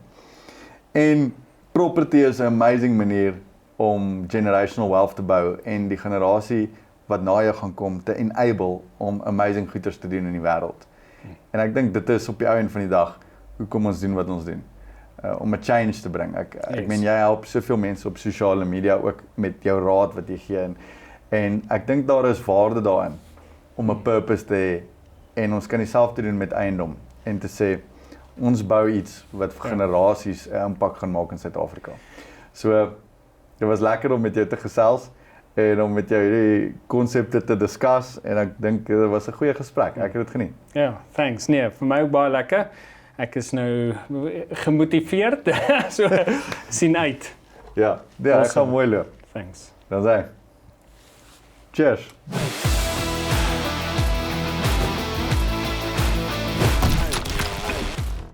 En property is 'n amazing manier om generational wealth te bou en die generasie wat na jou gaan kom te enable om amazing goeders te doen in die wêreld. En ek dink dit is op die ou end van die dag hoekom ons doen wat ons doen. Om 'n change te bring. Ek meen jy help soveel mense op sosiale media ook met jou raad wat jy gee en ek dink daar is waarde daarin om 'n purpose te hê en ons kan dieselfde doen met eiendom en te sê ons bou iets wat vir generasies 'n impak gaan maak in Suid-Afrika. So dit was lekker om met jou te gesels en om met jou hierdie konsepte te discuss en ek dink dit was 'n goeie gesprek. Ek het dit geniet. Ja, thanks. Nee, vir my ook baie lekker. Ek is nou gemotiveerd. So sien uit. Ja, dit gaan mooi loop. Thanks. Dan sê. Cheers.